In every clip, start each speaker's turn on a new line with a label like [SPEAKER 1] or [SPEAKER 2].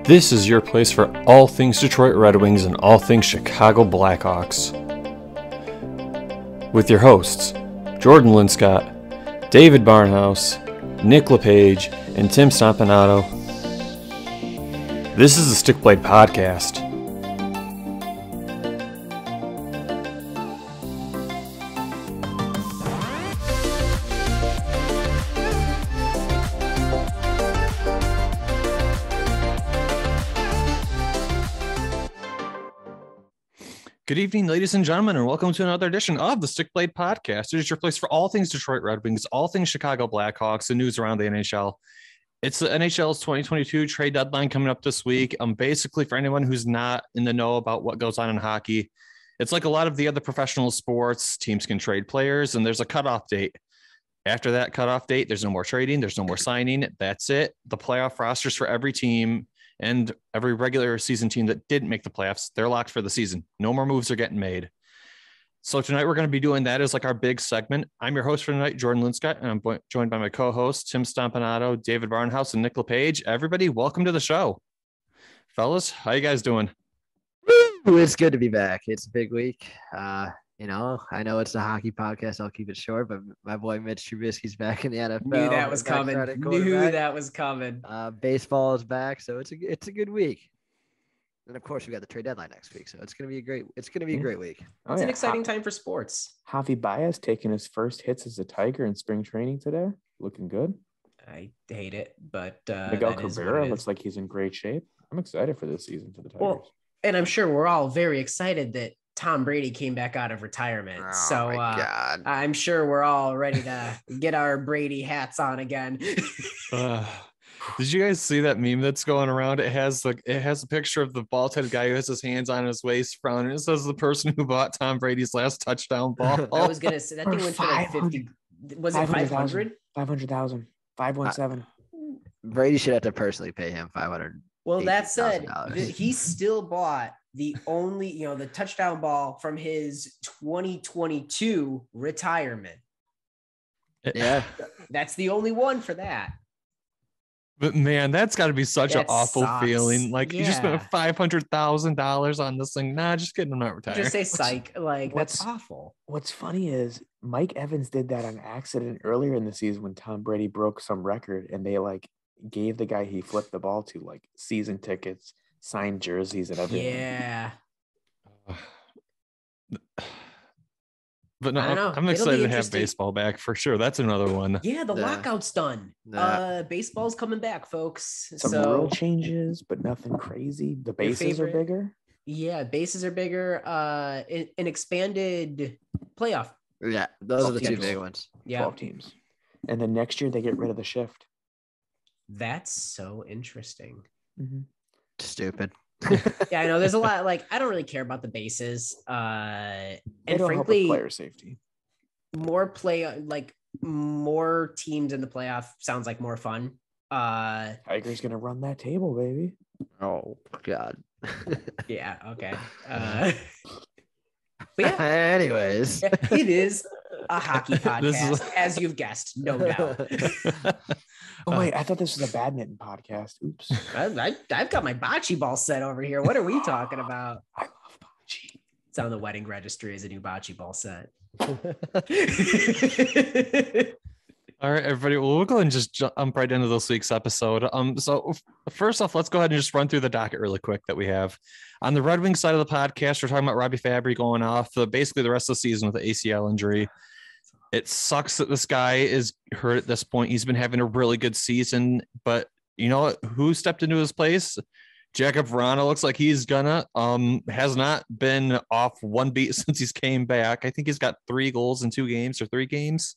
[SPEAKER 1] This is your place for all things Detroit Red Wings and all things Chicago Blackhawks. With your hosts, Jordan Linscott, David Barnhouse, Nick LePage, and Tim Stompanato. This is the Stick Blade Podcast. Good evening, ladies and gentlemen, and welcome to another edition of the Stick Blade Podcast. It is your place for all things Detroit Red Wings, all things Chicago Blackhawks, and news around the NHL. It's the NHL's 2022 trade deadline coming up this week. Basically, for anyone who's not in the know about what goes on in hockey, it's like a lot of the other professional sports. Teams can trade players, and there's a cutoff date. After that cutoff date, there's no more trading. There's no more signing. That's it. The playoff rosters for every team and every regular season team that didn't make the playoffs, they're locked for the season. No more moves are getting made. So tonight we're going to be doing that as like our big segment. I'm your host for tonight, Jordan Linscott, and I'm joined by my co-hosts, Tim Stompanato, David Barnhouse, and Nick LePage. Everybody, welcome to the show. Fellas, how you guys doing?
[SPEAKER 2] Woo, it's good to be back. It's a big week. I know it's a hockey podcast. I'll keep it short, but my boy Mitch Trubisky's back in the NFL.
[SPEAKER 3] Knew that was coming.
[SPEAKER 2] Baseball is back, so it's a good week. And of course, we got the trade deadline next week, so it's gonna be a great week.
[SPEAKER 3] It's an exciting time for sports.
[SPEAKER 4] Javi Baez taking his first hits as a Tiger in spring training today, looking good.
[SPEAKER 3] I hate it, but
[SPEAKER 4] Miguel Cabrera looks like he's in great shape. I'm excited for this season for the Tigers.
[SPEAKER 3] Well, and I'm sure we're all very excited that Tom Brady came back out of retirement. I'm sure we're all ready to get our Brady hats on again.
[SPEAKER 1] Did you guys see that meme that's going around? It has a picture of the bald-headed guy who has his hands on his waist frowning. It says the person who bought Tom Brady's last touchdown ball.
[SPEAKER 3] I was gonna say that thing went for like 50. Was it 500?
[SPEAKER 4] 500,000. 517.
[SPEAKER 2] Brady should have to personally pay him $500.
[SPEAKER 3] Well, that said, he still bought the only, the touchdown ball from his 2022 retirement.
[SPEAKER 2] Yeah.
[SPEAKER 3] That's the only one for that.
[SPEAKER 1] But man, that's got to be such an awful feeling. Like you just spent $500,000 on this thing. Nah, just kidding. I'm not retired.
[SPEAKER 3] Just say psych. That's awful.
[SPEAKER 4] What's funny is Mike Evans did that on accident earlier in the season when Tom Brady broke some record, and they gave the guy he flipped the ball to season tickets, signed jerseys, and everything.
[SPEAKER 3] Yeah.
[SPEAKER 1] But no, I'm excited to have baseball back for sure. That's another one.
[SPEAKER 3] Yeah, the lockout's done. Baseball's coming back, folks.
[SPEAKER 4] Some rule changes, but nothing crazy. The bases are bigger.
[SPEAKER 3] Yeah, bases are bigger. An expanded playoff.
[SPEAKER 2] Yeah, those are the two big ones.
[SPEAKER 3] Yeah,
[SPEAKER 4] 12 teams. And then next year they get rid of the shift.
[SPEAKER 3] That's so interesting.
[SPEAKER 4] Mm-hmm.
[SPEAKER 2] Stupid.
[SPEAKER 3] Yeah, I know there's a lot. I don't really care about the bases. And frankly,
[SPEAKER 4] player safety.
[SPEAKER 3] More teams in the playoff sounds like more fun.
[SPEAKER 4] Tiger's gonna run that table, baby.
[SPEAKER 2] Oh God.
[SPEAKER 3] Yeah. Okay. But yeah.
[SPEAKER 2] Anyways,
[SPEAKER 3] it is a hockey podcast, as you've guessed, no doubt.
[SPEAKER 4] Oh wait, I thought this was a badminton podcast. Oops.
[SPEAKER 3] I've got my bocce ball set over here. What are we talking about?
[SPEAKER 4] I love bocce.
[SPEAKER 3] It's on the wedding registry as a new bocce ball set.
[SPEAKER 1] All right, everybody. Well, we'll go and just jump right into this week's episode. So first off, let's go ahead and just run through the docket really quick that we have. On the Red Wings side of the podcast, we're talking about Robbie Fabry going off basically the rest of the season with an ACL injury. It sucks that this guy is hurt at this point. He's been having a really good season, but you know what? Who stepped into his place? Jacob Vrana looks like he's gonna has not been off one beat since he's came back. I think he's got 3 goals in 2 games or 3 games.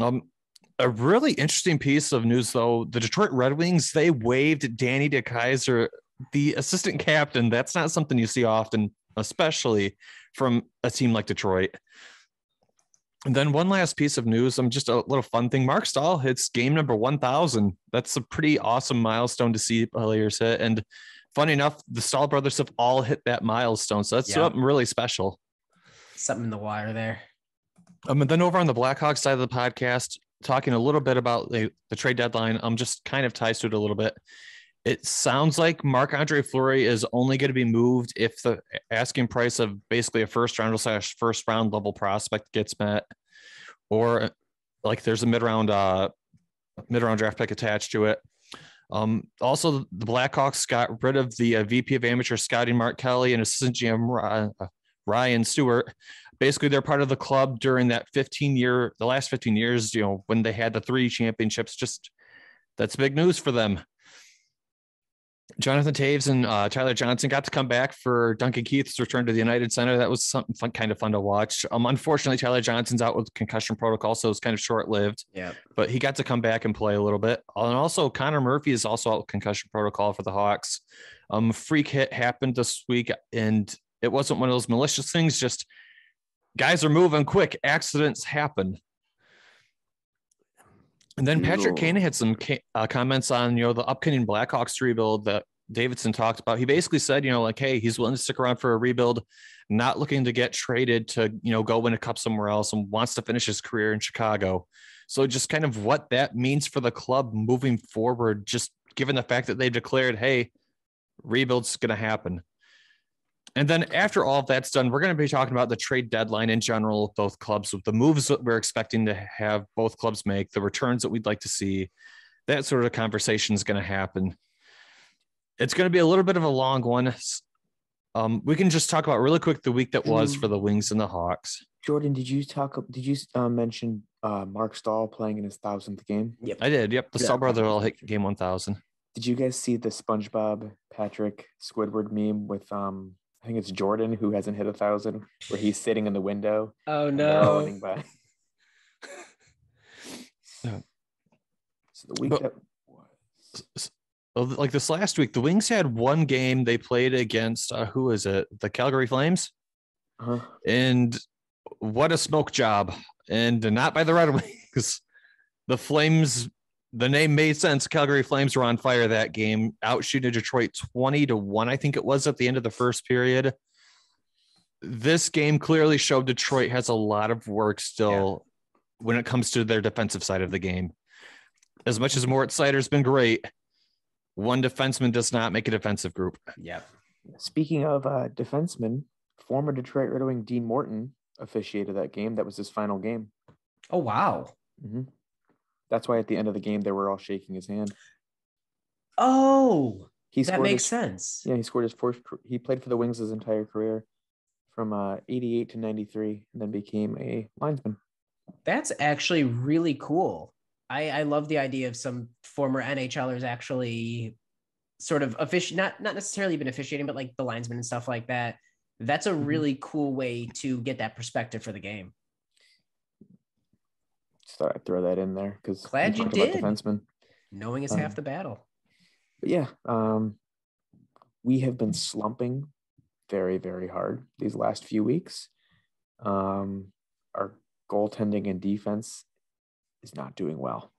[SPEAKER 1] A really interesting piece of news, though, the Detroit Red Wings, they waived Danny DeKeyser, the assistant captain. That's not something you see often, especially from a team like Detroit. And then one last piece of news, just a little fun thing. Mark Stahl hits game number 1,000. That's a pretty awesome milestone to see players hit. And funny enough, the Stahl brothers have all hit that milestone. So that's something really special.
[SPEAKER 3] Something in the wire there.
[SPEAKER 1] And then over on the Blackhawks side of the podcast, talking a little bit about the trade deadline, just kind of ties to it a little bit. It sounds like Marc-Andre Fleury is only going to be moved if the asking price of basically a first round / first round level prospect gets met, or like there's a mid round draft pick attached to it. Also, the Blackhawks got rid of the VP of Amateur Scouting, Mark Kelly, and assistant GM Ryan Stewart. Basically, they're part of the club during that the last 15 years, when they had the 3 championships. Just that's big news for them. Jonathan Taves and Tyler Johnson got to come back for Duncan Keith's return to the United Center. That was something kind of fun to watch. Unfortunately, Tyler Johnson's out with concussion protocol, so it's kind of short-lived.
[SPEAKER 3] Yeah,
[SPEAKER 1] but he got to come back and play a little bit. And also, Connor Murphy is also out with concussion protocol for the Hawks. Freak hit happened this week, and it wasn't one of those malicious things. Just guys are moving quick. Accidents happen. And then Patrick Kane had some comments on, the upcoming Blackhawks rebuild that Davidson talked about. He basically said, hey, he's willing to stick around for a rebuild, not looking to get traded to, go win a cup somewhere else, and wants to finish his career in Chicago. So just kind of what that means for the club moving forward, just given the fact that they've declared, hey, rebuild's going to happen. And then after all of that's done, we're going to be talking about the trade deadline in general with both clubs, with the moves that we're expecting to have both clubs make, the returns that we'd like to see. That sort of conversation is going to happen. It's going to be a little bit of a long one. We can just talk about really quick the week that was for the Wings and the Hawks.
[SPEAKER 4] Jordan, did you mention Mark Stahl playing in his 1,000th game?
[SPEAKER 1] Yep, I did. Yep, the Stahl brother all hit game 1,000.
[SPEAKER 4] Did you guys see the SpongeBob Patrick Squidward meme with I think it's Jordan who hasn't hit 1,000, where he's sitting in the window?
[SPEAKER 3] Oh no!
[SPEAKER 4] Running by. So the week that was.
[SPEAKER 1] Like this last week, the Wings had one game they played against who is it? The Calgary Flames.
[SPEAKER 4] Uh-huh.
[SPEAKER 1] And what a smoke job! And not by the Red Wings. The Flames. The name made sense. Calgary Flames were on fire that game, outshooting Detroit 20-1, I think it was, at the end of the first period. This game clearly showed Detroit has a lot of work still when it comes to their defensive side of the game. As much as Moritz Seider's been great, one defenseman does not make a defensive group.
[SPEAKER 3] Yeah.
[SPEAKER 4] Speaking of defensemen, former Detroit Red Wing Dean Morton officiated that game. That was his final game.
[SPEAKER 3] Oh, wow.
[SPEAKER 4] Mm-hmm. That's why at the end of the game, they were all shaking his hand.
[SPEAKER 3] Oh, that makes sense.
[SPEAKER 4] Yeah, he scored his first. He played for the Wings his entire career from 88 to 93, and then became a linesman.
[SPEAKER 3] That's actually really cool. I love the idea of some former NHLers actually sort of not necessarily been officiating, but like the linesman and stuff like that. That's a really cool way to get that perspective for the game.
[SPEAKER 4] Just thought I'd throw that in there because
[SPEAKER 3] glad you did.
[SPEAKER 4] Defensemen.
[SPEAKER 3] Knowing is half the battle.
[SPEAKER 4] But yeah, we have been slumping very, very hard these last few weeks. Our goaltending and defense is not doing well.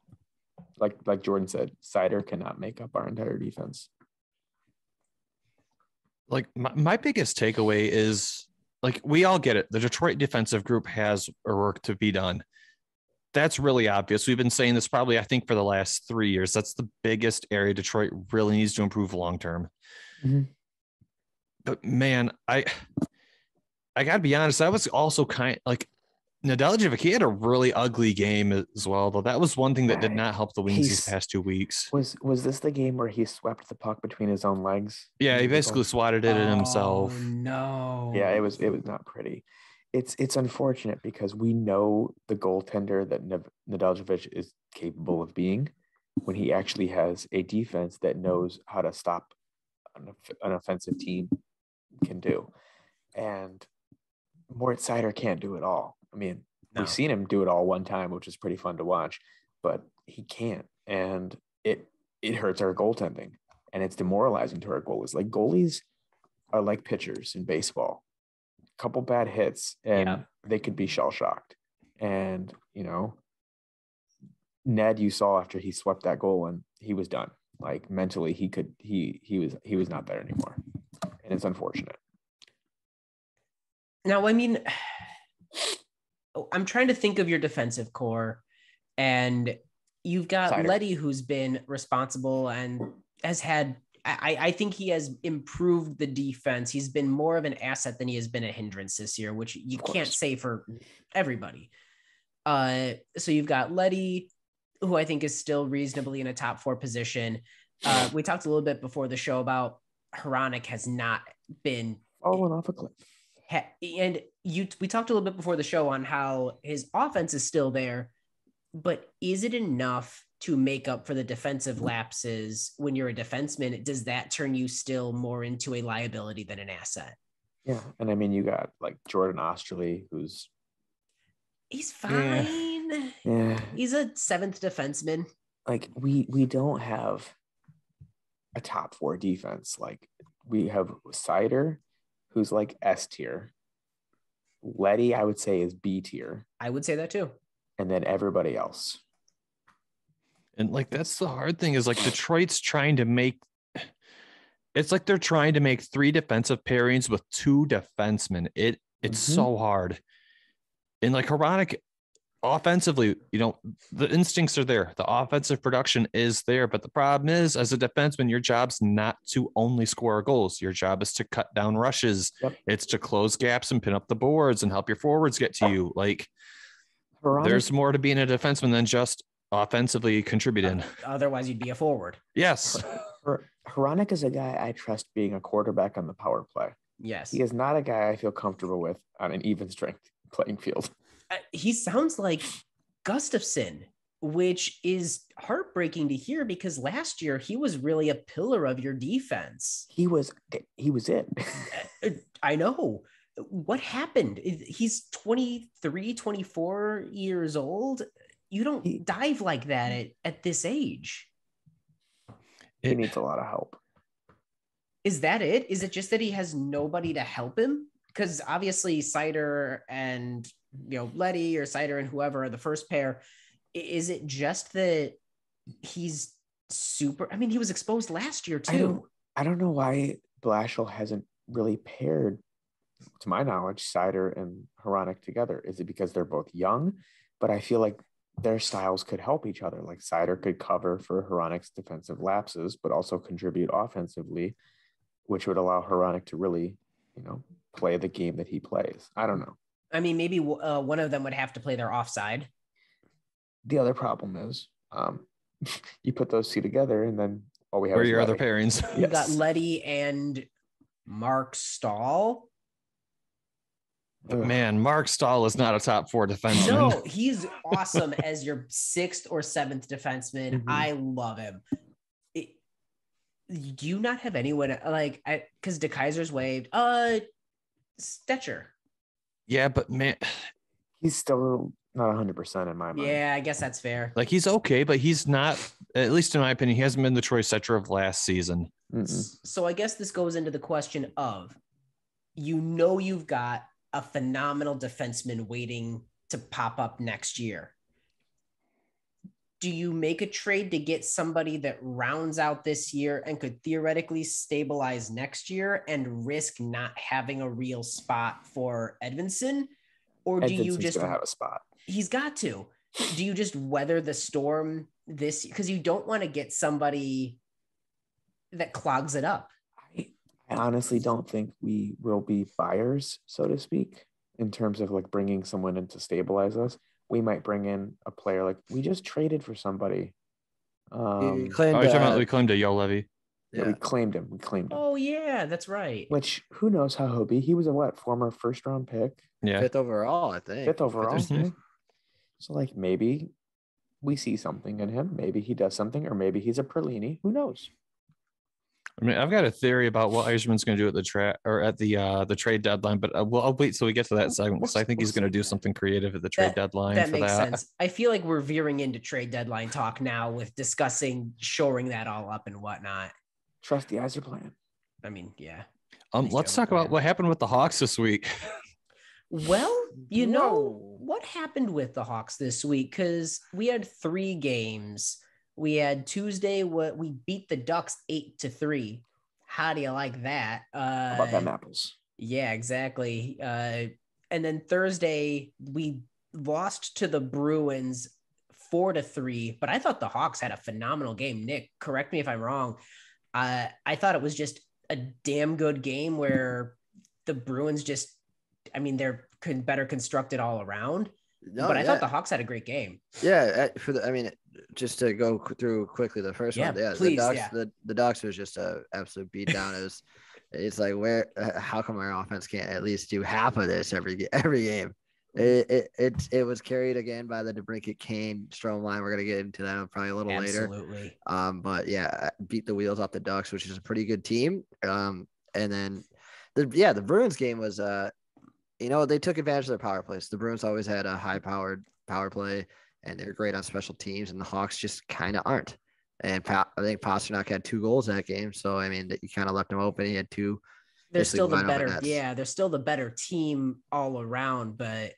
[SPEAKER 4] Like Jordan said, Seider cannot make up our entire defense.
[SPEAKER 1] Like my biggest takeaway is, like, we all get it. The Detroit defensive group has work to be done. That's really obvious. We've been saying this probably, I think, for the last 3 years. That's the biggest area Detroit really needs to improve long-term.
[SPEAKER 4] Mm-hmm.
[SPEAKER 1] But man, I gotta be honest, I was also Nedeljkovic, he had a really ugly game as well, though. That was one thing that did not help the Wings these past 2 weeks.
[SPEAKER 4] Was this the game where he swept the puck between his own legs?
[SPEAKER 1] Yeah, he basically swatted it in himself.
[SPEAKER 3] No.
[SPEAKER 4] Yeah, it was not pretty. It's unfortunate because we know the goaltender that Nedeljkovic is capable of being when he actually has a defense that knows how to stop an offensive team can do. And Moritz Seider can't do it all. I mean, we've seen him do it all one time, which is pretty fun to watch, but he can't. And it hurts our goaltending, and it's demoralizing to our goalies. Like, goalies are like pitchers in baseball. A couple bad hits and they could be shell-shocked. And, Ned, you saw after he swept that goal and he was done. Like, mentally he was not there anymore. And it's unfortunate.
[SPEAKER 3] Now, I mean, I'm trying to think of your defensive core, and you've got
[SPEAKER 4] Seider.
[SPEAKER 3] Leddy, who's been responsible and has had. I think he has improved the defense. He's been more of an asset than he has been a hindrance this year, which you can't say for everybody. So you've got Letty, who I think is still reasonably in a top 4 position. We talked a little bit before the show about Hronek has not been
[SPEAKER 4] falling off a cliff.
[SPEAKER 3] And we talked a little bit before the show on how his offense is still there, but is it enough to make up for the defensive lapses when you're a defenseman? Does that turn you still more into a liability than an asset?
[SPEAKER 4] Yeah. And I mean, you got like Jordan Osterley,
[SPEAKER 3] he's fine.
[SPEAKER 4] Yeah.
[SPEAKER 3] He's a 7th defenseman.
[SPEAKER 4] Like we don't have a top 4 defense. Like we have Seider, who's like S tier. Letty, I would say, is B tier.
[SPEAKER 3] I would say that too.
[SPEAKER 4] And then everybody else.
[SPEAKER 1] And like that's the hard thing is like Detroit's trying to make it's like they're trying to make 3 defensive pairings with 2 defensemen. It's so hard. And like Hronek offensively, the instincts are there. The offensive production is there. But the problem is, as a defenseman, your job's not to only score goals. Your job is to cut down rushes.
[SPEAKER 4] Yep.
[SPEAKER 1] It's to close gaps and pin up the boards and help your forwards get to you. Like there's more to being a defenseman than just offensively contributing.
[SPEAKER 3] Otherwise, you'd be a forward.
[SPEAKER 1] Yes.
[SPEAKER 4] Hronek is a guy I trust being a quarterback on the power play.
[SPEAKER 3] Yes.
[SPEAKER 4] He is not a guy I feel comfortable with on an even strength playing field.
[SPEAKER 3] He sounds like Gustafsson, which is heartbreaking to hear because last year he was really a pillar of your defense.
[SPEAKER 4] He was it.
[SPEAKER 3] I know. What happened? He's 23, 24 years old. You don't dive like that at this age.
[SPEAKER 4] He needs a lot of help.
[SPEAKER 3] Is that it? Is it just that he has nobody to help him? Because obviously Seider and Letty or Seider and whoever are the first pair. Is it just that he's super? I mean, he was exposed last year too.
[SPEAKER 4] I don't know why Blashill hasn't really paired, to my knowledge, Seider and Hronek together. Is it because they're both young? But I feel like their styles could help each other. Like Seider could cover for Hronek's defensive lapses, but also contribute offensively, which would allow Hronek to really, play the game that he plays. I don't know.
[SPEAKER 3] I mean, maybe one of them would have to play their offside.
[SPEAKER 4] The other problem is you put those 2 together and then all we have
[SPEAKER 1] Where
[SPEAKER 4] is
[SPEAKER 1] your
[SPEAKER 4] Letty.
[SPEAKER 1] other pairings.
[SPEAKER 3] You got Letty and Mark Stahl.
[SPEAKER 1] Man, Mark Stahl is not a top 4 defenseman.
[SPEAKER 3] No, he's awesome as your 6th or 7th defenseman.
[SPEAKER 4] Mm-hmm.
[SPEAKER 3] I love him. Do you not have anyone like because DeKaiser's waived? Stetcher.
[SPEAKER 1] Yeah, but man,
[SPEAKER 4] he's still not 100% in my mind.
[SPEAKER 3] Yeah, I guess that's fair.
[SPEAKER 1] like he's okay, but he's not, at least in my opinion, he hasn't been the Troy Stecher of last season.
[SPEAKER 3] So I guess this goes into the question of, you've got a phenomenal defenseman waiting to pop up next year. Do you make a trade to get somebody that rounds out this year and could theoretically stabilize next year and risk not having a real spot for Edvinsson? Or do you just
[SPEAKER 4] have a spot?
[SPEAKER 3] He's got to. Do you just weather the storm this? Because you don't want to get somebody that clogs it up.
[SPEAKER 4] I honestly don't think we will be buyers, so to speak, in terms of like bringing someone in to stabilize us. We might bring in a player like we just traded for somebody.
[SPEAKER 2] We
[SPEAKER 1] claimed a Yo Levy.
[SPEAKER 4] Yeah, we claimed him.
[SPEAKER 3] Oh yeah, that's right.
[SPEAKER 4] Which who knows how he'll be? He was a former 1st round pick.
[SPEAKER 1] Yeah,
[SPEAKER 2] 5th overall, I think.
[SPEAKER 4] 5th overall.
[SPEAKER 1] Mhm.
[SPEAKER 4] So like maybe we see something in him. Maybe he does something, or maybe he's a Perlini. Who knows?
[SPEAKER 1] I mean, I've got a theory about what Yzerman's going to do at the trade deadline, but I'll wait till we get to that segment because I think he's going to do something creative at the trade deadline.
[SPEAKER 3] That makes sense. I feel like we're veering into trade deadline talk now with discussing shoring that all up and whatnot.
[SPEAKER 4] Trust the Yzer plan.
[SPEAKER 3] I mean, yeah.
[SPEAKER 1] Let's talk about what happened with the Hawks this week.
[SPEAKER 3] Well, what happened with the Hawks this week? Because we had 3 games. We had Tuesday, we beat the Ducks 8-3. How do you like that?
[SPEAKER 4] How about them apples?
[SPEAKER 3] Yeah, exactly. And then Thursday, we lost to the Bruins 4-3. But I thought the Hawks had a phenomenal game. Nick, correct me if I'm wrong. I thought it was just a damn good game where the Bruins just, I mean, they're better constructed all around.
[SPEAKER 2] No,
[SPEAKER 3] but I
[SPEAKER 2] yeah.
[SPEAKER 3] thought the Hawks had a great game.
[SPEAKER 2] Yeah, just to go through quickly the first one. Yeah,
[SPEAKER 3] please,
[SPEAKER 2] the Ducks was just a absolute beatdown. It's like how come our offense can't at least do half of this every game? It was carried again by the DeBrincat Kane Strome line. We're gonna get into that probably a little later.
[SPEAKER 3] Absolutely.
[SPEAKER 2] But yeah, beat the wheels off the Ducks, which is a pretty good team. And then the Bruins game was they took advantage of their power plays. The Bruins always had a high-powered power play, and they're great on special teams, and the Hawks just kind of aren't. And I think Pasternak had 2 goals that game, so I mean, you kind of left him open. He had 2.
[SPEAKER 3] They're still the better, they're still the better team all around, but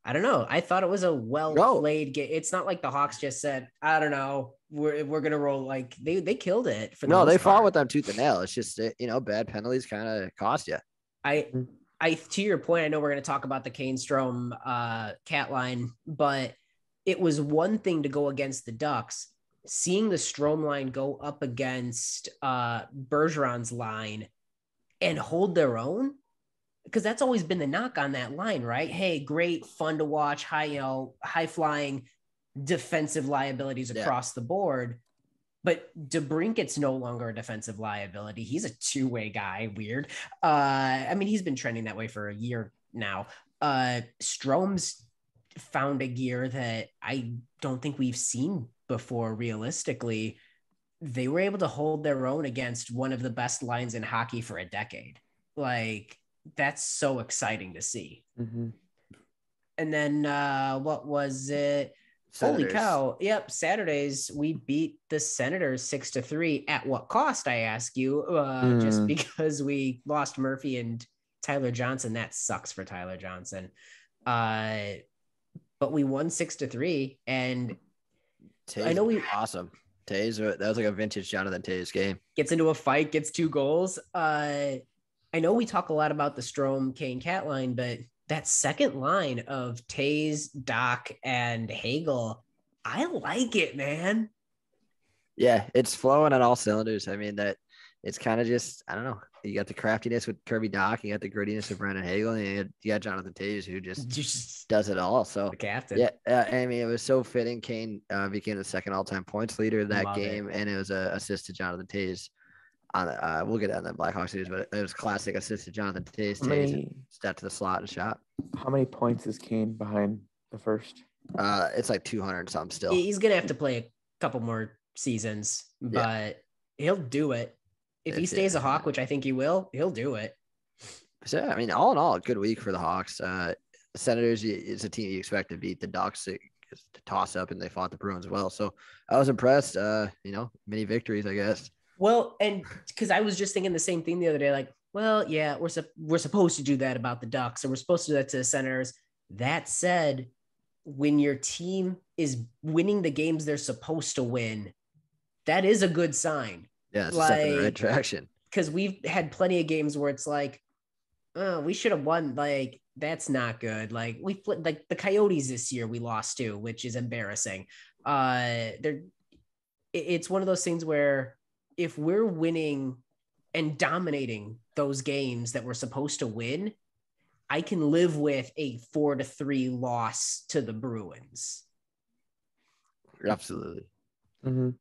[SPEAKER 3] I don't know. I thought it was a well-played game. It's not like the Hawks just said, I don't know, we're gonna roll. Like they killed it.
[SPEAKER 2] They fought with them tooth and nail. It's just bad penalties kind of cost you.
[SPEAKER 3] I to your point, I know we're going to talk about the Kane Strome cat line, but it was one thing to go against the Ducks. Seeing the Strome line go up against Bergeron's line and hold their own, because that's always been the knock on that line, right? Hey, great, fun to watch, high flying defensive liabilities across the board. But DeBrincat's no longer a defensive liability. He's a 2-way guy. Weird. I mean, he's been trending that way for a year now. Strome's found a gear that I don't think we've seen before. Realistically, they were able to hold their own against one of the best lines in hockey for a decade. Like, that's so exciting to see.
[SPEAKER 4] Mm-hmm.
[SPEAKER 3] And then what was it?
[SPEAKER 2] Senators.
[SPEAKER 3] Holy cow. Yep. Saturdays, we beat the Senators 6-3. At what cost, I ask you? Just because we lost Murphy and Tyler Johnson. That sucks for Tyler Johnson. But we won 6-3. And
[SPEAKER 2] Taves,
[SPEAKER 3] I know
[SPEAKER 2] awesome. Taves, that was like a vintage Jonathan Taves game.
[SPEAKER 3] Gets into a fight, gets 2 goals. I know we talk a lot about the Strome Kane cat line, but that second line of Taves, Doc, and Hagel, I like it, man.
[SPEAKER 2] Yeah, it's flowing on all cylinders. I mean, that it's kind of just, I don't know. You got the craftiness with Kirby Doc, you got the grittiness of Brendan Hagel, and you got Jonathan Taves, who just does it all. So
[SPEAKER 3] the captain.
[SPEAKER 2] Yeah, I mean, it was so fitting. Kane became the second all-time points leader of that game, and it was an assist to Jonathan Taves. We'll get on the Blackhawks news, but it was classic assist to Jonathan Taves. Step to the slot and shot.
[SPEAKER 4] How many points is Kane behind the first?
[SPEAKER 2] It's like 200 something still.
[SPEAKER 3] He's gonna have to play a couple more seasons, but he'll do it if he stays a Hawk, which I think he will. He'll do it.
[SPEAKER 2] So I mean, all in all, a good week for the Hawks. The Senators is a team you expect to beat the Ducks. To toss up, and they fought the Bruins well. So I was impressed. Mini victories, I guess.
[SPEAKER 3] Well, and because I was just thinking the same thing the other day, like, well, yeah, we're supposed to do that about the Ducks, and we're supposed to do that to the Senators. That said, when your team is winning the games they're supposed to win, that is a good sign.
[SPEAKER 2] Yeah, it's a step in the right direction.
[SPEAKER 3] Because we've had plenty of games where it's like, oh, we should have won. Like, that's not good. Like like the Coyotes this year we lost to, which is embarrassing. It's one of those things where if we're winning and dominating those games that we're supposed to win, I can live with a 4-3 loss to the Bruins.
[SPEAKER 2] Absolutely.
[SPEAKER 4] Mm-hmm.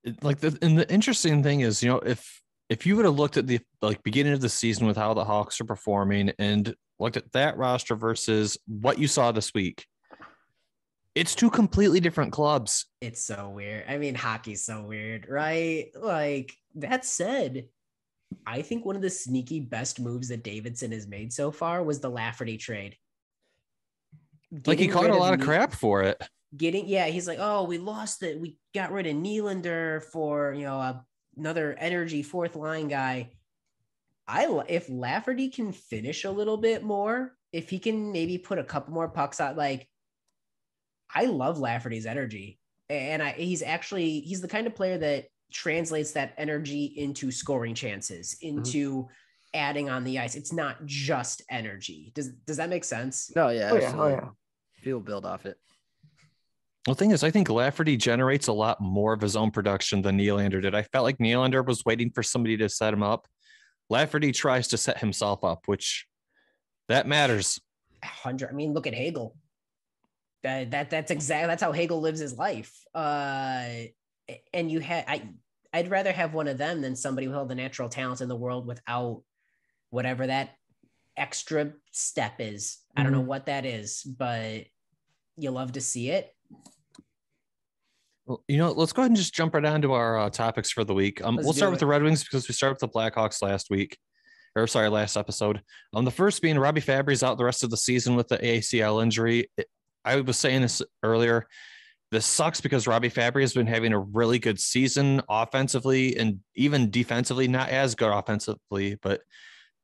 [SPEAKER 1] The interesting thing is, if you would have looked at the beginning of the season with how the Hawks are performing and looked at that roster versus what you saw this week, it's 2 completely different clubs.
[SPEAKER 3] It's so weird. I mean, hockey's so weird, right? Like, that said, I think one of the sneaky best moves that Davidson has made so far was the Lafferty trade.
[SPEAKER 1] He caught a lot of crap for it.
[SPEAKER 3] He's like, oh, we lost it. We got rid of Nylander for, another energy 4th line guy. If Lafferty can finish a little bit more, if he can maybe put a couple more pucks out, like, I love Lafferty's energy. And he's the kind of player that translates that energy into scoring chances, into adding on the ice. It's not just energy. Does that make sense?
[SPEAKER 2] No, yeah.
[SPEAKER 4] Oh, yeah.
[SPEAKER 2] People build off it.
[SPEAKER 1] The thing is, I think Lafferty generates a lot more of his own production than Nylander did. I felt like Nylander was waiting for somebody to set him up. Lafferty tries to set himself up, which that matters.
[SPEAKER 3] 100. I mean, look at Hagel. That's how Hagel lives his life. And I'd rather have one of them than somebody with all the natural talents in the world without whatever that extra step is. I don't know what that is, but you love to see it.
[SPEAKER 1] Well, let's go ahead and just jump right on to our topics for the week. We'll start with the Red Wings because we started with the Blackhawks last episode. The first being Robbie Fabry's out the rest of the season with the ACL injury. I was saying this earlier. This sucks because Robbie Fabry has been having a really good season offensively and even defensively, not as good offensively, but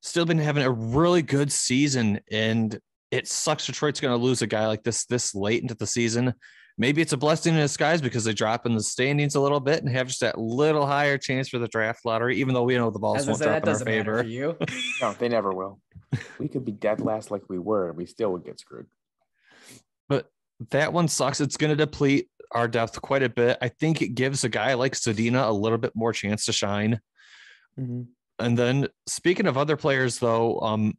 [SPEAKER 1] still been having a really good season. And it sucks Detroit's going to lose a guy like this late into the season. Maybe it's a blessing in disguise because they drop in the standings a little bit and have just that little higher chance for the draft lottery, even though we know the balls won't drop in our favor.
[SPEAKER 3] For you.
[SPEAKER 4] No, they never will. We could be dead last like we were, and we still would get screwed.
[SPEAKER 1] But that one sucks. It's going to deplete our depth quite a bit. I think it gives a guy like Zadina a little bit more chance to shine.
[SPEAKER 4] Mm-hmm.
[SPEAKER 1] And then speaking of other players, though,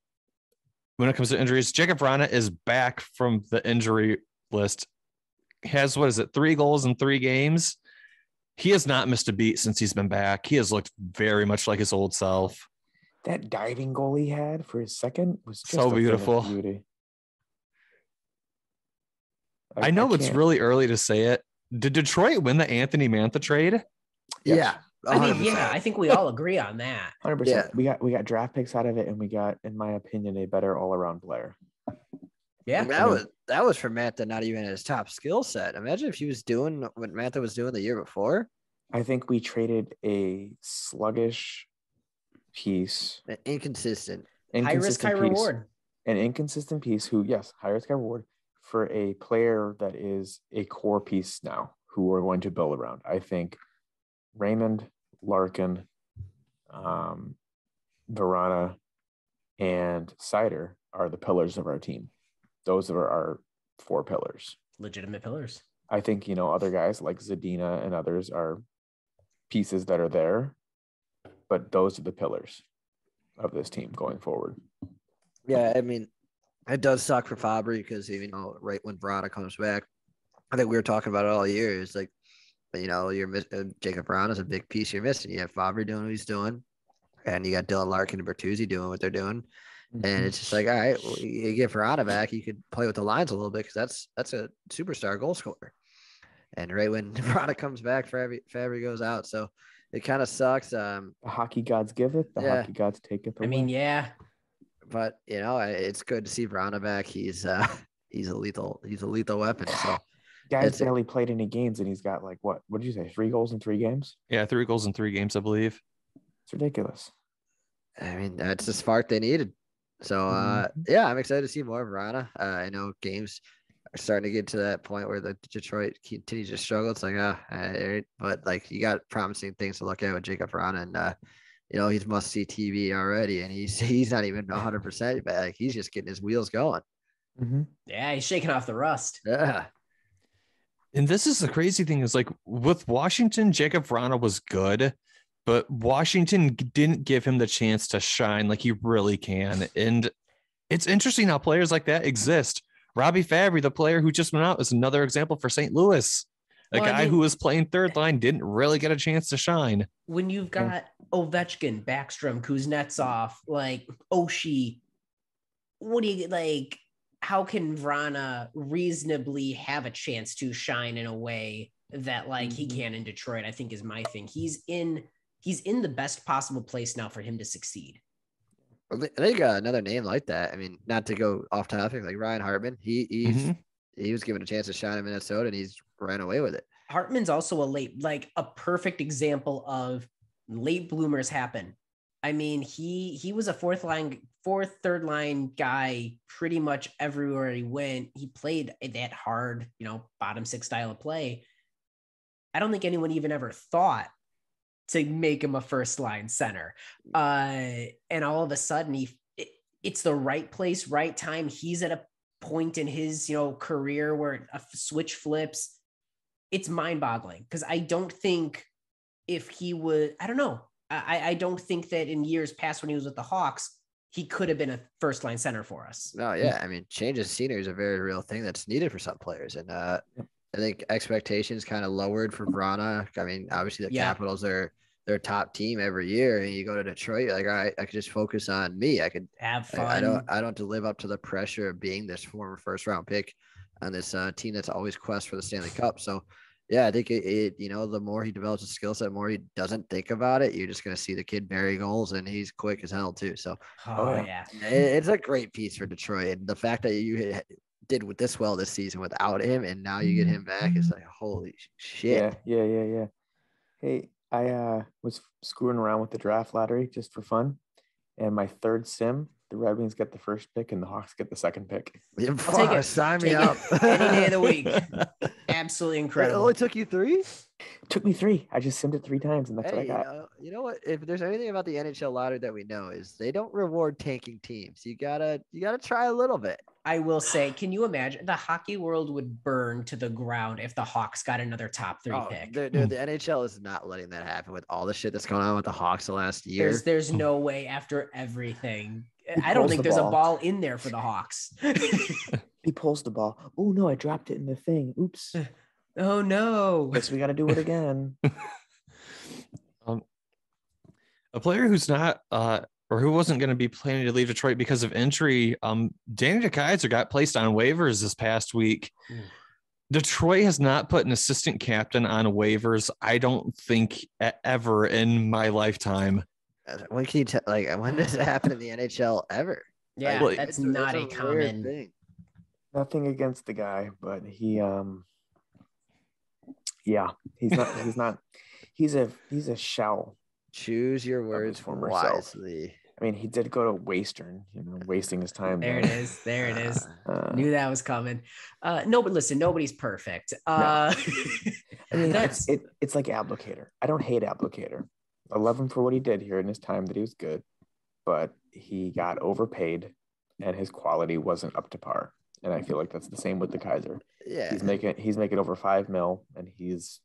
[SPEAKER 1] when it comes to injuries, Jakub Vrana is back from the injury list. Has 3 goals in 3 games. He has not missed a beat since he's been back. He has looked very much like his old self.
[SPEAKER 4] That diving goal he had for his second was just
[SPEAKER 1] so beautiful.
[SPEAKER 4] Beauty.
[SPEAKER 1] I know it's really early to say it. Did Detroit win the Anthony Mantha trade?
[SPEAKER 2] Yes. Yeah.
[SPEAKER 3] 100%. I think we all agree on that.
[SPEAKER 4] 100%.
[SPEAKER 2] Yeah.
[SPEAKER 4] We got draft picks out of it, and we got, in my opinion, a better all-around player.
[SPEAKER 3] Yeah,
[SPEAKER 2] that was for Mantha, not even his top skill set. Imagine if he was doing what Mantha was doing the year before.
[SPEAKER 4] I think we traded a sluggish piece,
[SPEAKER 2] inconsistent
[SPEAKER 3] high risk, high reward,
[SPEAKER 4] an inconsistent piece. High risk, high reward for a player that is a core piece now, who we're going to build around. I think Raymond, Larkin, Vrana, and Seider are the pillars of our team. Those are our 4 pillars.
[SPEAKER 3] Legitimate pillars.
[SPEAKER 4] I think, other guys like Zadina and others are pieces that are there, but those are the pillars of this team going forward.
[SPEAKER 2] Yeah, I mean, it does suck for Fabry because, right when Vrana comes back, I think we were talking about it all year. It's like, you're missing Jakub Vrana is a big piece you're missing. You have Fabry doing what he's doing, and you got Dylan Larkin and Bertuzzi doing what they're doing. And it's just like, all right, well, you get Vrana back, you could play with the lines a little bit because that's a superstar goal scorer. And right when Vrana comes back, Fabry goes out. So it kind of sucks.
[SPEAKER 4] The hockey gods give it, the hockey gods take it away.
[SPEAKER 3] I mean, yeah.
[SPEAKER 2] But it's good to see Vrana back. He's a lethal weapon. So
[SPEAKER 4] guy's barely played any games, and he's got what did you say? 3 goals in 3 games?
[SPEAKER 1] Yeah, 3 goals in 3 games, I believe.
[SPEAKER 4] It's ridiculous.
[SPEAKER 2] I mean, that's the spark they needed. So, I'm excited to see more of Vrana. I know games are starting to get to that point where the Detroit continues to struggle. It's like, but you got promising things to look at with Jakub Vrana, and he's must see TV already, and he's not even 100%, but he's just getting his wheels going.
[SPEAKER 4] Mm-hmm.
[SPEAKER 3] Yeah, he's shaking off the rust.
[SPEAKER 2] Yeah.
[SPEAKER 1] And this is the crazy thing is with Washington, Jakub Vrana was good. But Washington didn't give him the chance to shine like he really can. And it's interesting how players like that exist. Robbie Fabry, the player who just went out, is another example for St. Louis. A guy who was playing third line didn't really get a chance to shine.
[SPEAKER 3] When you've got Ovechkin, Backstrom, Kuznetsov, Oshie, what do you how can Vrana reasonably have a chance to shine in a way that he can in Detroit? I think is my thing. He's in the best possible place now for him to succeed.
[SPEAKER 2] I think another name like that. I mean, not to go off topic, like Ryan Hartman. He was given a chance to shine in Minnesota, and he's ran away with it.
[SPEAKER 3] Hartman's also a perfect example of late bloomers happen. I mean, he was a third line guy pretty much everywhere he went. He played that hard, bottom 6 style of play. I don't think anyone even ever thought to make him a first line center. And all of a sudden it's the right place, right time. He's at a point in his, career where a switch flips. it's mind-boggling because I don't think if he would, I don't know. I don't think that in years past when he was with the Hawks, he could have been a first line center for us.
[SPEAKER 2] No, yeah. I mean, change of scenery is a very real thing that's needed for some players. And I think expectations kind of lowered for Vrana. I mean, obviously the Capitals are their top team every year. And you go to Detroit, you're like, all right, I could just focus on me. I could
[SPEAKER 3] have fun.
[SPEAKER 2] I don't have to live up to the pressure of being this former first round pick on this team that's always quest for the Stanley Cup. So yeah, I think the more he develops a skill set, the more he doesn't think about it. You're just going to see the kid bury goals, and he's quick as hell too. So, it's a great piece for Detroit. And the fact that you did with this well this season without him, and now you get him back, it's like, holy shit.
[SPEAKER 4] Yeah. Hey, I was screwing around with the draft lottery just for fun, and my third sim, the Red Wings get the first pick and the Hawks get the second pick.
[SPEAKER 3] I'll take it.
[SPEAKER 2] Sign me up
[SPEAKER 3] any day of the week. Absolutely incredible.
[SPEAKER 2] It only took you 3?
[SPEAKER 4] It took me 3. I just simmed it 3 times, and that's what I got.
[SPEAKER 2] You know what? If there's anything about the NHL lottery that we know is they don't reward tanking teams. You gotta try a little bit.
[SPEAKER 3] I will say, can you imagine the hockey world would burn to the ground if the Hawks got another top 3 pick?
[SPEAKER 2] Dude, the NHL is not letting that happen with all the shit that's going on with the Hawks the last year.
[SPEAKER 3] There's no way after everything. I don't think there's a ball in there for the Hawks.
[SPEAKER 4] He pulls the ball. Oh no, I dropped it in the thing. Oops.
[SPEAKER 3] Oh no.
[SPEAKER 4] Guess we got to do it again.
[SPEAKER 1] A player who's not or who wasn't going to be planning to leave Detroit because of injury, Danny DeKeyser got placed on waivers this past week. Detroit has not put an assistant captain on waivers, I don't think, ever in my lifetime.
[SPEAKER 2] When can you tell? When does it happen in the NHL ever?
[SPEAKER 3] Yeah, that's not a common
[SPEAKER 2] thing.
[SPEAKER 4] Nothing against the guy, but he, he's a shell.
[SPEAKER 2] Choose your words wisely.
[SPEAKER 4] I mean, he did go to Western, wasting his time.
[SPEAKER 3] There it is. Knew that was coming. No, but listen, nobody's perfect.
[SPEAKER 4] No. I mean, it's like Abdelkader. I don't hate Abdelkader. I love him for what he did here in his time that he was good, but he got overpaid and his quality wasn't up to par. And I feel like that's the same with DeKeyser.
[SPEAKER 2] Yeah.
[SPEAKER 4] He's making over $5 million and he's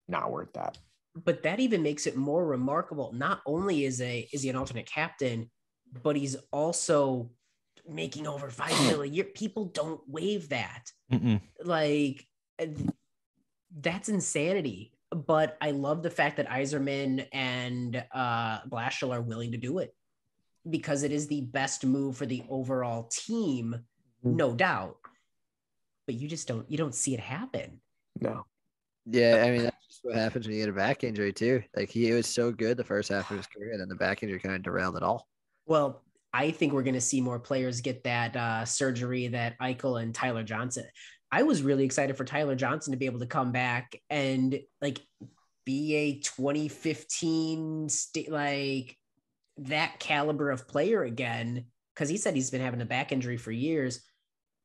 [SPEAKER 4] not worth that.
[SPEAKER 3] But that even makes it more remarkable. Not only is he an alternate captain, but he's also making over $5 million a year. People don't waive that.
[SPEAKER 1] Mm-mm.
[SPEAKER 3] That's insanity. But I love the fact that Yzerman and Blashill are willing to do it because it is the best move for the overall team, no doubt. But you don't see it happen.
[SPEAKER 4] No.
[SPEAKER 2] Yeah, I mean, that's just what happens when you get a back injury too. Like he was so good the first half of his career, and then the back injury kind of derailed it all.
[SPEAKER 3] Well, I think we're going to see more players get that surgery that Eichel and Tyler Johnson. I was really excited for Tyler Johnson to be able to come back and be a 2015 that caliber of player again, because he said he's been having a back injury for years.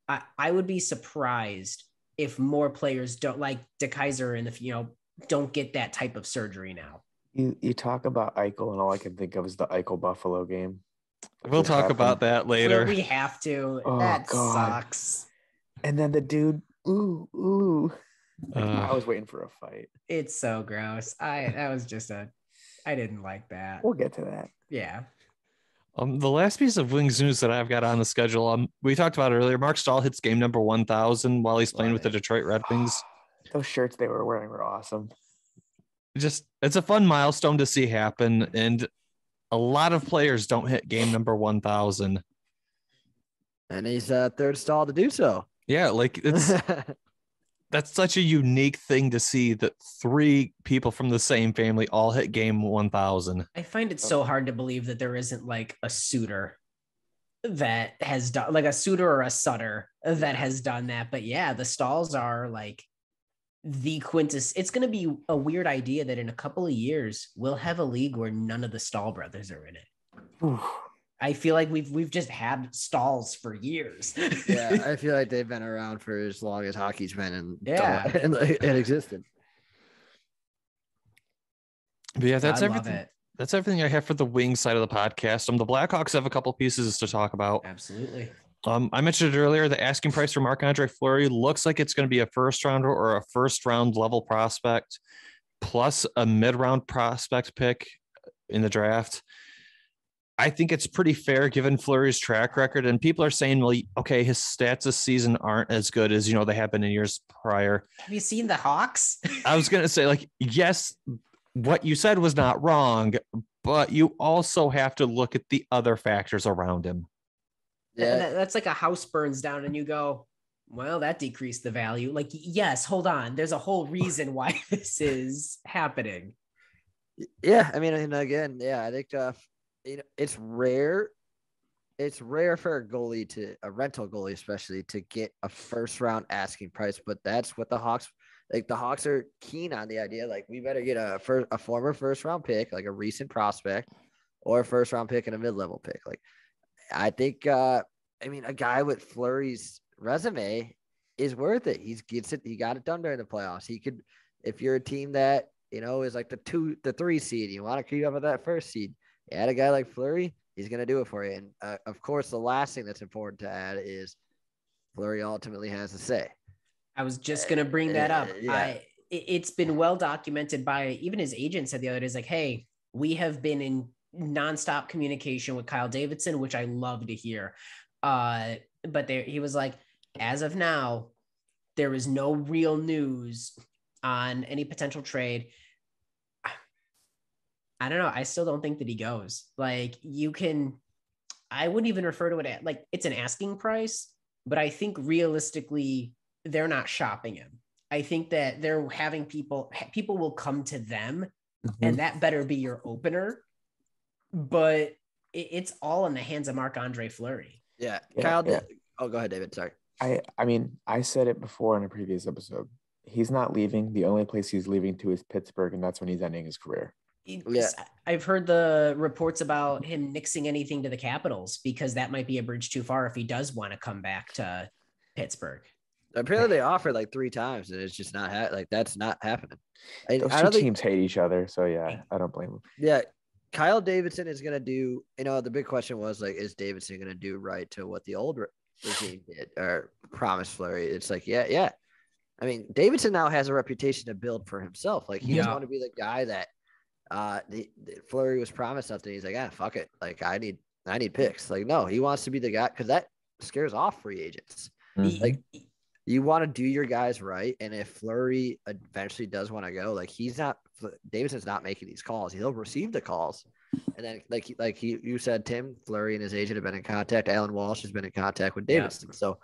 [SPEAKER 3] I would be surprised if more players don't, like DeKeyser don't get that type of surgery now.
[SPEAKER 4] You talk about Eichel, and all I can think of is the Eichel Buffalo game.
[SPEAKER 1] We'll talk about that later.
[SPEAKER 3] We have to.
[SPEAKER 4] Oh,
[SPEAKER 3] that
[SPEAKER 4] God.
[SPEAKER 3] sucks.
[SPEAKER 4] And then the dude, ooh. I was waiting for a fight.
[SPEAKER 3] It's so gross. I didn't like that.
[SPEAKER 4] We'll get to that.
[SPEAKER 3] Yeah.
[SPEAKER 1] The last piece of Wings news that I've got on the schedule, we talked about it earlier. Mark Stahl hits game number 1,000 while he's playing with the Detroit Red Wings.
[SPEAKER 4] Those shirts they were wearing were awesome.
[SPEAKER 1] It's a fun milestone to see happen, and a lot of players don't hit game number 1,000.
[SPEAKER 2] And he's third Stahl to do so.
[SPEAKER 1] Yeah, that's such a unique thing to see that 3 people from the same family all hit game 1,000.
[SPEAKER 3] I find it so hard to believe that there isn't a Suter that has done a Suter or a Sutter that has done that. But yeah, the Stahls are the quintess. It's going to be a weird idea that in a couple of years we'll have a league where none of the Stahl brothers are in it.
[SPEAKER 4] Oof.
[SPEAKER 3] I feel like we've just had Stahls for years.
[SPEAKER 2] Yeah, I feel like they've been around for as long as hockey's been
[SPEAKER 3] in
[SPEAKER 2] existed.
[SPEAKER 1] But yeah, that's everything. That's everything I have for the Wings side of the podcast. The Blackhawks have a couple pieces to talk about.
[SPEAKER 3] Absolutely.
[SPEAKER 1] I mentioned it earlier. The asking price for Marc-Andre Fleury looks like it's going to be a first rounder or a first round level prospect plus a mid round prospect pick in the draft. I think it's pretty fair given Fleury's track record. And people are saying, well, okay, his stats this season aren't as good as, they have been in years prior.
[SPEAKER 3] Have you seen the Hawks?
[SPEAKER 1] I was going to say, like, yes, what you said was not wrong, but you also have to look at the other factors around him.
[SPEAKER 3] Yeah. That's like a house burns down and you go, well, that decreased the value. Like, yes, hold on. There's a whole reason why this is happening.
[SPEAKER 2] Yeah. I mean, and again, yeah, I think, it's rare. It's rare for a rental goalie, especially, to get a first round asking price, but that's what the Hawks, the Hawks are keen on the idea. Like, we better get a former first round pick, like a recent prospect, or a first round pick and a mid-level pick. Like, I think, a guy with Fleury's resume is worth it. He got it done during the playoffs. He could, if you're a team that, is like the 3 seed, you want to keep up with that first seed, add a guy like Fleury, he's going to do it for you. And of course, the last thing that's important to add is Fleury ultimately has a say.
[SPEAKER 3] I was just going to bring that up.
[SPEAKER 2] Yeah.
[SPEAKER 3] It's been well documented by even his agent said the other day, is like, hey, we have been in nonstop communication with Kyle Davidson, which I love to hear. But he was like, as of now, there is no real news on any potential trade. I don't know. I still don't think that he goes. Like, I wouldn't even refer to it like it's an asking price, but I think realistically, they're not shopping him. I think that they're having people will come to them, and that better be your opener. But it's all in the hands of Marc-Andre Fleury.
[SPEAKER 2] Yeah. Kyle. Yeah. Oh, go ahead, David. Sorry.
[SPEAKER 4] I said it before in a previous episode. He's not leaving. The only place he's leaving to is Pittsburgh, and that's when he's ending his career.
[SPEAKER 2] Yeah.
[SPEAKER 3] I've heard the reports about him nixing anything to the Capitals because that might be a bridge too far if he does want to come back to Pittsburgh.
[SPEAKER 2] Apparently they offered like 3 times and it's just not that's not happening.
[SPEAKER 4] Those two teams hate each other. So yeah, I don't blame him.
[SPEAKER 2] Yeah. Kyle Davidson is going to do, the big question was like, is Davidson going to do right to what the old regime did or promised Fleury? It's like, yeah. I mean, Davidson now has a reputation to build for himself. Like, he doesn't want to be the guy that the Fleury was promised something. He's like, fuck it. Like, I need picks. Like, no, he wants to be the guy because that scares off free agents.
[SPEAKER 3] Mm-hmm.
[SPEAKER 2] Like, you want to do your guys right. And if Fleury eventually does want to go, like, Davidson's not making these calls. He'll receive the calls. And then like you said, Tim, Fleury and his agent have been in contact. Alan Walsh has been in contact with Davidson. Yeah. So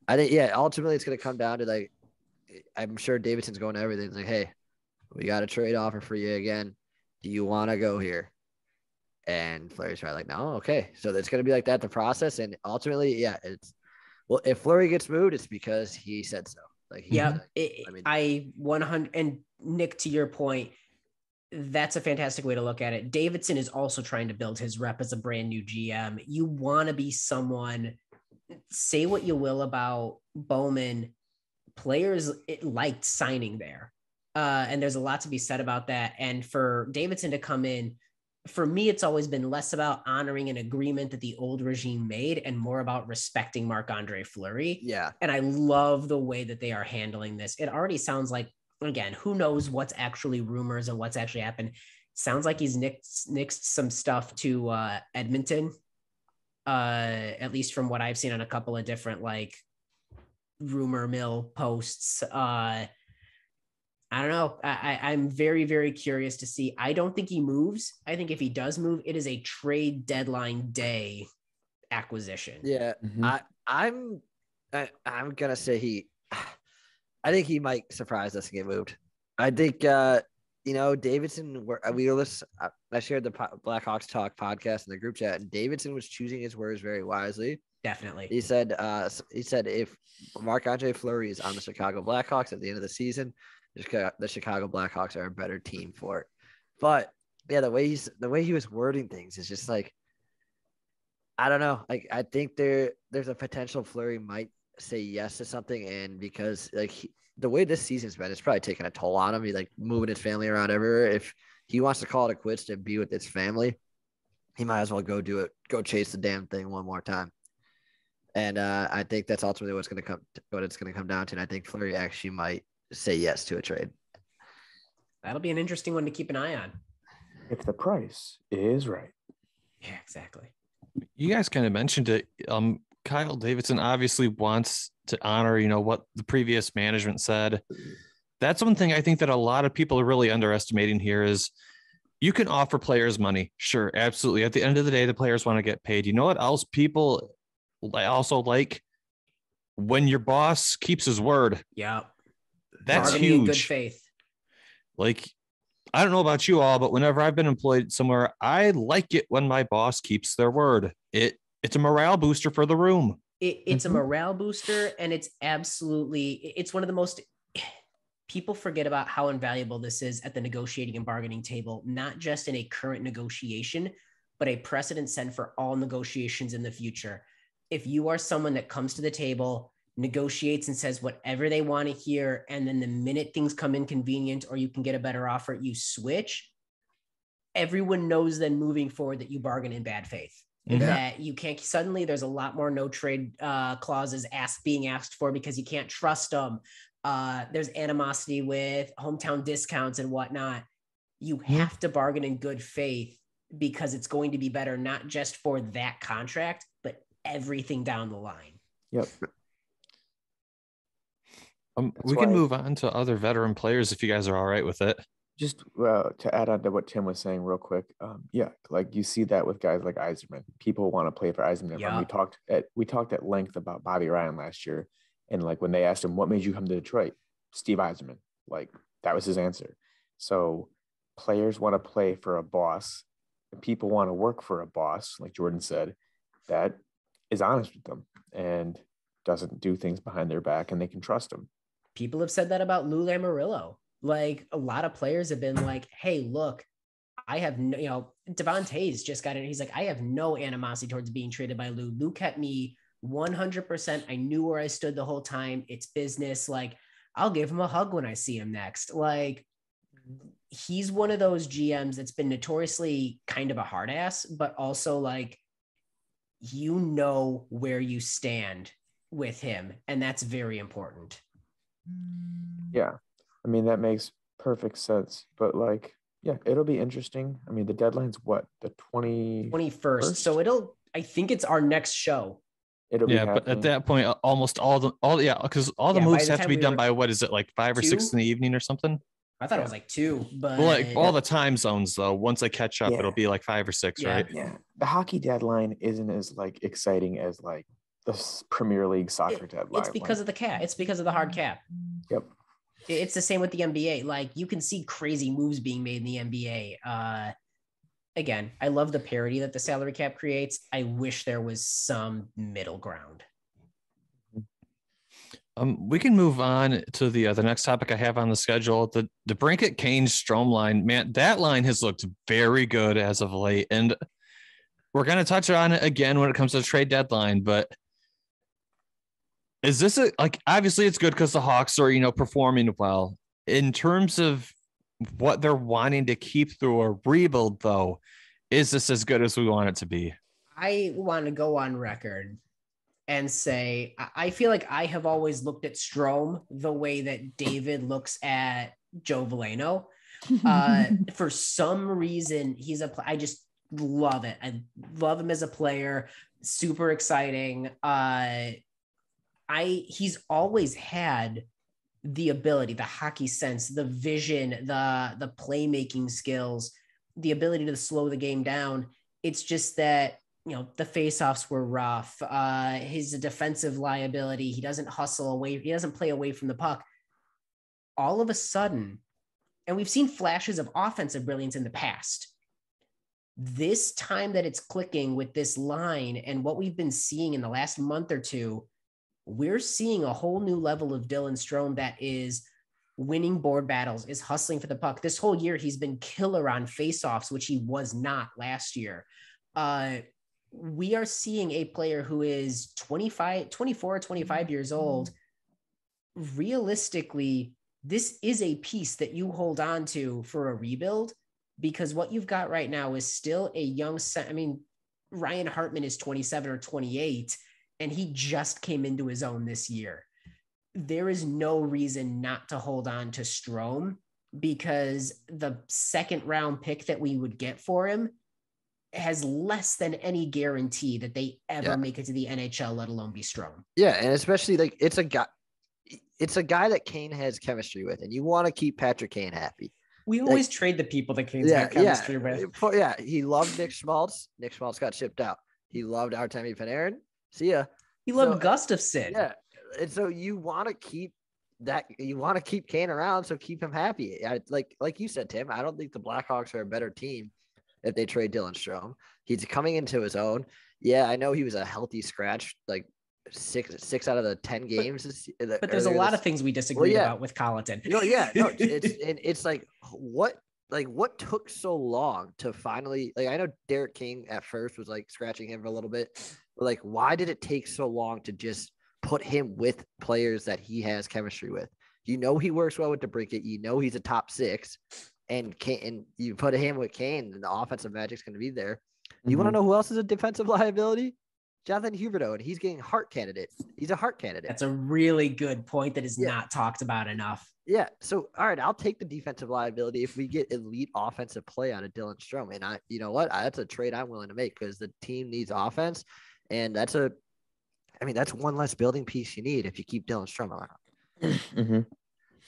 [SPEAKER 2] I think, ultimately it's going to come down to, like, I'm sure Davidson's going to everything. It's like, hey, we got a trade offer for you again. Do you want to go here? And Fleury's probably like, no, okay. So it's going to be like that, the process. And ultimately, if Fleury gets moved, it's because he said so. Like,
[SPEAKER 3] I 100, and Nick, to your point, that's a fantastic way to look at it. Davidson is also trying to build his rep as a brand new GM. You want to be someone, say what you will about Bowman, players liked signing there. And there's a lot to be said about that. And for Davidson to come in, for me, it's always been less about honoring an agreement that the old regime made and more about respecting Marc-Andre Fleury.
[SPEAKER 2] Yeah.
[SPEAKER 3] And I love the way that they are handling this. It already sounds like, again, who knows what's actually rumors and what's actually happened. Sounds like he's nixed some stuff to Edmonton, at least from what I've seen on a couple of different like rumor mill posts. I don't know. I'm very, very curious to see. I don't think he moves. I think if he does move, it is a trade deadline day acquisition.
[SPEAKER 2] Yeah. Mm-hmm. I'm going to say I think he might surprise us and get moved. I think, Davidson, I shared the Blackhawks Talk podcast in the group chat, and Davidson was choosing his words very wisely.
[SPEAKER 3] Definitely.
[SPEAKER 2] He said if Marc-Andre Fleury is on the Chicago Blackhawks at the end of the season, the Chicago Blackhawks are a better team for it. But yeah, the way he was wording things is just like, I don't know. Like, I think there's a potential Fleury might say yes to something, and because like the way this season's been, it's probably taking a toll on him. He's like moving his family around everywhere. If he wants to call it a quits to be with his family, he might as well go do it. Go chase the damn thing one more time. And I think that's ultimately what it's going to come down to. And I think Fleury actually might say yes to a trade.
[SPEAKER 3] That'll be an interesting one to keep an eye on.
[SPEAKER 4] If the price is right.
[SPEAKER 3] Yeah, exactly.
[SPEAKER 1] You guys kind of mentioned it. Kyle Davidson obviously wants to honor, what the previous management said. That's one thing I think that a lot of people are really underestimating here is you can offer players money. Sure, absolutely. At the end of the day, the players want to get paid. You know what else people also like? When your boss keeps his word.
[SPEAKER 3] Yeah.
[SPEAKER 1] That's
[SPEAKER 3] Bargaining
[SPEAKER 1] huge.
[SPEAKER 3] in good faith.
[SPEAKER 1] Like, I don't know about you all, but whenever I've been employed somewhere, I like it when my boss keeps their word. It's a morale booster for the room.
[SPEAKER 3] It's a morale booster, and it's one of the most, people forget about how invaluable this is at the negotiating and bargaining table, not just in a current negotiation, but a precedent set for all negotiations in the future. If you are someone that comes to the table, negotiates and says whatever they want to hear, and then the minute things come inconvenient or you can get a better offer, you switch, everyone knows then moving forward that you bargain in bad faith. That you can't suddenly, there's a lot more no trade clauses being asked for because you can't trust them. There's animosity with hometown discounts and whatnot. You have to bargain in good faith because it's going to be better, not just for that contract, but everything down the line.
[SPEAKER 4] Yep.
[SPEAKER 1] We can move on to other veteran players if you guys are all right with it.
[SPEAKER 4] Just to add on to what Tim was saying real quick. Like you see that with guys like Yzerman. People want to play for Yzerman.
[SPEAKER 3] Yeah.
[SPEAKER 4] We talked at length about Bobby Ryan last year. And like when they asked him, what made you come to Detroit? Steve Yzerman. Like that was his answer. So players want to play for a boss. And people want to work for a boss, like Jordan said, that is honest with them and doesn't do things behind their back, and they can trust them.
[SPEAKER 3] People have said that about Lou Lamoriello. Like a lot of players have been like, hey, look, I have no, Devon Tays just got in. He's like, I have no animosity towards being traded by Lou. Lou kept me 100%. I knew where I stood the whole time. It's business. Like, I'll give him a hug when I see him next. Like, he's one of those GMs that's been notoriously kind of a hard ass, but also like, where you stand with him. And that's very important.
[SPEAKER 4] Yeah. I mean, that makes perfect sense. But like, yeah, it'll be interesting. I mean, the deadline's what? The
[SPEAKER 3] 21st. So I think it's our next show.
[SPEAKER 4] It'll be
[SPEAKER 1] but at that point, almost because all the moves have to be done by what is it, like 5 or 6 in the evening or something?
[SPEAKER 3] I thought it was like 2, but
[SPEAKER 1] like all the time zones though. Once they catch up, it'll be like 5 or 6, right?
[SPEAKER 4] Yeah. The hockey deadline isn't as like exciting as like the Premier League soccer deadline.
[SPEAKER 3] It's because of the cap. It's because of the hard cap.
[SPEAKER 4] Yep.
[SPEAKER 3] It's the same with the NBA. Like you can see crazy moves being made in the NBA. Again, I love the parity that the salary cap creates. I wish there was some middle ground.
[SPEAKER 1] We can move on to the next topic I have on the schedule. The DeBrincat Kane Strome line, man, that line has looked very good as of late, and we're going to touch on it again when it comes to the trade deadline. But is this obviously it's good because the Hawks are performing well in terms of what they're wanting to keep through a rebuild, though. Is this as good as we want it to be?
[SPEAKER 3] I want to go on record and say, I feel like I have always looked at Strome the way that David looks at Joe Veleno. For some reason, I just love it. I love him as a player. Super exciting. He's always had the ability, the hockey sense, the vision, the playmaking skills, the ability to slow the game down. It's just that, the faceoffs were rough. His defensive liability, he doesn't hustle away. He doesn't play away from the puck. All of a sudden, and we've seen flashes of offensive brilliance in the past. This time that it's clicking with this line and what we've been seeing in the last month or two, we're seeing a whole new level of Dylan Strome that is winning board battles, is hustling for the puck. This whole year, he's been killer on faceoffs, which he was not last year. We are seeing a player who is 24, 25 years old. Realistically, this is a piece that you hold on to for a rebuild, because what you've got right now is still a young Ryan Hartman is 27 or 28. and he just came into his own this year. There is no reason not to hold on to Strome, because the second round pick that we would get for him has less than any guarantee that they ever make it to the NHL, let alone be Strome.
[SPEAKER 2] Yeah, and especially like it's a guy that Kane has chemistry with, and you want to keep Patrick Kane happy.
[SPEAKER 3] We always trade the people that Kane's got chemistry with.
[SPEAKER 2] He loved Nick Schmaltz. Nick Schmaltz got shipped out. He loved Artemi Panarin. See ya.
[SPEAKER 3] He loved Gustafsson.
[SPEAKER 2] Yeah, and so you want to keep that. You want to keep Kane around, so keep him happy. Like you said, Tim. I don't think the Blackhawks are a better team if they trade Dylan Strome. He's coming into his own. Yeah, I know he was a healthy scratch, like six out of the 10 games.
[SPEAKER 3] But there's a lot of things we disagree about with Colliton.
[SPEAKER 2] It's like what took so long to finally, like, I know Derek King at first was like scratching him for a little bit, but like, why did it take so long to just put him with players that he has chemistry with? You know, he works well with DeBrincat. You know, he's a top six, and you put him with Kane, and the offensive magic's going to be there. You want to know who else is a defensive liability? Jonathan Huberdeau, and he's getting Hart candidate. He's a Hart candidate.
[SPEAKER 3] That's a really good point that is not talked about enough.
[SPEAKER 2] Yeah. So, all right, I'll take the defensive liability if we get elite offensive play out of Dylan Strome. And you know what? That's a trade I'm willing to make, because the team needs offense. And that's one less building piece you need if you keep Dylan Strome around.
[SPEAKER 4] Mm-hmm.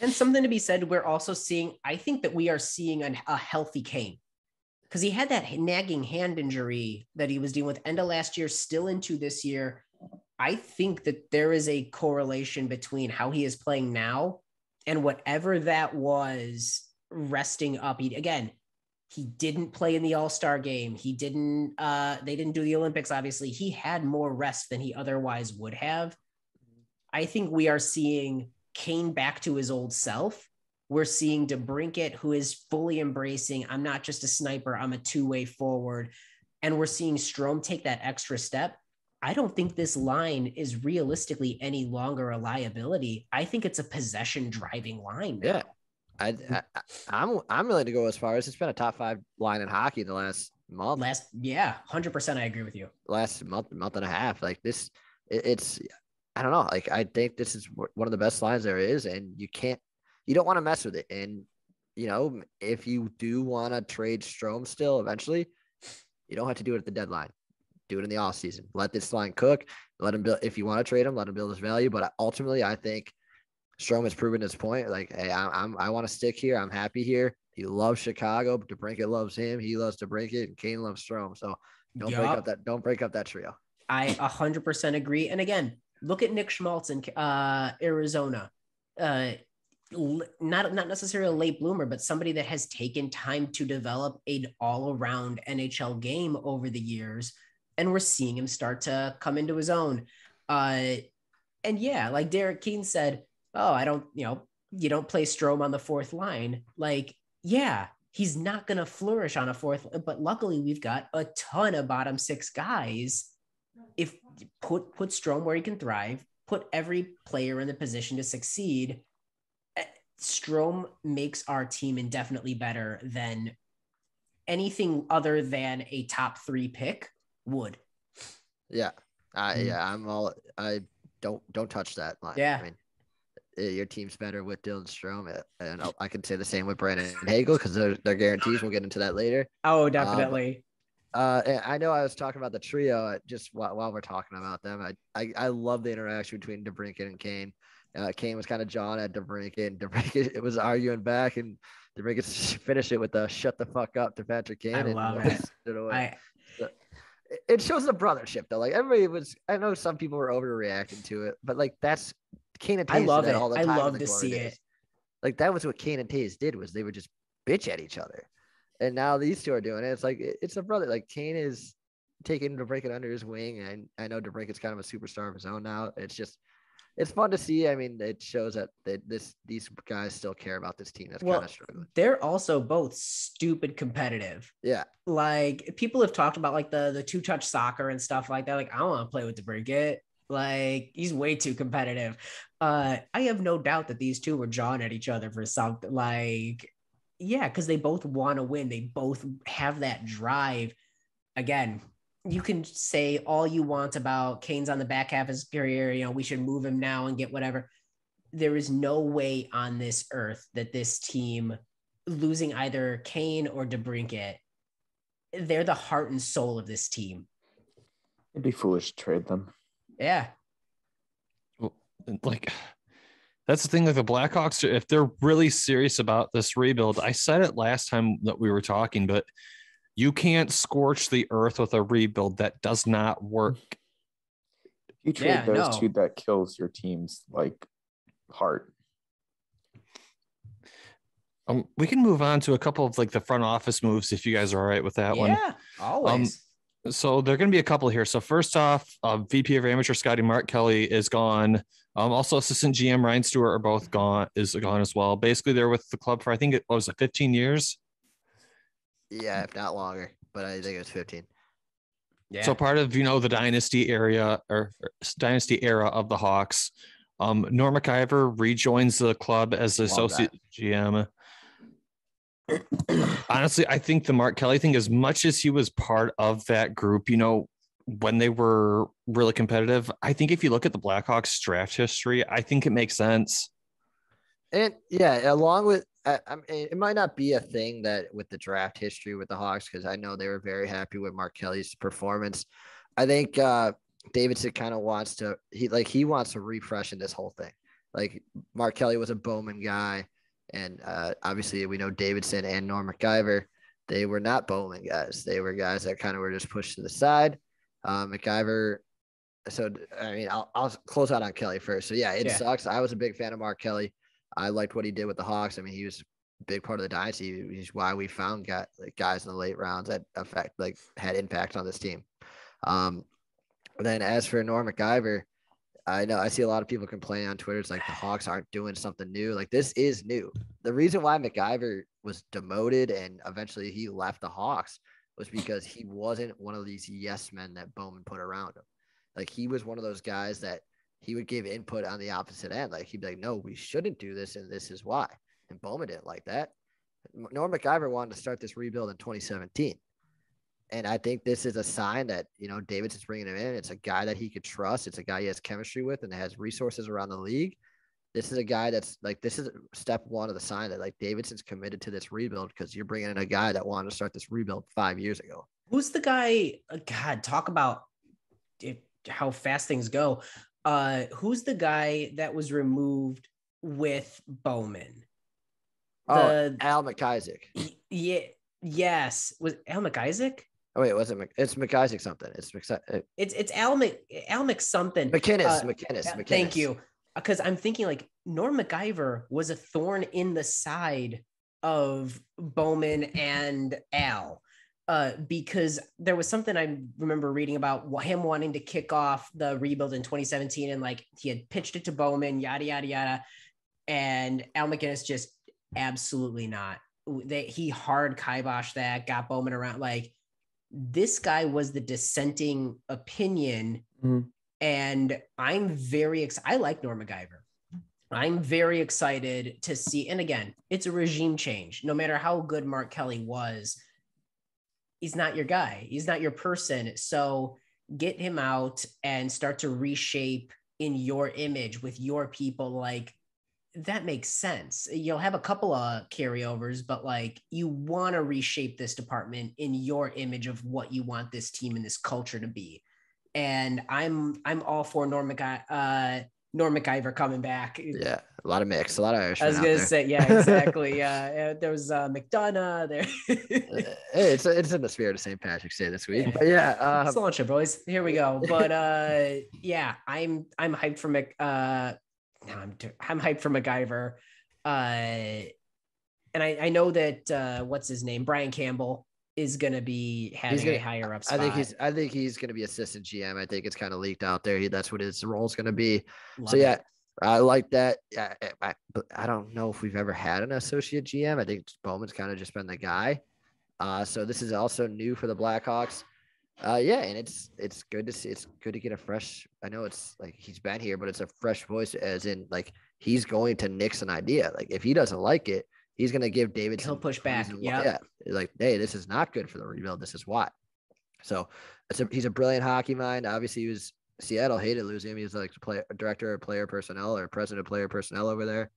[SPEAKER 3] And something to be said, I think that we are seeing a healthy Kane, because he had that nagging hand injury that he was dealing with end of last year, still into this year. I think that there is a correlation between how he is playing now and whatever that was resting up. He didn't play in the All-Star game. They didn't do the Olympics. Obviously, he had more rest than he otherwise would have. I think we are seeing Kane back to his old self. We're seeing DeBrincat, who is fully embracing, I'm not just a sniper, I'm a two-way forward. And we're seeing Strome take that extra step. I don't think this line is realistically any longer a liability. I think it's a possession driving line now.
[SPEAKER 2] Yeah. I'm willing to go as far as it's been a top 5 line in hockey the last month.
[SPEAKER 3] 100%. I agree with you.
[SPEAKER 2] Last month and a half. Like this, it's I don't know. Like, I think this is one of the best lines there is, and you don't want to mess with it. And, you know, if you do want to trade Strome still eventually, you don't have to do it at the deadline. Do it in the off season. Let this line cook. Let him build. If you want to trade him, let him build his value. But ultimately, I think Strome has proven his point. Like, hey, I want to stick here. I'm happy here. He loves Chicago. DeBrincat loves him. He loves DeBrincat, and Kane loves Strome. So don't break up that trio.
[SPEAKER 3] I 100% agree. And again, look at Nick Schmaltz in Arizona. Not necessarily a late bloomer, but somebody that has taken time to develop an all-around NHL game over the years. And we're seeing him start to come into his own. And yeah, like Derek Keane said, you don't play Strome on the fourth line. Like, yeah, he's not going to flourish on a fourth, but luckily we've got a ton of bottom 6 guys. If you put Strome where he can thrive, put every player in the position to succeed, Strome makes our team indefinitely better than anything other than a top 3 pick would.
[SPEAKER 2] Yeah. I don't touch that line.
[SPEAKER 3] Yeah.
[SPEAKER 2] I mean, your team's better with Dylan Strome, and I can say the same with Brandon Hagel, because they're guarantees. We'll get into that later.
[SPEAKER 3] Oh, definitely.
[SPEAKER 2] I know I was talking about the trio just while we're talking about them. I love the interaction between DeBrincat and Kane. Kane was kind of jawing at DeBrincat, and DeBrincat was arguing back, and DeBrincat finished it with a "shut the fuck up" to Patrick Kane.
[SPEAKER 3] I love it.
[SPEAKER 2] It shows the brothership, though. Like, everybody was, I know some people were overreacting to it, but like, that's Kane and Taze.
[SPEAKER 3] I love it.
[SPEAKER 2] All the time.
[SPEAKER 3] I love to see it.
[SPEAKER 2] Like, that was what Kane and Taze did, was they would just bitch at each other. And now these two are doing it. It's like, it's a brother. Like, Kane is taking DeBrincat under his wing, and I know DeBrincat's kind of a superstar of his own now. It's fun to see. I mean, it shows that these guys still care about this team that's kind of struggling.
[SPEAKER 3] They're also both stupid competitive.
[SPEAKER 2] Yeah.
[SPEAKER 3] Like, people have talked about like the 2-touch soccer and stuff like that. Like, I don't want to play with DeBrincat. Like, he's way too competitive. I have no doubt that these two were jawing at each other for something. Like, yeah, because they both want to win. They both have that drive. Again, you can say all you want about Kane's on the back half of his career. We should move him now and get whatever. There is no way on this earth that this team losing either Kane or DeBrincat, they're the heart and soul of this team.
[SPEAKER 4] It'd be foolish to trade them.
[SPEAKER 3] Yeah.
[SPEAKER 1] Like, that's the thing with the Blackhawks. If they're really serious about this rebuild, I said it last time that we were talking, but you can't scorch the earth with a rebuild that does not work.
[SPEAKER 4] If you trade those two, that kills your team's heart.
[SPEAKER 1] We can move on to a couple of the front office moves if you guys are all right with that one.
[SPEAKER 3] Yeah, always.
[SPEAKER 1] So there are going to be a couple here. So first off, VP of Amateur Scouting Mark Kelly is gone. Also, assistant GM Ryan Stewart is gone as well. Basically, they're with the club for I think it was 15 years.
[SPEAKER 2] Yeah, if not longer, but I think it was 15.
[SPEAKER 3] Yeah.
[SPEAKER 1] So part of the dynasty era of the Hawks. Norm McIver rejoins the club as the associate GM. Honestly, I think the Mark Kelly thing, as much as he was part of that group, when they were really competitive, I think if you look at the Blackhawks draft history, I think it makes sense.
[SPEAKER 2] And yeah, along with, it might not be a thing that with the draft history with the Hawks, because I know they were very happy with Mark Kelly's performance. I think Davidson kind of wants to, he wants to refresh in this whole thing. Like, Mark Kelly was a Bowman guy. And obviously we know Davidson and Norm McIver, they were not Bowman guys. They were guys that kind of were just pushed to the side. McIver. So, I mean, I'll close out on Kelly first. So yeah, it sucks. I was a big fan of Mark Kelly. I liked what he did with the Hawks. I mean, he was a big part of the dynasty. He's why we found guys in the late rounds that had impact on this team. Then as for Norm McIver, I know I see a lot of people complaining on Twitter. It's like the Hawks aren't doing something new. Like, this is new. The reason why McIver was demoted and eventually he left the Hawks was because he wasn't one of these yes men that Bowman put around him. Like, he was one of those guys that he would give input on the opposite end. Like, he'd be like, no, we shouldn't do this, and this is why. And Bowman didn't like that. Norm McIver wanted to start this rebuild in 2017. And I think this is a sign that, Davidson's bringing him in. It's a guy that he could trust. It's a guy he has chemistry with and has resources around the league. This is a guy that's this is step one of the sign that Davidson's committed to this rebuild, because you're bringing in a guy that wanted to start this rebuild 5 years ago.
[SPEAKER 3] Who's the guy? God, talk about how fast things go. Who's the guy that was removed with Bowman?
[SPEAKER 2] Al McIsaac.
[SPEAKER 3] Yeah. Yes. Was Al McIsaac?
[SPEAKER 2] Oh wait, was it? It's McIsaac something.
[SPEAKER 3] It's Al Mc something.
[SPEAKER 2] McInnes.
[SPEAKER 3] Thank you. Because I'm thinking Norm McIver was a thorn in the side of Bowman and Al. Because there was something I remember reading about him wanting to kick off the rebuild in 2017, and he had pitched it to Bowman, yada yada yada, and Al McInnes just absolutely not. He hard kiboshed that, got Bowman around. This guy was the dissenting opinion, and I'm very excited. I like Norm McIver. I'm very excited to see. And again, it's a regime change. No matter how good Mark Kelly was, he's not your guy. He's not your person. So get him out and start to reshape in your image with your people. That makes sense. You'll have a couple of carryovers, but you want to reshape this department in your image of what you want this team and this culture to be. And I'm all for Norm McIver coming back.
[SPEAKER 2] Yeah, a lot of mix, a lot of Irish.
[SPEAKER 3] I was gonna say, yeah, exactly. There was McDonough there.
[SPEAKER 2] Hey, it's in the spirit of St. Patrick's Day this week. But yeah,
[SPEAKER 3] let's launch it, boys. Here we go. But yeah, I'm hyped for I'm hyped for McIver. And I know that what's his name, Brian Campbell, is going to be having a higher up spot.
[SPEAKER 2] I think he's going to be assistant GM. I think it's kind of leaked out there. That's what his role is going to be.
[SPEAKER 3] Love it.
[SPEAKER 2] Yeah, I like that. Yeah, I don't know if we've ever had an associate GM. I think Bowman's kind of just been the guy. So this is also new for the Blackhawks. Yeah, and it's good to see. It's good to get a fresh. I know it's he's been here, but it's a fresh voice, as in he's going to nix an idea. If he doesn't like it, he's going to give Davidson.
[SPEAKER 3] He'll push back.
[SPEAKER 2] Yeah. Hey, this is not good for the rebuild. This is why. So he's a brilliant hockey mind. Obviously, Seattle hated losing him. He was like director of player personnel or president of player personnel over there.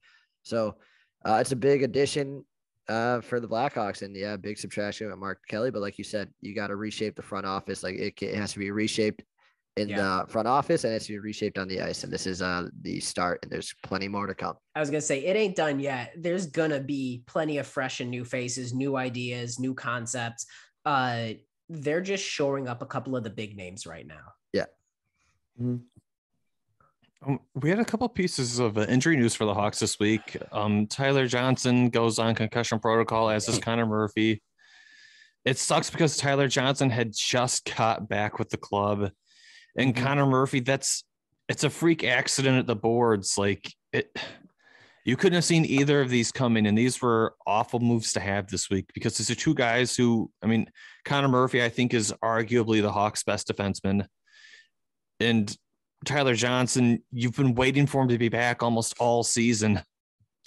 [SPEAKER 2] So it's a big addition for the Blackhawks, and yeah, big subtraction with Mark Kelly. But like you said, you got to reshape the front office. Like it has to be reshaped in the front office, and it has to be reshaped on the ice. And this is the start, and there's plenty more to come.
[SPEAKER 3] I was gonna say it ain't done yet. There's gonna be plenty of fresh and new faces, new ideas, new concepts. They're just shoring up a couple of the big names right now.
[SPEAKER 2] Yeah.
[SPEAKER 1] We had a couple pieces of injury news for the Hawks this week. Tyler Johnson goes on concussion protocol, as does Connor Murphy. It sucks because Tyler Johnson had just got back with the club, and Connor Murphy, it's a freak accident at the boards. Like you couldn't have seen either of these coming, and these were awful moves to have this week because these are two guys who, I mean, Connor Murphy, I think, is arguably the Hawks' best defenseman, and Tyler Johnson, you've been waiting for him to be back almost all season.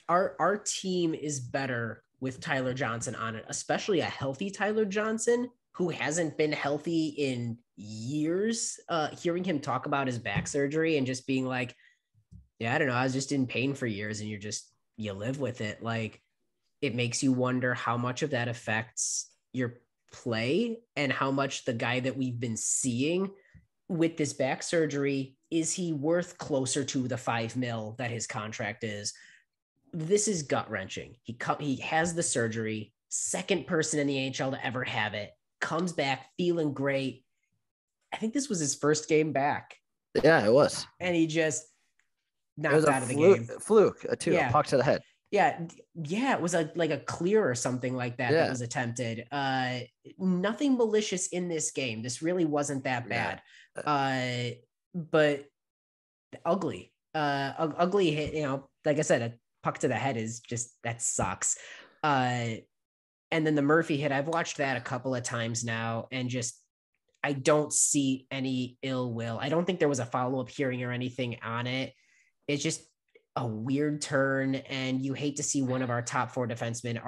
[SPEAKER 3] Our team is better with Tyler Johnson on it, especially a healthy Tyler Johnson who hasn't been healthy in years. Hearing him talk about his back surgery and just being like, yeah, I don't know, I was just in pain for years, and you live with it. Like, it makes you wonder how much of that affects your play and how much the guy that we've been seeing with this back surgery, is he worth closer to the $5 million that his contract is? This is gut wrenching. He has the surgery, second person in the NHL to ever have it, comes back feeling great. I think this was his first game back.
[SPEAKER 2] Yeah, it was.
[SPEAKER 3] And he just knocked out of the game.
[SPEAKER 2] Fluke, a puck to the head.
[SPEAKER 3] Yeah. It was like a clear or something like that that was attempted. Nothing malicious in this game. This really wasn't that bad. But ugly. Ugly hit, like I said, a puck to the head is just, that sucks. And then the Murphy hit, I've watched that a couple of times now, and just, I don't see any ill will. I don't think there was a follow-up hearing or anything on it. It's just a weird turn, and you hate to see one of our top 4 defensemen,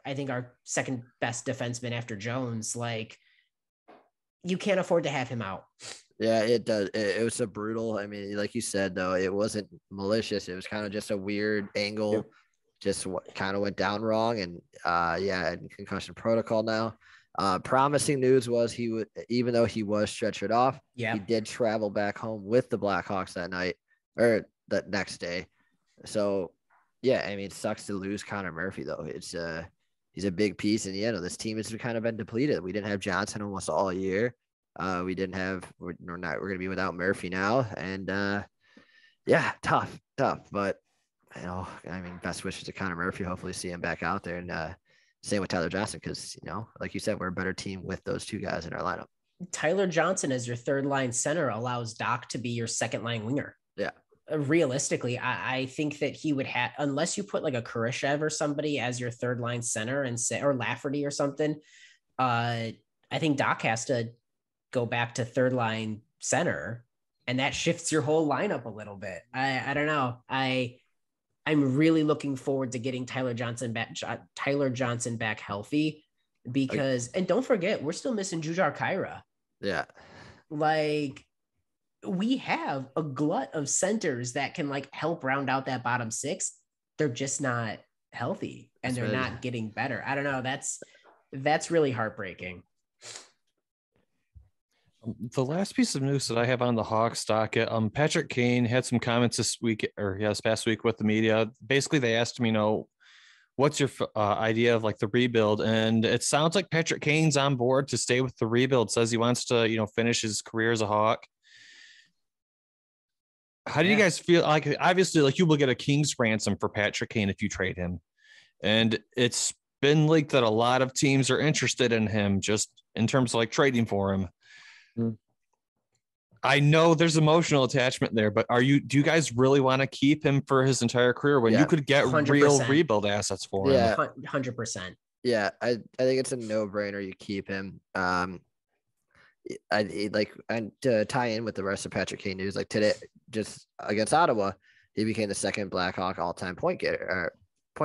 [SPEAKER 3] I think our second best defenseman after Jones, like, you can't afford to have him out.
[SPEAKER 2] Yeah, it does. It was so brutal. I mean, like you said, though, it wasn't malicious. It was kind of just a weird angle. Yep. Just kind of went down wrong. And in concussion protocol now. Promising news was he would, even though he was stretchered off, he did travel back home with the Blackhawks that night or the next day. So, yeah, I mean, it sucks to lose Connor Murphy, though. It's he's a big piece. And, this team has kind of been depleted. We didn't have Johnson almost all year. We're going to be without Murphy now. And, tough. But, best wishes to Connor Murphy. Hopefully see him back out there, and same with Tyler Johnson, because, like you said, we're a better team with those two guys in our lineup.
[SPEAKER 3] Tyler Johnson as your third line center allows Doc to be your second line winger. Yeah. Realistically, I think that he would have, unless you put like a Kurashev or somebody as your third line center or Lafferty or something. I think Doc has to go back to third line center, and that shifts your whole lineup a little bit. I don't know. I'm really looking forward to getting Tyler Johnson back healthy, because, and don't forget, we're still missing Jujhar Khaira. Yeah. Like, we have a glut of centers that can help round out that bottom 6. They're just not healthy, and they're not getting better. I don't know. That's really heartbreaking.
[SPEAKER 1] The last piece of news that I have on the Hawks docket, Patrick Kane had some comments this past week with the media. Basically, they asked him, what's your idea of the rebuild? And it sounds like Patrick Kane's on board to stay with the rebuild. Says he wants to, finish his career as a Hawk. How do you guys feel? Obviously, you will get a king's ransom for Patrick Kane if you trade him, and it's been leaked that a lot of teams are interested in him, just in terms of trading for him. I know there's emotional attachment there, but do you guys really want to keep him for his entire career when you could get 100%. Real rebuild assets for him?
[SPEAKER 3] Yeah, 100%.
[SPEAKER 2] Yeah, I think it's a no-brainer. You keep him. And to tie in with the rest of Patrick Kane news, today, just against Ottawa, he became the second Blackhawk all-time point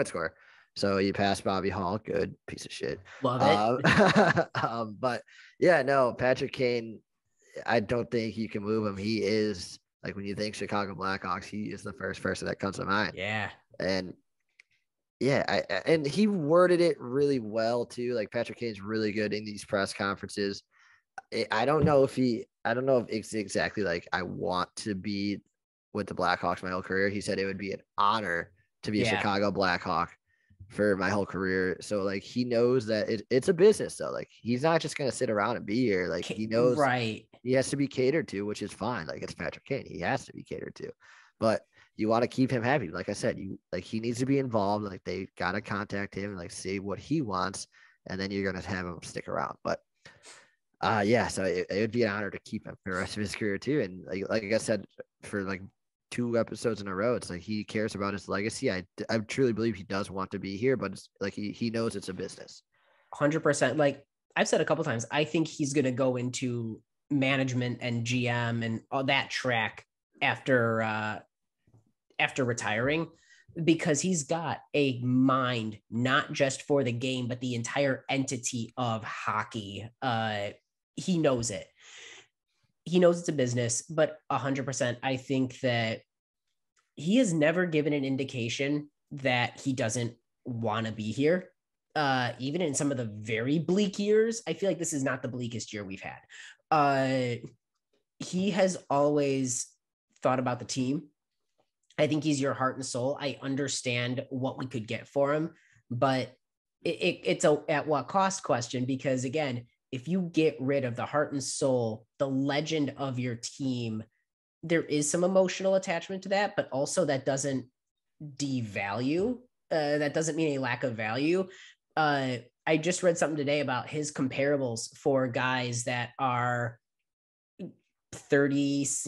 [SPEAKER 2] scorer. So you pass Bobby Hall, good piece of shit.
[SPEAKER 3] Love it.
[SPEAKER 2] But yeah, no, Patrick Kane, I don't think you can move him. He is like when you think Chicago Blackhawks, he is the first person that comes to mind.
[SPEAKER 3] Yeah.
[SPEAKER 2] And yeah, and he worded it really well too. Like Patrick Kane's really good in these press conferences. I don't know if it's exactly like I want to be with the Blackhawks my whole career. He said it would be an honor to be a Chicago Blackhawk for my whole career. So like he knows that it's a business though. Like he's not just gonna sit around and be here. Like he knows he has to be catered to, which is fine. Like it's Patrick Kane. He has to be catered to. But you want to keep him happy. Like I said, he needs to be involved. Like they gotta contact him and like see what he wants, and then you're gonna have him stick around. But yeah, so it would be an honor to keep him for the rest of his career too. And like I said, for like 2 episodes in a row, it's like he cares about his legacy. I truly believe he does want to be here, but it's like he knows it's a business.
[SPEAKER 3] 100%. Like I've said a couple times, I think he's going to go into management and GM and all that track after retiring, because he's got a mind not just for the game but the entire entity of hockey. He knows it. He knows it's a business, but 100%, I think that he has never given an indication that he doesn't want to be here. Even in some of the very bleak years, I feel like this is not the bleakest year we've had. He has always thought about the team. I think he's your heart and soul. I understand what we could get for him, but it's a at what cost question, because again, if you get rid of the heart and soul, the legend of your team, there is some emotional attachment to that, but also that doesn't devalue. That doesn't mean a lack of value. I just read something today about his comparables for guys that are 30s,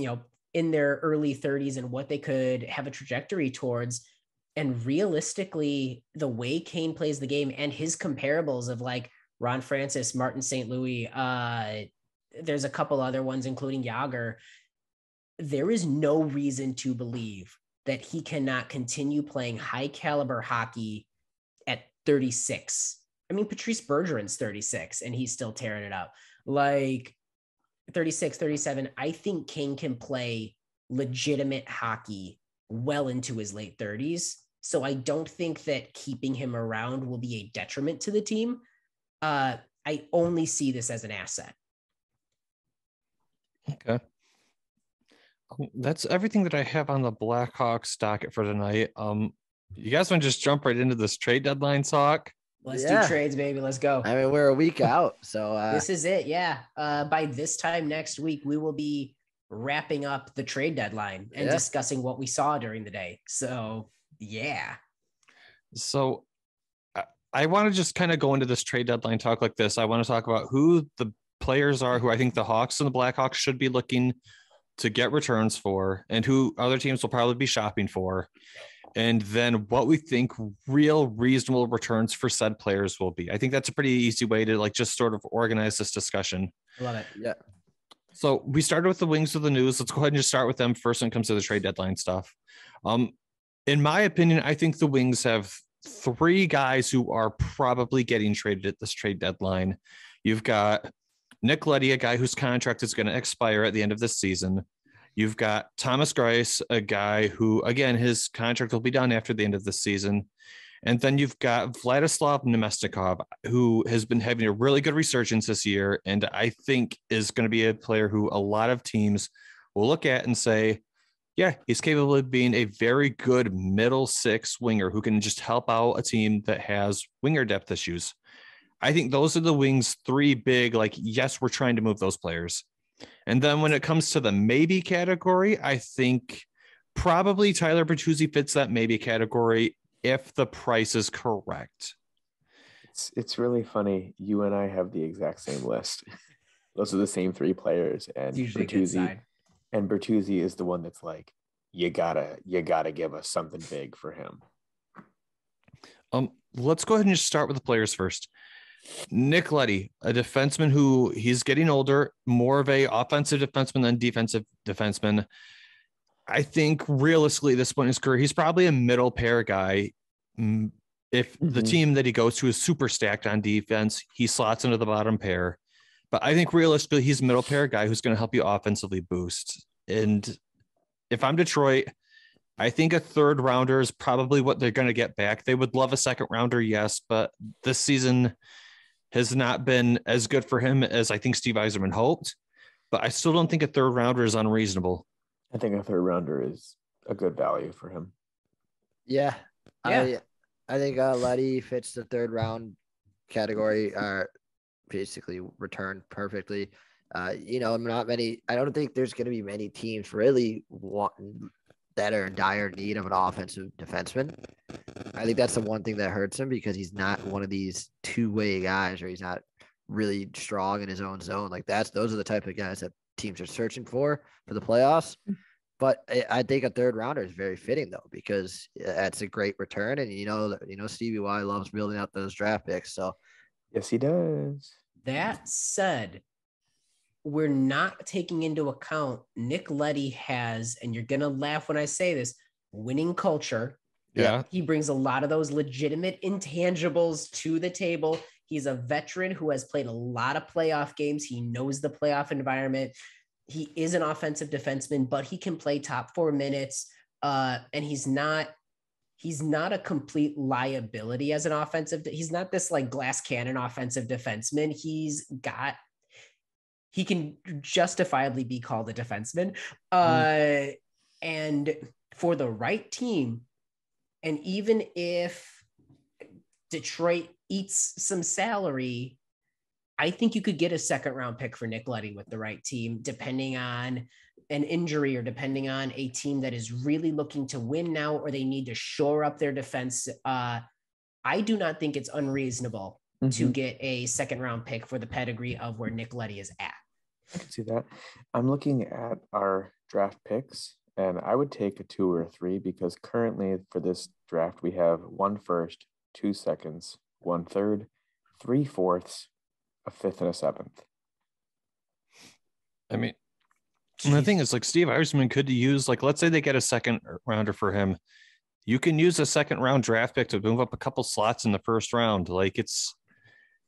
[SPEAKER 3] in their early 30s, and what they could have a trajectory towards. And realistically, the way Kane plays the game and his comparables of like Ron Francis, Martin St. Louis, there's a couple other ones, including Yager. There is no reason to believe that he cannot continue playing high caliber hockey at 36. I mean, Patrice Bergeron's 36 and he's still tearing it up. Like 36, 37. I think Kane can play legitimate hockey well into his late 30s. So I don't think that keeping him around will be a detriment to the team. I only see this as an asset.
[SPEAKER 1] Okay. That's everything that I have on the Blackhawks docket for tonight. You guys want to just jump right into this trade deadline talk?
[SPEAKER 3] Let's do trades, baby. Let's go.
[SPEAKER 2] I mean, we're a week out, so
[SPEAKER 3] this is it. Yeah. By this time next week, we will be wrapping up the trade deadline and discussing what we saw during the day. So yeah.
[SPEAKER 1] So I want to just kind of go into this trade deadline talk like this. I want to talk about who the players are who I think the Hawks and the Blackhawks should be looking to get returns for, and who other teams will probably be shopping for. And then what we think real reasonable returns for said players will be. I think that's a pretty easy way to like just sort of organize this discussion.
[SPEAKER 3] I love it.
[SPEAKER 2] Yeah.
[SPEAKER 1] So we started with the Wings of the News. Let's go ahead and just start with them first when it comes to the trade deadline stuff. In my opinion, I think the Wings have 3 guys who are probably getting traded at this trade deadline. You've got Nick Leddy, a guy whose contract is going to expire at the end of this season. You've got Thomas Greiss, a guy who, again, his contract will be done after the end of the season. And then you've got Vladislav Nemestikov, who has been having a really good resurgence this year, and I think is going to be a player who a lot of teams will look at and say, yeah, he's capable of being a very good middle 6 winger who can just help out a team that has winger depth issues. I think those are the Wings' 3 big, like, yes, we're trying to move those players. And then when it comes to the maybe category, I think probably Tyler Bertuzzi fits that maybe category if the price is correct.
[SPEAKER 4] It's really funny. You and I have the exact same list. Those are the same 3 players, and Bertuzzi is the one that's like, you gotta give us something big for him.
[SPEAKER 1] Let's go ahead and just start with the players first. Nick Leddy, a defenseman who he's getting older, more of a offensive defenseman than defensive defenseman. I think realistically at this point in his career, he's probably a middle pair guy, If the team that he goes to is super stacked on defense, he slots into the bottom pair. But I think realistically, he's a middle pair guy who's going to help you offensively boost. And if I'm Detroit, I think a third rounder is probably what they're going to get back. They would love a second rounder, yes, but this season has not been as good for him as I think Steve Yzerman hoped. But I still don't think a third rounder is unreasonable.
[SPEAKER 4] I think a third rounder is a good value for him.
[SPEAKER 2] Yeah.
[SPEAKER 3] Yeah.
[SPEAKER 2] I think Letty fits the third round category, basically returned perfectly. I don't think there's going to be many teams really that are in dire need of an offensive defenseman. I think that's the one thing that hurts him because he's not one of these two-way guys, or he's not really strong in his own zone. Like those are the type of guys that teams are searching for the playoffs. But I think a third rounder is very fitting though, because that's a great return. And Stevie Y loves building out those draft picks. So
[SPEAKER 4] yes, he does.
[SPEAKER 3] That said, we're not taking into account Nick Leddy has, and you're going to laugh when I say this, winning culture.
[SPEAKER 1] Yeah.
[SPEAKER 3] He brings a lot of those legitimate intangibles to the table. He's a veteran who has played a lot of playoff games. He knows the playoff environment. He is an offensive defenseman, but he can play top 4 minutes. And he's not a complete liability as an offensive. He's not this like glass cannon offensive defenseman. He can justifiably be called a defenseman. And for the right team, and even if Detroit eats some salary, I think you could get a second round pick for Nick Leddy with the right team, depending on an injury or depending on a team that is really looking to win now, or they need to shore up their defense. I do not think it's unreasonable to get a second round pick for the pedigree of where Nick Leddy is at.
[SPEAKER 4] I can see that. I'm looking at our draft picks, and I would take a 2 or a 3 because currently for this draft, we have 1 first, 2 seconds, 1 third, 3 fourths, a 5th, and a 7th.
[SPEAKER 1] I mean, and the thing is, like, Steve Yzerman could use, like, let's say they get a second rounder for him. You can use a second round draft pick to move up a couple slots in the first round. Like, it's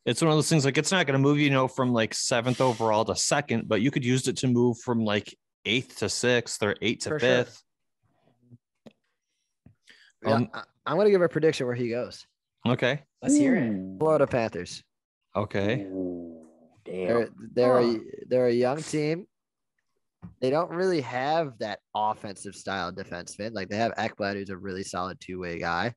[SPEAKER 1] one of those things, like, it's not going to move, from like 7th overall to 2nd, but you could use it to move from like 8th to 6th or 8th to 5th.
[SPEAKER 2] Sure. I'm going to give a prediction where he goes.
[SPEAKER 1] Okay.
[SPEAKER 3] Let's hear it.
[SPEAKER 2] Florida Panthers.
[SPEAKER 1] Okay.
[SPEAKER 4] Ooh, damn.
[SPEAKER 2] They're a young team. They don't really have that offensive style defenseman. Like, they have Ekblad, who's a really solid two-way guy.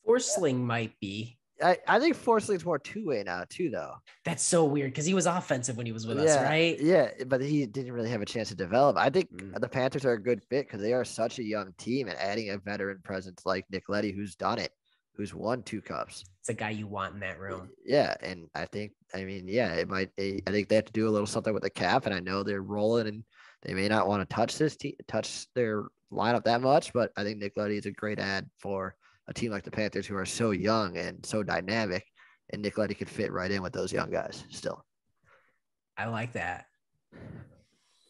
[SPEAKER 3] Forsling might be.
[SPEAKER 2] I think Forsling's more two-way now too, though.
[SPEAKER 3] That's so weird because he was offensive when he was with us, right?
[SPEAKER 2] Yeah, but he didn't really have a chance to develop. I think the Panthers are a good fit because they are such a young team, and adding a veteran presence like Nick Leddy, who's done it, who's won 2 cups.
[SPEAKER 3] It's a guy you want in that room.
[SPEAKER 2] Yeah, and I think they have to do a little something with the cap, and I know they're rolling, and they may not want to touch their lineup that much, but I think Nick Leddy is a great add for a team like the Panthers, who are so young and so dynamic, and Nick Leddy could fit right in with those young guys still.
[SPEAKER 3] I like that.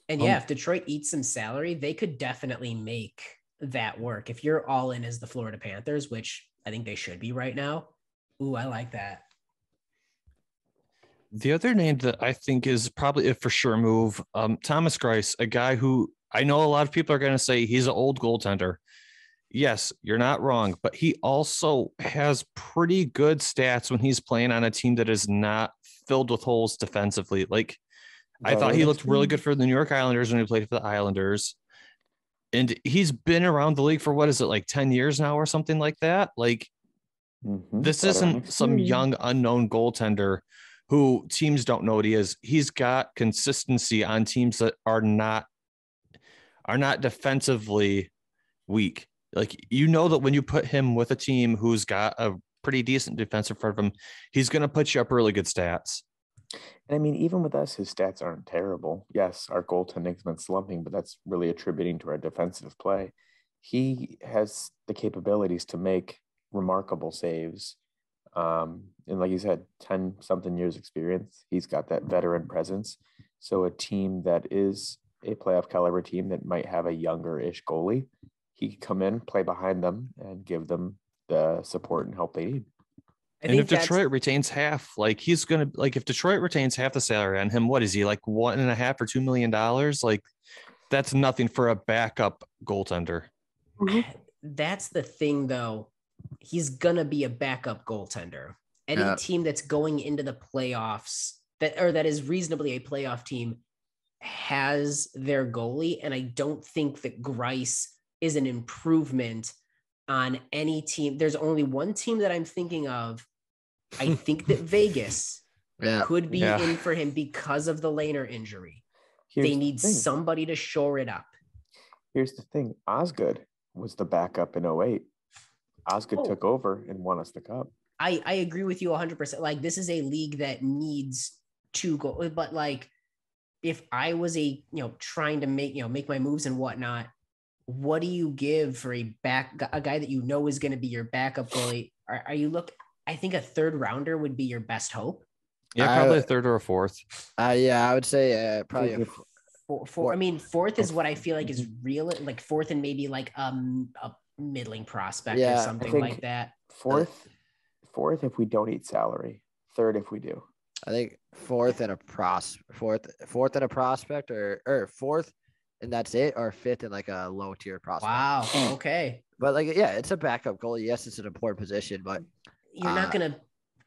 [SPEAKER 3] And if Detroit eats some salary, they could definitely make that work. If you're all in as the Florida Panthers, which I think they should be right now. Ooh, I like that.
[SPEAKER 1] The other name that I think is probably a for sure move, Thomas Greiss, a guy who I know a lot of people are going to say he's an old goaltender. Yes, you're not wrong, but he also has pretty good stats when he's playing on a team that is not filled with holes defensively. Like, I thought he looked really good for the New York Islanders when he played for the Islanders. And he's been around the league for, what is it, like 10 years now or something like that? Like, this isn't some young unknown goaltender who teams don't know what he is. He's got consistency on teams that are not defensively weak. Like, that when you put him with a team who's got a pretty decent defense in front of him, he's going to put you up really good stats.
[SPEAKER 4] And I mean, even with us, his stats aren't terrible. Yes, our goaltending's been slumping, but that's really attributing to our defensive play. He has the capabilities to make remarkable saves. And like you said, 10-something years experience. He's got that veteran presence. So a team that is a playoff caliber team that might have a younger-ish goalie, he could come in, play behind them, and give them the support and help they need.
[SPEAKER 1] And if Detroit retains half, like he's gonna like if Detroit retains half the salary on him, what is he like $1.5 or $2 million? Like that's nothing for a backup goaltender.
[SPEAKER 3] That's the thing, though. He's gonna be a backup goaltender. Any team that's going into the playoffs that is reasonably a playoff team has their goalie, and I don't think that Greiss is an improvement on any team. There's only one team that I'm thinking of. I think that Vegas could be in for him because of the Lehner injury. They need somebody to shore it up.
[SPEAKER 4] Here's the thing. Osgood was the backup in 08. Osgood took over and won us the cup.
[SPEAKER 3] I agree with you 100%. Like, this is a league that needs to go. But, like, if I was trying to make my moves and whatnot, what do you give for a guy that you know is going to be your backup goalie? Are you I think a third rounder would be your best hope.
[SPEAKER 1] Yeah, probably a third or a fourth.
[SPEAKER 2] Yeah, I would say probably
[SPEAKER 3] four. I mean, fourth is what I feel like is real. Like fourth and maybe like a middling prospect or something like that.
[SPEAKER 4] Fourth if we don't eat salary. Third if we do.
[SPEAKER 2] I think fourth and a prospect or fourth and that's it, or fifth and like a low tier prospect.
[SPEAKER 3] Wow. Okay.
[SPEAKER 2] But like, yeah, it's a backup goalie. Yes, it's an important position, but
[SPEAKER 3] you're not gonna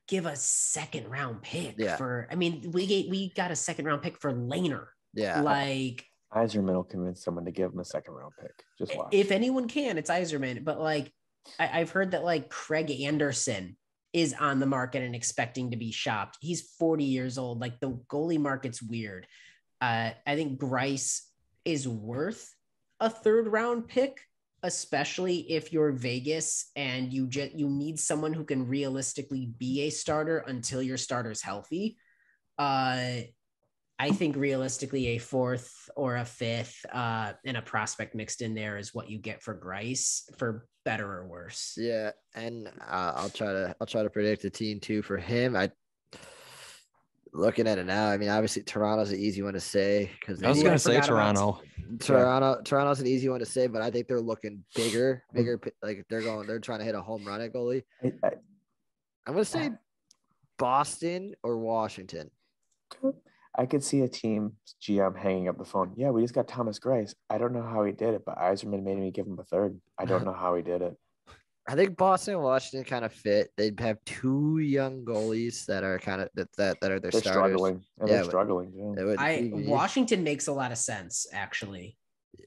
[SPEAKER 3] give a second round pick for. I mean, we got a second round pick for Lehner.
[SPEAKER 2] Yeah,
[SPEAKER 3] like
[SPEAKER 4] Yzerman will convince someone to give him a second round pick. Just watch.
[SPEAKER 3] If anyone can, it's Yzerman. But like, I've heard that like Craig Anderson is on the market and expecting to be shopped. He's 40 years old. Like the goalie market's weird. I think Greiss is worth a third round pick, especially if you're Vegas and you need someone who can realistically be a starter until your starter's healthy. I think realistically a fourth or a fifth and a prospect mixed in there is what you get for Greiss, for better or worse.
[SPEAKER 2] Yeah, and I'll try to predict the team too for him. Looking at it now, I mean, obviously Toronto's an easy one to say because
[SPEAKER 1] I was going to say Toronto.
[SPEAKER 2] Toronto's an easy one to say, but I think they're looking bigger. Like they're trying to hit a home run at goalie. I'm going to say Boston or Washington.
[SPEAKER 4] I could see a team GM hanging up the phone. Yeah, we just got Thomas Greiss. I don't know how he did it, but Yzerman made me give him a third. I don't know how he did it.
[SPEAKER 2] I think Boston and Washington kind of fit. They'd have two young goalies that are kind of that are their starters.
[SPEAKER 4] Struggling. And they're struggling. Yeah.
[SPEAKER 3] Washington makes a lot of sense, actually.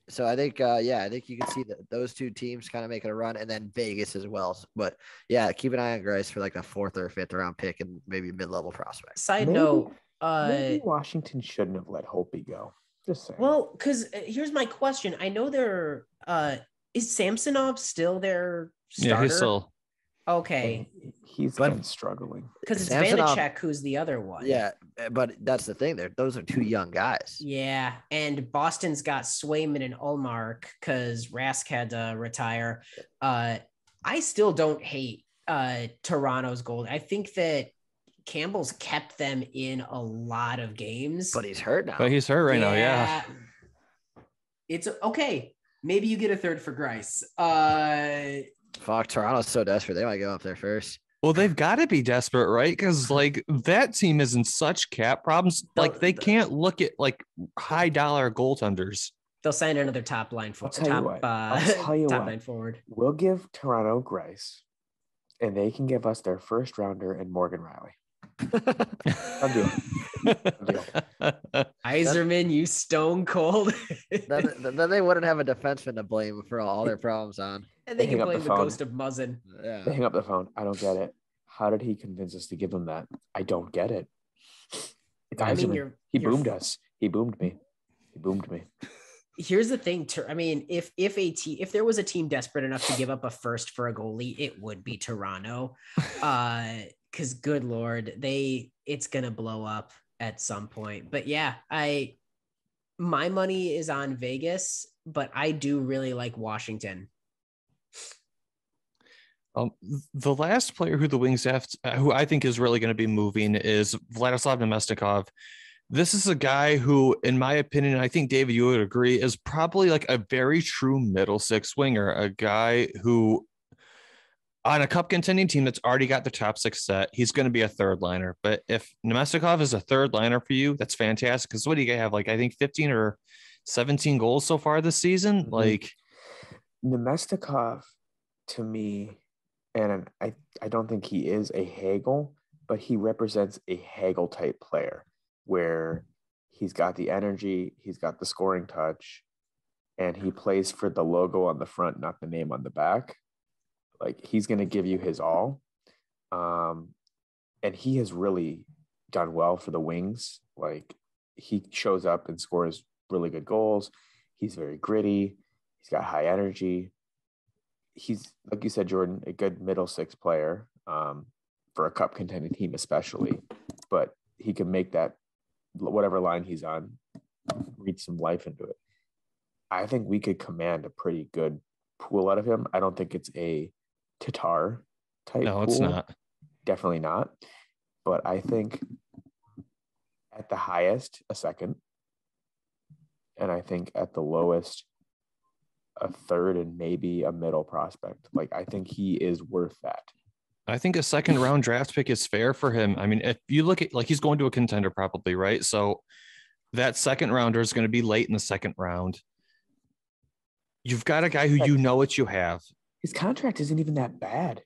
[SPEAKER 2] So I think, I think you can see those two teams kind of making a run, and then Vegas as well. But yeah, keep an eye on Greiss for like a fourth or fifth round pick and maybe mid-level prospect.
[SPEAKER 3] Side note,
[SPEAKER 4] maybe Washington shouldn't have let Holtby go. Just saying.
[SPEAKER 3] Well, because here's my question: I know they're is Samsonov still their starter?
[SPEAKER 1] Yeah, he's still
[SPEAKER 3] okay.
[SPEAKER 4] He's been struggling
[SPEAKER 3] because it's Vanacek who's the other one.
[SPEAKER 2] Yeah, but that's the thing. Those are two young guys.
[SPEAKER 3] Yeah, and Boston's got Swayman and Ullmark because Rask had to retire. I still don't hate Toronto's goal. I think that Campbell's kept them in a lot of games,
[SPEAKER 2] but he's hurt now.
[SPEAKER 1] But he's hurt right now. Yeah,
[SPEAKER 3] it's okay. Maybe you get a third for Greiss.
[SPEAKER 2] Fuck, Toronto's so desperate. They might go up there first.
[SPEAKER 1] Well, they've got to be desperate, right? Because like that team is in such cap problems. Like they can't look at like high dollar goaltenders.
[SPEAKER 3] They'll sign another top line for top line forward.
[SPEAKER 4] We'll give Toronto Greiss, and they can give us their first rounder and Morgan Riley. I'm doing.
[SPEAKER 3] Yzerman, you stone cold.
[SPEAKER 2] then they wouldn't have a defenseman to blame for all their problems on.
[SPEAKER 3] And they can blame the ghost of Muzzin.
[SPEAKER 2] Yeah.
[SPEAKER 4] They hang up the phone. I don't get it. How did he convince us to give him that? I don't get it. It's Yzerman. He boomed us. He boomed me.
[SPEAKER 3] Here's the thing. I mean, if there was a team desperate enough to give up a first for a goalie, it would be Toronto. Because good Lord, it's gonna blow up at some point. But yeah, my money is on Vegas, but I do really like Washington.
[SPEAKER 1] The last player who the Wings have, who I think is really going to be moving, is Vladislav Nemestikov. This is a guy who, in my opinion, I think David, you would agree, is probably like a very true middle six winger, a guy who On a cup contending team that's already got the top 6 set, he's going to be a third liner. But if Nemestikov is a third liner for you, that's fantastic. Because what do you have? Like, I think 15 or 17 goals so far this season.
[SPEAKER 4] Mhm.
[SPEAKER 1] Like,
[SPEAKER 4] Nemestikov, to me, and I don't think he is a Hagel, but he represents a Hagel type player where he's got the energy, he's got the scoring touch, and he plays for the logo on the front, not the name on the back. Like, he's going to give you his all. And he has really done well for the Wings. Like, he shows up and scores really good goals. He's very gritty. He's got high energy. He's, like you said, Jordan, a good middle 6 player for a cup contending team, especially. But he can make that, whatever line he's on, breathe some life into it. I think we could command a pretty good pool out of him. I don't think it's a Tatar type
[SPEAKER 1] no,
[SPEAKER 4] pool.
[SPEAKER 1] it's not.
[SPEAKER 4] Definitely not. But I think at the highest, a second. And I think at the lowest, a third and maybe a middle prospect. Like, I think he is worth that.
[SPEAKER 1] I think a second round draft pick is fair for him. I mean, if you look at, like, he's going to a contender probably, right? So that second rounder is going to be late in the second round. You've got a guy who you know what you have.
[SPEAKER 4] His contract isn't even that bad.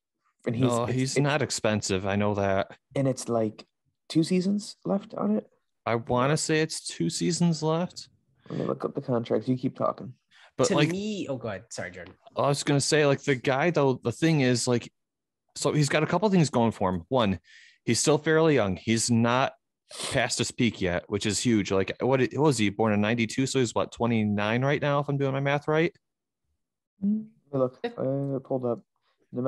[SPEAKER 4] And
[SPEAKER 1] He's not expensive. I know that.
[SPEAKER 4] And it's like 2 seasons left on it.
[SPEAKER 1] I want to say it's 2 seasons left.
[SPEAKER 4] Let me look up the contracts. You keep talking.
[SPEAKER 1] But
[SPEAKER 3] to
[SPEAKER 1] like,
[SPEAKER 3] me, oh, go ahead. Sorry, Jordan.
[SPEAKER 1] I was going to say, like, the guy, though, the thing is, like, so he's got a couple of things going for him. One, he's still fairly young. He's not past his peak yet, which is huge. Like, what was he born in 92? So he's what, 29 right now, if I'm doing my math right?
[SPEAKER 4] Look, I pulled up.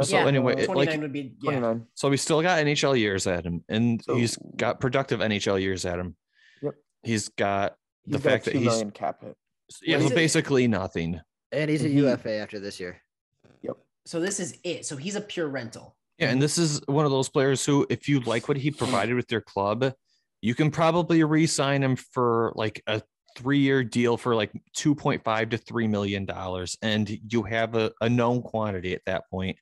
[SPEAKER 1] So anyway,
[SPEAKER 3] 29 would be
[SPEAKER 4] 29.
[SPEAKER 1] So we still got NHL years at him, and
[SPEAKER 4] So-
[SPEAKER 1] he's got productive NHL years at him.
[SPEAKER 4] Yep.
[SPEAKER 1] He's got the
[SPEAKER 4] He's got
[SPEAKER 1] fact that
[SPEAKER 4] 2
[SPEAKER 1] he's
[SPEAKER 4] million cap hit.
[SPEAKER 1] yeah,
[SPEAKER 2] Well,
[SPEAKER 1] so basically nothing.
[SPEAKER 2] And he's a
[SPEAKER 4] He-
[SPEAKER 2] UFA after this year.
[SPEAKER 3] So this is it. So he's a pure rental.
[SPEAKER 1] Yeah, and this is one of those players who, if you like what he provided with your club, you can probably re-sign him for like a 3-year deal for like $2.5 to $3 million, and you have a known quantity at that point.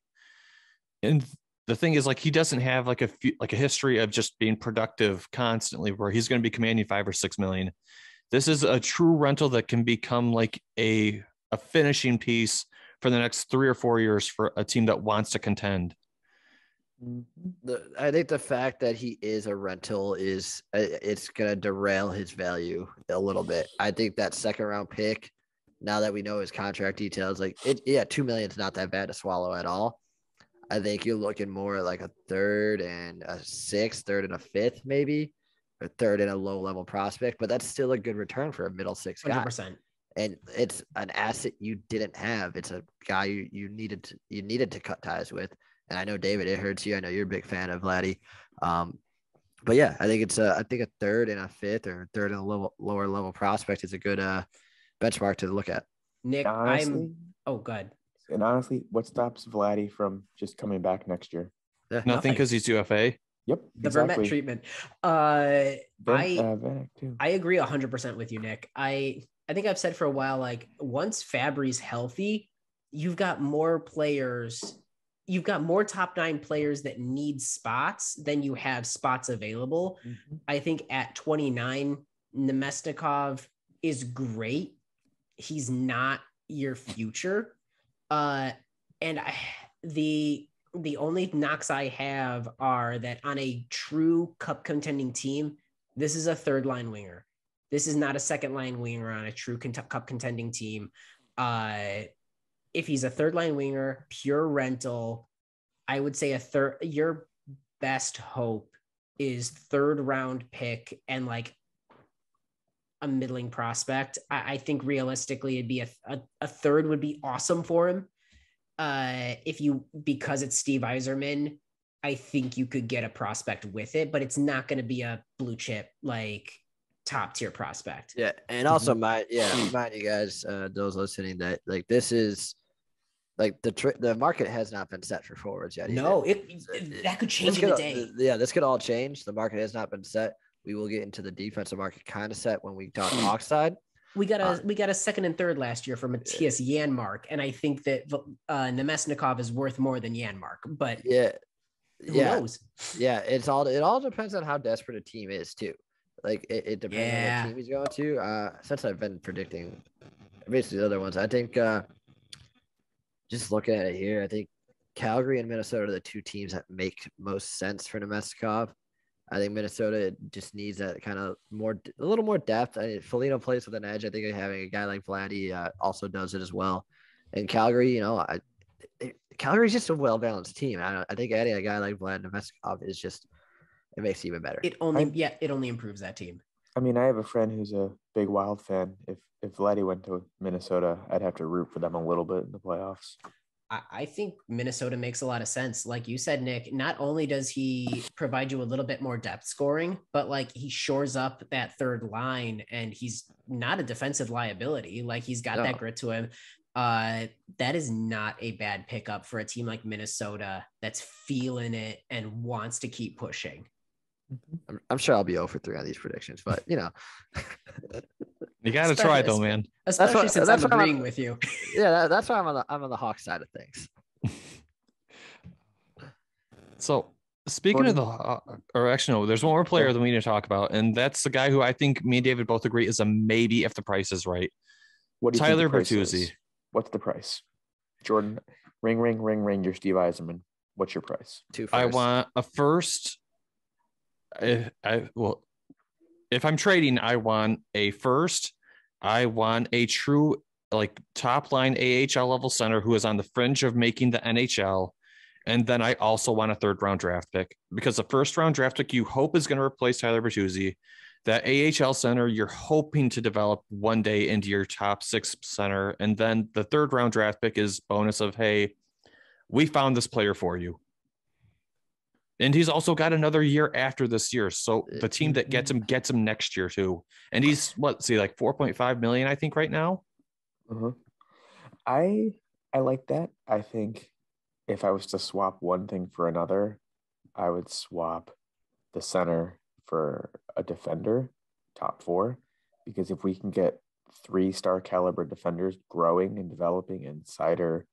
[SPEAKER 1] And the thing is, like, he doesn't have like a history of just being productive constantly, where he's going to be commanding 5 or 6 million. This is a true rental that can become like a finishing piece for the next 3 or 4 years for a team that wants to contend.
[SPEAKER 2] I think the fact that he is a rental is it's gonna derail his value a little bit. I think that second round pick, now that we know his contract details, like $2 million is not that bad to swallow at all. I think you're looking more like a third and a sixth, third and a fifth, maybe, or third and a low level prospect, but that's still a good return for a middle 6 guy.
[SPEAKER 3] 100%.
[SPEAKER 2] And it's an asset you didn't have. It's a guy you needed to cut ties with. And I know, David, it hurts you. I know you're a big fan of Vladdy. But yeah, I think a third and a fifth or third and a lower level prospect is a good benchmark to look at.
[SPEAKER 3] Nick,
[SPEAKER 4] Honestly,
[SPEAKER 3] oh, good.
[SPEAKER 4] and honestly, what stops Vladdy from just coming back next year?
[SPEAKER 2] Yeah.
[SPEAKER 1] Nothing, because he's UFA.
[SPEAKER 4] Yep,
[SPEAKER 3] The Vermette treatment.
[SPEAKER 4] Vanek too.
[SPEAKER 3] I agree 100% with you, Nick. I think I've said for a while, like, once Fabry's healthy, you've got more players. You've got more top 9 players that need spots than you have spots available.
[SPEAKER 4] Mhm.
[SPEAKER 3] I think at 29, Nemestikov is great. He's not your future. The only knocks I have are that on a true cup contending team, this is a third line winger. This is not a second line winger on a true cup contending team. If he's a third line winger, pure rental, I would say your best hope is third round pick and like a middling prospect. I think realistically it'd be a third would be awesome for him. Because it's Steve Yzerman, I think you could get a prospect with it, but it's not going to be a blue chip, like top tier prospect.
[SPEAKER 2] Yeah. And also mind you guys, those listening, that like this is like the market has not been set for forwards yet.
[SPEAKER 3] No, that could change in a day.
[SPEAKER 2] Yeah, this could all change. The market has not been set. We will get into the defensive market kind of set when we talk Hawkside.
[SPEAKER 3] We got a second and third last year from Matthias Janmark, and I think that Nemesnikov is worth more than Janmark. But who knows?
[SPEAKER 2] Yeah, it all depends on how desperate a team is too. Like it depends on what team he's going to. Since I've been predicting basically the other ones, I think just looking at it here, I think Calgary and Minnesota are the two teams that make most sense for Nemesnikov. I think Minnesota just needs that kind of a little more depth. Foligno plays with an edge. I think having a guy like Vladdy also does it as well. And Calgary, Calgary's just a well-balanced team. I think adding a guy like Vlad Nemesnikov is just, it makes it even better.
[SPEAKER 3] It only improves that team.
[SPEAKER 4] I mean, I have a friend who's a big Wild fan. If Vladdy went to Minnesota, I'd have to root for them a little bit in the playoffs.
[SPEAKER 3] I think Minnesota makes a lot of sense. Like you said, Nick, not only does he provide you a little bit more depth scoring, but like he shores up that third line, and he's not a defensive liability. Like he's got that grit to him. That is not a bad pickup for a team like Minnesota that's feeling it and wants to keep pushing.
[SPEAKER 2] I'm sure I'll be 0 for 3 on these predictions, but
[SPEAKER 1] you got to try though, man.
[SPEAKER 3] Especially since I'm agreeing with you.
[SPEAKER 2] Yeah, that's why I'm on the Hawks side of things.
[SPEAKER 1] So speaking of there's one more player that we need to talk about, and that's the guy who I think me and David both agree is a maybe if the price is right.
[SPEAKER 4] What do you
[SPEAKER 1] Tyler
[SPEAKER 4] think the price
[SPEAKER 1] Bertuzzi.
[SPEAKER 4] is? What's the price? Jordan, ring. You're Steve Eisenman. What's your price?
[SPEAKER 2] 2 firsts.
[SPEAKER 1] I want a first. If I'm trading, I want a first. I want a true top line AHL level center who is on the fringe of making the NHL. And then I also want a 3rd round draft pick, because the 1st round draft pick you hope is going to replace Tyler Bertuzzi. That AHL center you're hoping to develop one day into your top 6 center. And then the 3rd round draft pick is bonus of, hey, we found this player for you. And he's also got another year after this year. So the team that gets him next year too. And he's like 4.5 million, I think right now.
[SPEAKER 4] I like that. I think if I was to swap one thing for another, I would swap the center for a defender, top 4, because if we can get 3-star caliber defenders growing and developing in Seider,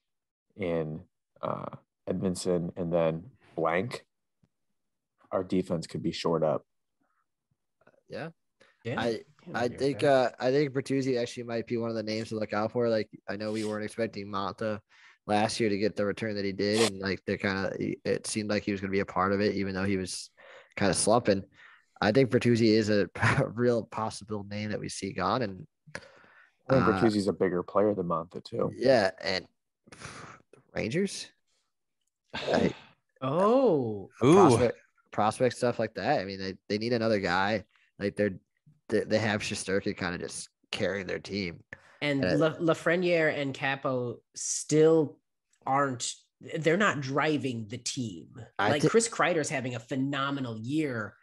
[SPEAKER 4] in Edmondson, and then blank, our defense could be shored up.
[SPEAKER 2] Yeah. I think Bertuzzi actually might be one of the names to look out for. Like, I know we weren't expecting Manta last year to get the return that he did, and it seemed like he was going to be a part of it, even though he was kind of slumping. I think Bertuzzi is a real possible name that we see gone, and
[SPEAKER 4] I think Bertuzzi's a bigger player than Manta too.
[SPEAKER 2] Yeah, and Rangers. Prospect stuff like that. I mean, they need another guy. Like they have Shesterkin kind of just carrying their team.
[SPEAKER 3] And Lafreniere and Capo still aren't. They're not driving the team. Chris Kreider's having a phenomenal year.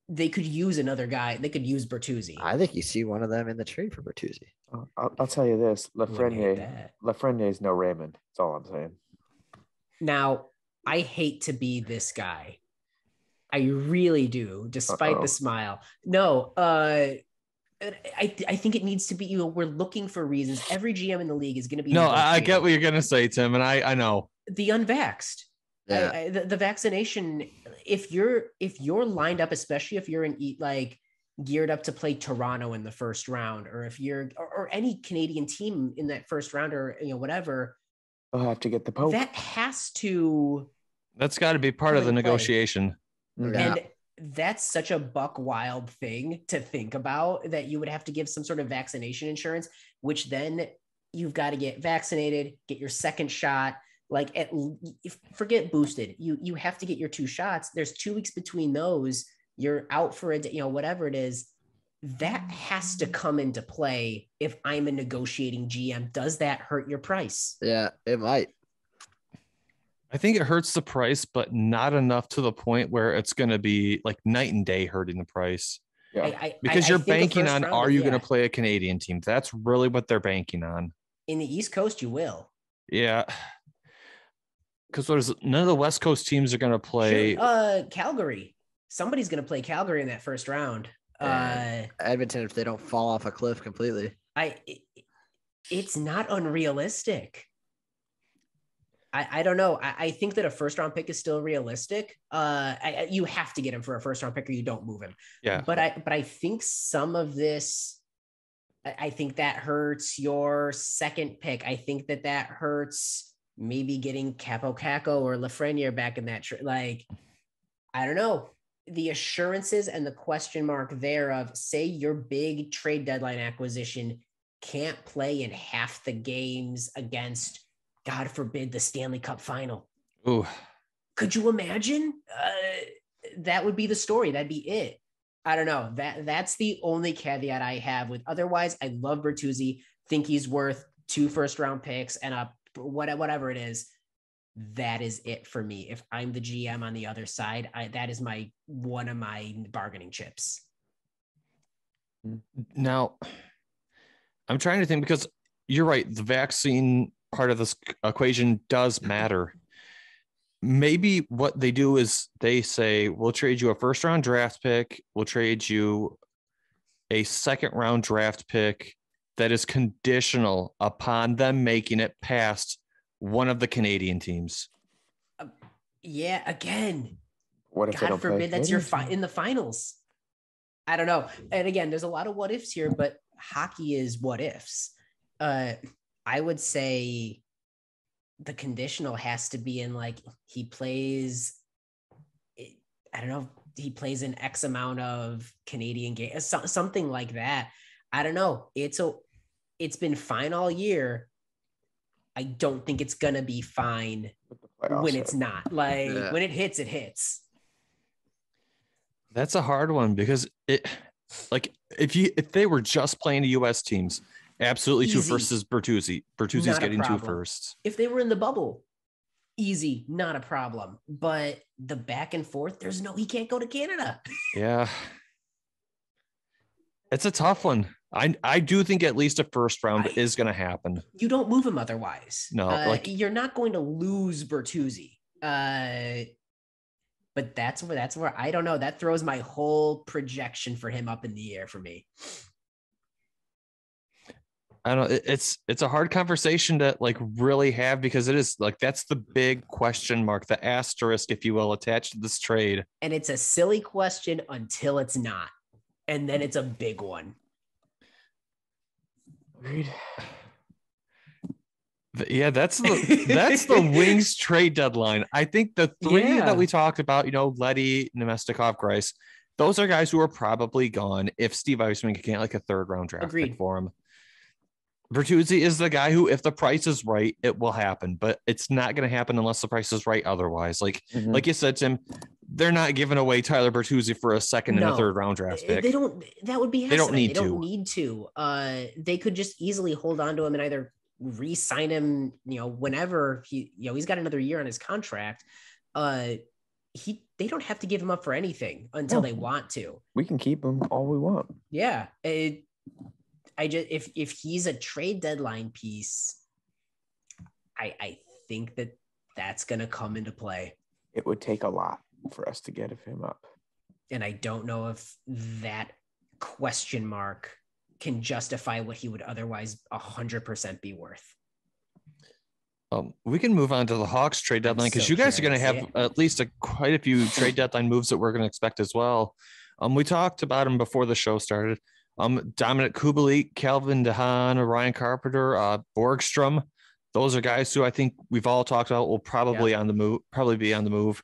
[SPEAKER 3] They could use another guy. They could use Bertuzzi.
[SPEAKER 2] I think you see one of them in the trade for Bertuzzi.
[SPEAKER 4] I'll tell you this: Lafreniere is no Raymond. That's all I'm saying.
[SPEAKER 3] Now, I hate to be this guy. I really do, despite the smile. No, I think it needs to be, we're looking for reasons. Every GM in the league is going to be.
[SPEAKER 1] No, I get what you're going to say, Tim. And I know
[SPEAKER 3] the unvaxxed, the vaccination. If you're lined up, especially if you're geared up to play Toronto in the 1st round, or if you're, or any Canadian team in that 1st round, or, whatever,
[SPEAKER 4] they'll have to get the Pope.
[SPEAKER 1] That's got to be part of the negotiation.
[SPEAKER 3] Yeah. And that's such a buck wild thing to think about, that you would have to give some sort of vaccination insurance, which then you've got to get vaccinated, get your 2nd shot, forget boosted. You have to get your 2 shots. There's 2 weeks between those. You're out for a day, whatever it is. That has to come into play if I'm a negotiating GM. Does that hurt your price?
[SPEAKER 2] Yeah, it might.
[SPEAKER 1] I think it hurts the price, but not enough to the point where it's going to be like night and day hurting the price.
[SPEAKER 4] Yeah.
[SPEAKER 1] Because you're banking on, are you going to play a Canadian team? That's really what they're banking on.
[SPEAKER 3] In the East Coast, you will.
[SPEAKER 1] Yeah. Because none of the West Coast teams are going to play.
[SPEAKER 3] Calgary. Somebody's going to play Calgary in that 1st round.
[SPEAKER 2] Edmonton, if they don't fall off a cliff completely.
[SPEAKER 3] It's not unrealistic. I don't know. I think that a first round pick is still realistic. You have to get him for a first round pick or you don't move him.
[SPEAKER 1] Yeah.
[SPEAKER 3] But I think some of this, I think that hurts your second pick. I think that hurts maybe getting Capo Caco or Lafreniere back in that. Like, I don't know. The assurances and the question mark there of, say your big trade deadline acquisition can't play in half the games against, God forbid, the Stanley Cup final.
[SPEAKER 1] Ooh.
[SPEAKER 3] Could you imagine? That would be the story. That'd be it. I don't know. That's the only caveat I have with. Otherwise, I love Bertuzzi. Think he's worth 2 first-round picks and whatever it is. That is it for me. If I'm the GM on the other side, that is one of my bargaining chips.
[SPEAKER 1] Now, I'm trying to think, because you're right. The vaccine part of this equation does matter. Maybe what they do is they say, we'll trade you a first round draft pick. We'll trade you a second round draft pick that is conditional upon them making it past one of the Canadian teams.
[SPEAKER 3] Yeah. Again,
[SPEAKER 4] what if
[SPEAKER 3] God forbid that's your in the finals. I don't know. And again, there's a lot of what ifs here, but hockey is what ifs. I would say the conditional has to be in, like, he plays, I don't know, he plays an X amount of Canadian games, something like that. I don't know. It's been fine all year. I don't think it's going to be fine when it's not. Like, when it hits, it hits.
[SPEAKER 1] That's a hard one, because if they were just playing the U.S. teams, absolutely easy. 2 versus Bertuzzi. Bertuzzi's getting 2 firsts.
[SPEAKER 3] If they were in the bubble, easy, not a problem. But the back and forth, he can't go to Canada.
[SPEAKER 1] Yeah. It's a tough one. I do think at least a first round is going to happen.
[SPEAKER 3] You don't move him otherwise.
[SPEAKER 1] No,
[SPEAKER 3] you're not going to lose Bertuzzi. But that's where I don't know. That throws my whole projection for him up in the air for me.
[SPEAKER 1] I don't know. It's a hard conversation to really have, because it is that's the big question mark, the asterisk, if you will, attached to this trade.
[SPEAKER 3] And it's a silly question until it's not. And then it's a big one.
[SPEAKER 4] Agreed.
[SPEAKER 1] Yeah, that's the Wings trade deadline. I think the 3 that we talked about, Leddy, Nemestikov, Greiss, those are guys who are probably gone if Steve Yzerman can get a 3rd round draft pick for him. Bertuzzi is the guy who, if the price is right, it will happen, but it's not going to happen unless the price is right otherwise. Like you said, Tim, they're not giving away Tyler Bertuzzi for a 2nd and a 3rd round draft pick.
[SPEAKER 3] They don't. That would be.
[SPEAKER 1] They don't need
[SPEAKER 3] to. They could just easily hold on to him and either re-sign him, whenever he's got another year on his contract. They don't have to give him up for anything until they want to.
[SPEAKER 4] We can keep him all we want.
[SPEAKER 3] Yeah. If he's a trade deadline piece, I think that's going to come into play.
[SPEAKER 4] It would take a lot for us to get him up.
[SPEAKER 3] And I don't know if that question mark can justify what he would otherwise 100% be worth.
[SPEAKER 1] We can move on to the Hawks trade deadline, because you guys are going to have at least quite a few trade deadline moves that we're going to expect as well. We talked about them before the show started. Dominic Kubalik, Calvin DeHaan, Ryan Carpenter, Borgstrom. Those are guys who I think we've all talked about will probably be on the move.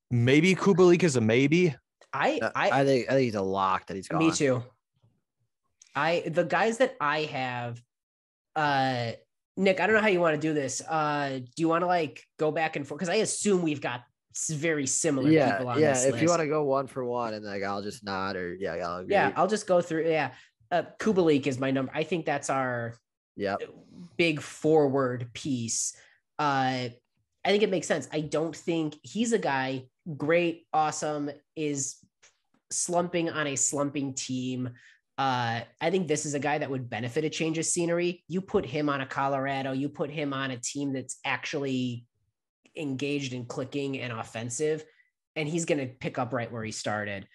[SPEAKER 1] Maybe Kubalik is a maybe.
[SPEAKER 2] I think he's a lock that he's gone.
[SPEAKER 3] Me too. The guys that I have, Nick, I don't know how you want to do this. Do you want to go back and forth? Because I assume we've got very similar people on this list.
[SPEAKER 2] If you want to go one for one, and I'll just nod, or I'll agree.
[SPEAKER 3] I'll just go through. Kubalik is my number. I think that's our big forward piece. I think it makes sense. I don't think he's a guy great, awesome, is slumping on a slumping team. I think this is a guy that would benefit a change of scenery. You put him on a Colorado, you put him on a team that's actually engaged in clicking and offensive, and he's going to pick up right where he started.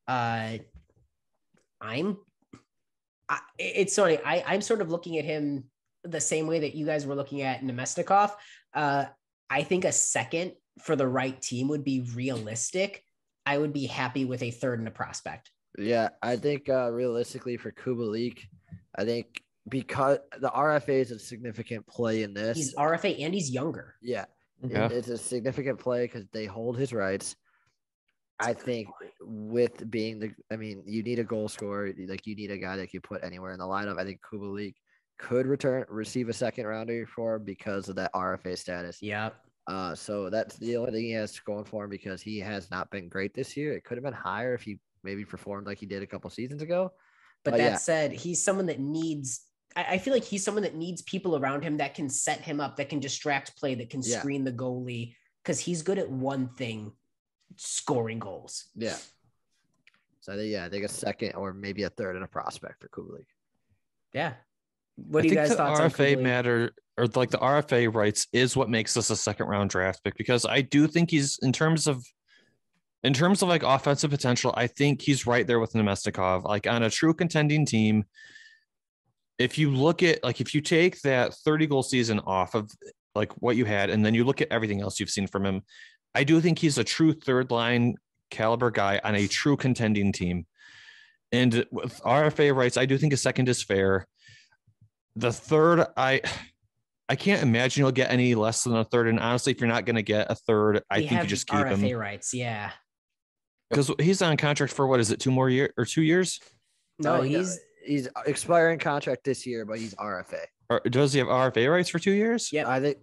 [SPEAKER 3] I'm it's funny. I'm sort of looking at him the same way that you guys were looking at Nemestikov. I think a second for the right team would be realistic. I would be happy with a third and a prospect.
[SPEAKER 2] Yeah, I think realistically for Kubalik, I think because the RFA is a significant play in this.
[SPEAKER 3] He's RFA and he's younger.
[SPEAKER 2] Yeah.
[SPEAKER 1] Yeah.
[SPEAKER 2] It's a significant play because they hold his rights. I think with being you need a goal scorer. Like you need a guy that you put anywhere in the lineup. I think Kubalik could receive a second rounder for him because of that RFA status.
[SPEAKER 3] Yeah.
[SPEAKER 2] So that's the only thing he has going for him because he has not been great this year. It could have been higher if he maybe performed like he did a couple seasons ago.
[SPEAKER 3] But that said, he's someone that needs. I feel like he's someone that needs people around him that can set him up, that can distract play, that can screen the goalie, because he's good at one thing, scoring goals.
[SPEAKER 2] Yeah. So I think a second or maybe a third and a prospect for Kubalik.
[SPEAKER 3] Yeah. What do you guys thoughts on
[SPEAKER 1] RFA
[SPEAKER 3] Kubalik?
[SPEAKER 1] matter, or like the RFA rights is what makes this a second round draft pick, because I do think he's in terms of like offensive potential, I think he's right there with Nemestikov. Like on a true contending team, if you look at if you take that 30 goal season off of like what you had, and then you look at everything else you've seen from him, I do think he's a true third line caliber guy on a true contending team. And with RFA rights, I do think a second is fair. The third, I can't imagine you'll get any less than a third. And honestly, if you're not going to get a third, I think you just keep
[SPEAKER 3] RFA
[SPEAKER 1] him.
[SPEAKER 3] rights, yeah.
[SPEAKER 1] Because he's on contract for 2 years?
[SPEAKER 3] No,
[SPEAKER 2] he's expiring contract this year, but he's RFA.
[SPEAKER 1] Or does he have RFA rights for 2 years?
[SPEAKER 3] Yeah.
[SPEAKER 2] I think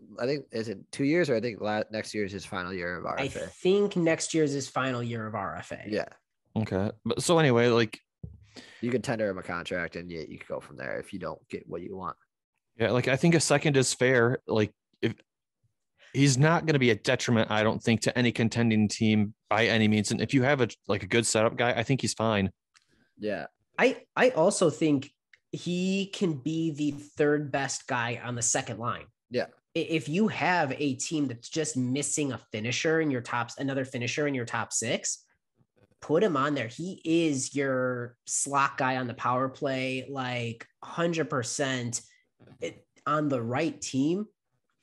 [SPEAKER 2] is it 2 years, or I think next year is his final year of RFA.
[SPEAKER 3] I think next year is his final year of RFA.
[SPEAKER 2] Yeah.
[SPEAKER 1] Okay. But so anyway, like
[SPEAKER 2] you can tender him a contract and you can go from there if you don't get what you want.
[SPEAKER 1] yeah, like I think a second is fair. Like if he's not going to be a detriment, I don't think, to any contending team by any means. And if you have a good setup guy, I think he's fine.
[SPEAKER 2] Yeah.
[SPEAKER 3] I also think he can be the third best guy on the second line.
[SPEAKER 2] Yeah.
[SPEAKER 3] If you have a team that's just missing a finisher in your another finisher in your top six, put him on there. He is your slot guy on the power play, like 100% on the right team.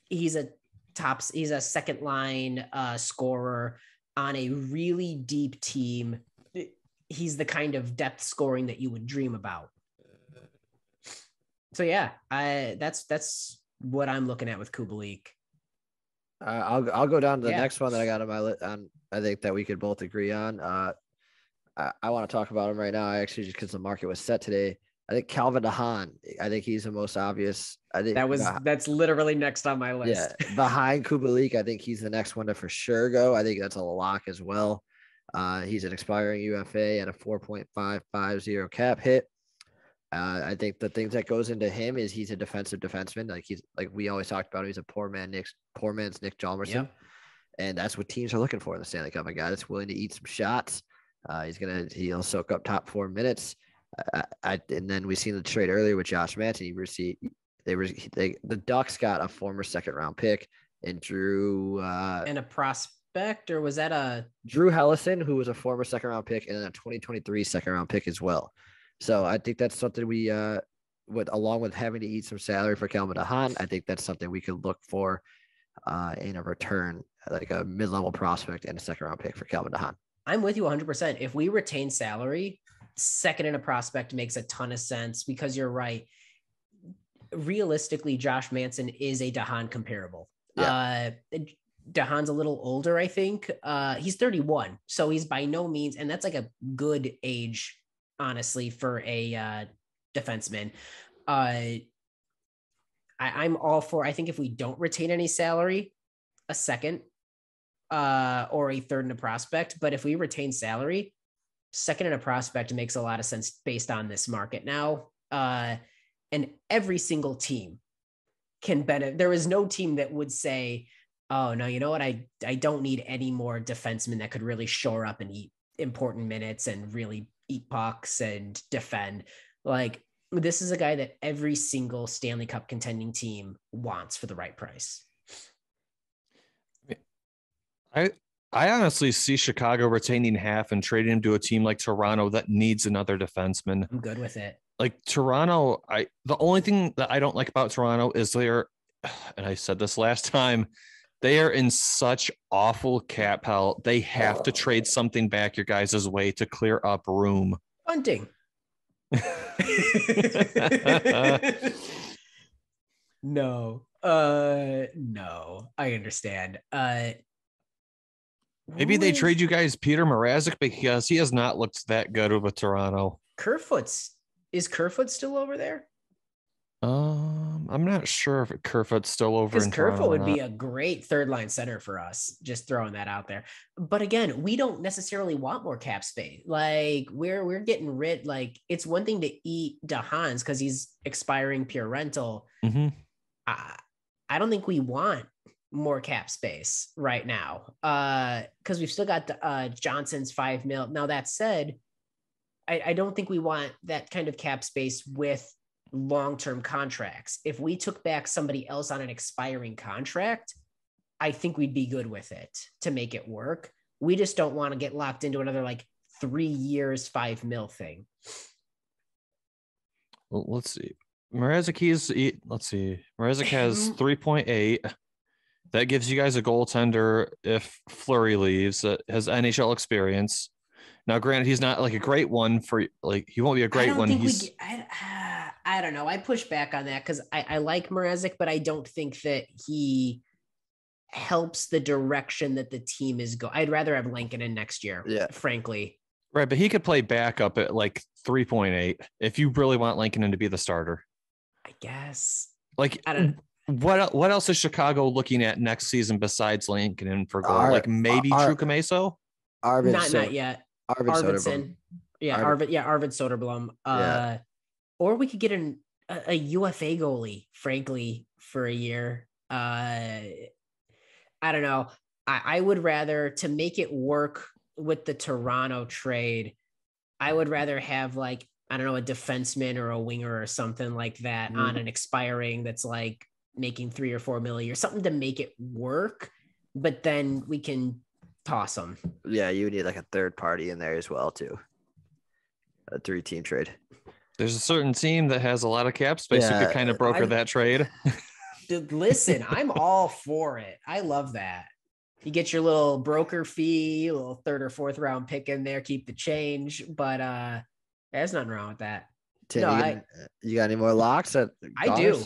[SPEAKER 3] He's a second line scorer on a really deep team. He's the kind of depth scoring that you would dream about. So yeah, that's what I'm looking at with Kubalik.
[SPEAKER 2] I'll go down to the next one that I got on my list. I think that we could both agree on. I want to talk about him right now. I actually, just because the market was set today. I think Calvin DeHaan. I think he's the most obvious. I think
[SPEAKER 3] that's literally next on my list.
[SPEAKER 2] Yeah, behind Kubalik, I think he's the next one to for sure go. I think that's a lock as well. He's an expiring UFA and a 4.550 cap hit. I think the things that goes into him is he's a defensive defenseman. Like we always talked about, he's a poor man's Nick Hjalmarsson. Yep. And that's what teams are looking for in the Stanley Cup. A guy that's willing to eat some shots. He'll soak up top 4 minutes. And then we seen the trade earlier with Josh Manson. The Ducks got a former second round pick and Drew
[SPEAKER 3] and a prospect, or was that a
[SPEAKER 2] Drew Hellison, who was a former second round pick and a 2023 second round pick as well. So I think that's something we along with having to eat some salary for Calvin DeHaan, I think that's something we could look for in a return, like a mid-level prospect and a second round pick for Calvin DeHaan.
[SPEAKER 3] I'm with you 100%. If we retain salary, second in a prospect makes a ton of sense, because you're right. Realistically, Josh Manson is a DeHaan comparable. Yeah. DeHaan's a little older, I think. He's 31, so he's by no means, and that's like a good age, honestly, for a defenseman. I'm all for, I think if we don't retain any salary, a second or a third in a prospect. But if we retain salary, second in a prospect makes a lot of sense based on this market now. And every single team can benefit. There is no team that would say, oh, no, you know what? I don't need any more defensemen that could really shore up and eat important minutes and really eat pucks and defend. Like, this is a guy that every single Stanley Cup contending team wants for the right price.
[SPEAKER 1] I honestly see Chicago retaining half and trading him to a team like Toronto that needs another defenseman.
[SPEAKER 3] I'm good with it.
[SPEAKER 1] like Toronto, the only thing that I don't like about Toronto is they're, and I said this last time, they are in such awful cap hell. They have to trade something back your guys' way to clear up room.
[SPEAKER 3] Bunting. No. No. I understand.
[SPEAKER 1] Maybe they trade you guys Peter Mrazek because he has not looked that good with Toronto.
[SPEAKER 3] Is Kerfoot still over there?
[SPEAKER 1] I'm not sure if Kerfoot's still over
[SPEAKER 3] Because
[SPEAKER 1] in Toronto.
[SPEAKER 3] Kerfoot would be a great third line center for us. Just throwing that out there. But again, we don't necessarily want more cap space. Like we're getting rid. Like it's one thing to eat DeHaans because he's expiring pure rental.
[SPEAKER 1] Mm-hmm.
[SPEAKER 3] I don't think we want more cap space right now. Because we've still got the Johnson's $5 million. Now that said, I don't think we want that kind of cap space with long-term contracts. If we took back somebody else on an expiring contract, I think we'd be good with it to make it work. We just don't want to get locked into another like 3 years, $5 million thing.
[SPEAKER 1] Well, let's see. Mrazek has 3.8. That gives you guys a goaltender if Fleury leaves that has NHL experience. Now, granted, he's not like a great one for like he won't be a great one.
[SPEAKER 3] I don't know. I push back on that because I like Mrazek, but I don't think that he helps the direction that the team is going. I'd rather have Lincoln in next year, frankly.
[SPEAKER 1] Right, but he could play backup at like 3.8 if you really want Lincoln to be the starter.
[SPEAKER 3] I guess.
[SPEAKER 1] Like, I don't. What else is Chicago looking at next season besides Lincoln for goal? Like maybe Drew Cameso?
[SPEAKER 3] Not yet.
[SPEAKER 2] Arvidsson.
[SPEAKER 3] Arvid Soderblom. Or we could get a UFA goalie, frankly, for a year. I don't know. I would rather, to make it work with the Toronto trade, I would rather have like, I don't know, a defenseman or a winger or something like that on an expiring that's like making $3 or $4 million or something to make it work. But then we can toss them.
[SPEAKER 2] Yeah, you would need like a third party in there as well too. A 3-team trade.
[SPEAKER 1] There's a certain team that has a lot of cap space who could kind of broker that trade.
[SPEAKER 3] Listen, I'm all for it. I love that. You get your little broker fee, a little 3rd or 4th round pick in there, keep the change. But there's nothing wrong with that.
[SPEAKER 2] Tim, you got any more locks?
[SPEAKER 3] I do.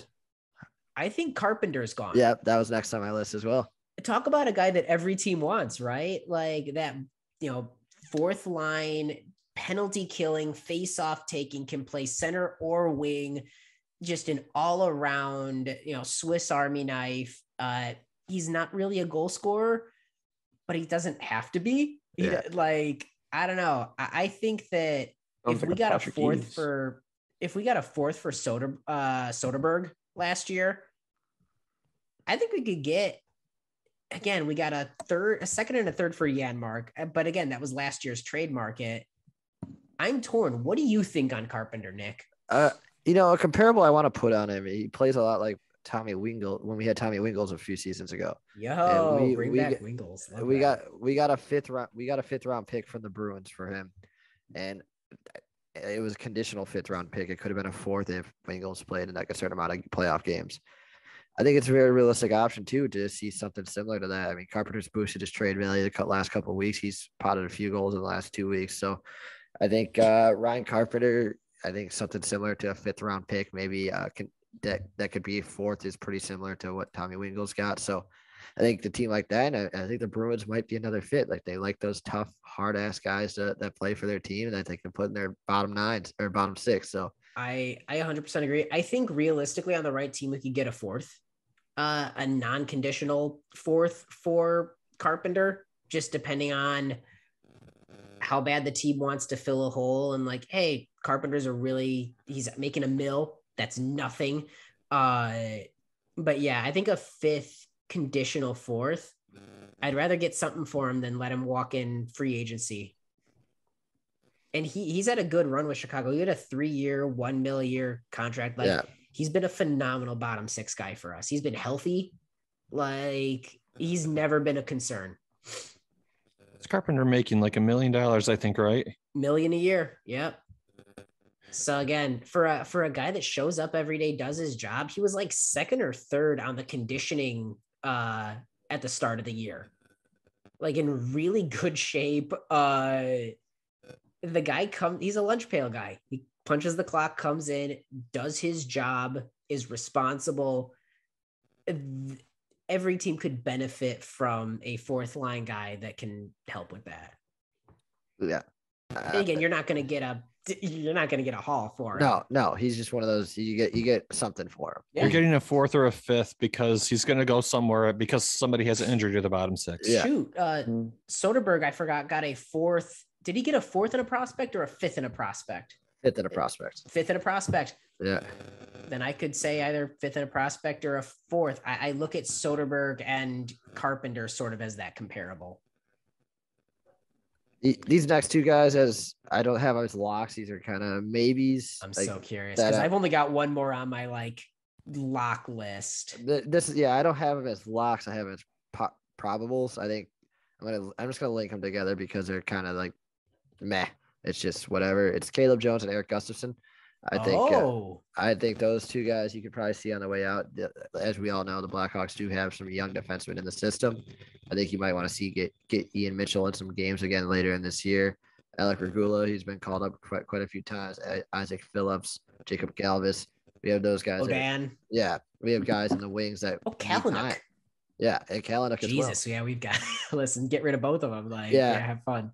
[SPEAKER 3] I think Carpenter's gone.
[SPEAKER 2] Yeah, that was next on my list as well.
[SPEAKER 3] Talk about a guy that every team wants, right? Like that, 4th line, penalty killing, face-off taking, can play center or wing, just an all-around, Swiss Army knife. He's not really a goal scorer, but he doesn't have to be. I don't know. I think that if we got a fourth for Soderberg last year, I think we could get. Again, we got a 2nd and a 3rd for Janmark, but again, that was last year's trade market. I'm torn. What do you think on Carpenter, Nick?
[SPEAKER 2] A comparable I want to put on him. He plays a lot like Tommy Wingle when we had Tommy Wingles a few seasons ago.
[SPEAKER 3] Bring back Wingles.
[SPEAKER 2] We got a 5th round pick from the Bruins for him, and it was a conditional 5th round pick. It could have been a 4th if Wingles played in like a certain amount of playoff games. I think it's a very realistic option too to see something similar to that. I mean, Carpenter's boosted his trade value the last couple of weeks. He's potted a few goals in the last 2 weeks. So I think Ryan Carpenter, I think something similar to a 5th round pick, maybe that could be 4th is pretty similar to what Tommy Wingles got. So I think the team like that, and I think the Bruins might be another fit. Like they like those tough, hard ass guys that play for their team and that they can put in their bottom 9s or bottom 6. So
[SPEAKER 3] I 100% agree. I think realistically on the right team, we could get a 4th. A non-conditional 4th for Carpenter, just depending on how bad the team wants to fill a hole. And like, hey, Carpenter's he's making $1 million. That's nothing. But yeah, I think a 5th conditional 4th, I'd rather get something for him than let him walk in free agency. And he's had a good run with Chicago. He had a 3-year, $1 million a year contract. He's been a phenomenal bottom 6 guy for us. He's been healthy. Like he's never been a concern.
[SPEAKER 1] Is Carpenter making like $1 million, I think, right?
[SPEAKER 3] $1 million a year. Yep. So again, for a guy that shows up every day, does his job, he was like second or third on the conditioning at the start of the year. Like in really good shape. The guy he's a lunch pail guy. He punches the clock, comes in, does his job, is responsible. Every team could benefit from a fourth line guy that can help with that.
[SPEAKER 2] Yeah.
[SPEAKER 3] Again, you're not going to get a haul for him.
[SPEAKER 2] No, he's just one of those. You get something for him.
[SPEAKER 3] Yeah.
[SPEAKER 1] You're getting a fourth or a fifth because he's going to go somewhere because somebody has an injury to the bottom six.
[SPEAKER 2] Yeah.
[SPEAKER 3] Shoot, Soderberg, I forgot, got a fourth. Did he get a fourth in a prospect or a fifth in a prospect?
[SPEAKER 2] Fifth in a prospect.
[SPEAKER 3] Fifth in a prospect.
[SPEAKER 2] Yeah.
[SPEAKER 3] Then I could say either fifth in a prospect or a fourth. I look at Soderberg and Carpenter sort of as that comparable.
[SPEAKER 2] These next two guys, as I don't have as locks, these are kind of mayabees.
[SPEAKER 3] I'm
[SPEAKER 2] like,
[SPEAKER 3] so curious because I've only got one more on my like lock list.
[SPEAKER 2] This is I don't have them as locks. I have them as probables. I think I'm just gonna link them together because they're kind of like meh. It's just whatever. It's Caleb Jones and Eric Gustafson. I think those two guys you could probably see on the way out. As we all know, the Blackhawks do have some young defensemen in the system. I think you might want to see get Ian Mitchell in some games again later in this year. Alec Regula, he's been called up quite a few times. Isaac Phillips, Jacob Galvis. We have those guys.
[SPEAKER 3] Dan.
[SPEAKER 2] Yeah, we have guys in the wings that.
[SPEAKER 3] Kalynuk.
[SPEAKER 2] Yeah, and Kalynuk as well.
[SPEAKER 3] Jesus, yeah, we've got listen. Get rid of both of them. Like, have fun.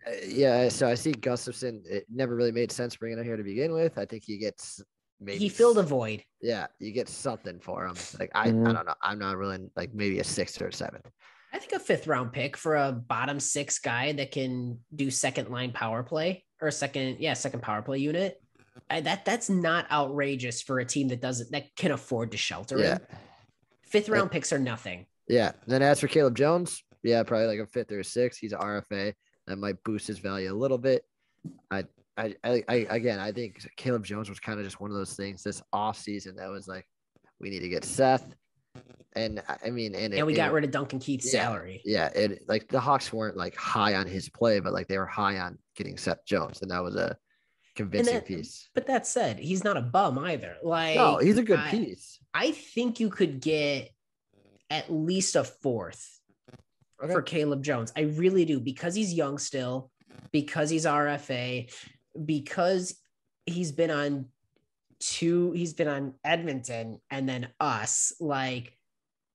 [SPEAKER 2] So I see Gustafson. It never really made sense bringing him here to begin with. I think he gets
[SPEAKER 3] he filled a void.
[SPEAKER 2] Yeah, you get something for him. Like I don't know. I'm not really like maybe a sixth or a seventh.
[SPEAKER 3] I think a fifth round pick for a bottom six guy that can do second line power play or second power play unit. That's not outrageous for a team that can afford to shelter him. Fifth round picks are nothing.
[SPEAKER 2] Yeah. Then as for Caleb Jones, probably like a fifth or a sixth. He's an RFA. That might boost his value a little bit. I think Caleb Jones was kind of just one of those things this offseason that was like, we need to get Seth. And I mean, and
[SPEAKER 3] we got rid of Duncan Keith's salary.
[SPEAKER 2] Yeah. It like the Hawks weren't like high on his play, but like they were high on getting Seth Jones. And that was a convincing piece.
[SPEAKER 3] But that said, he's not a bum either. Like,
[SPEAKER 2] no, he's a good piece.
[SPEAKER 3] I think you could get at least a fourth for Caleb Jones. I really do, because he's young still, because he's RFA, because he's been on Edmonton and then us. Like,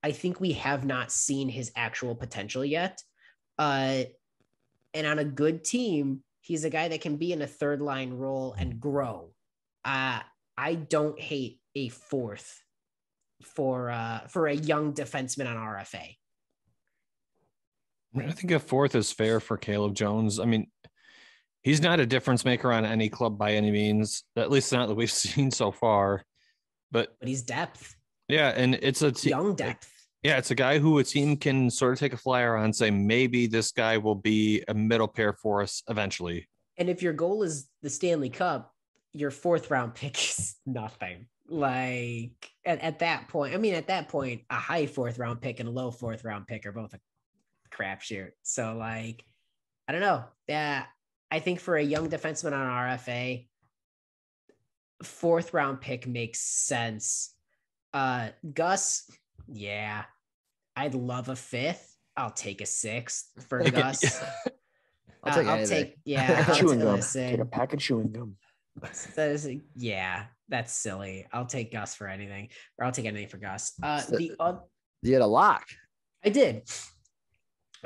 [SPEAKER 3] I think we have not seen his actual potential yet. And on a good team, he's a guy that can be in a third line role and grow. I don't hate a fourth for a young defenseman on RFA.
[SPEAKER 1] I think a fourth is fair for Caleb Jones. I mean, he's not a difference maker on any club by any means, at least not that we've seen so far. But
[SPEAKER 3] he's depth.
[SPEAKER 1] Yeah, and it's a
[SPEAKER 3] young depth.
[SPEAKER 1] It's a guy who a team can sort of take a flyer on, say maybe this guy will be a middle pair for us eventually.
[SPEAKER 3] And if your goal is the Stanley Cup, your fourth round pick is nothing. Like at that point, a high fourth round pick and a low fourth round pick are both a crapshoot. So like, I don't know. Yeah, I think for a young defenseman on RFA, fourth round pick makes sense. Gus, yeah, I'd love a fifth. I'll take a sixth for Gus.
[SPEAKER 2] I'll take
[SPEAKER 4] chewing gum. Take a pack of chewing gum.
[SPEAKER 3] That's silly. I'll take Gus for anything, or I'll take anything for Gus.
[SPEAKER 2] You had a lock.
[SPEAKER 3] I did.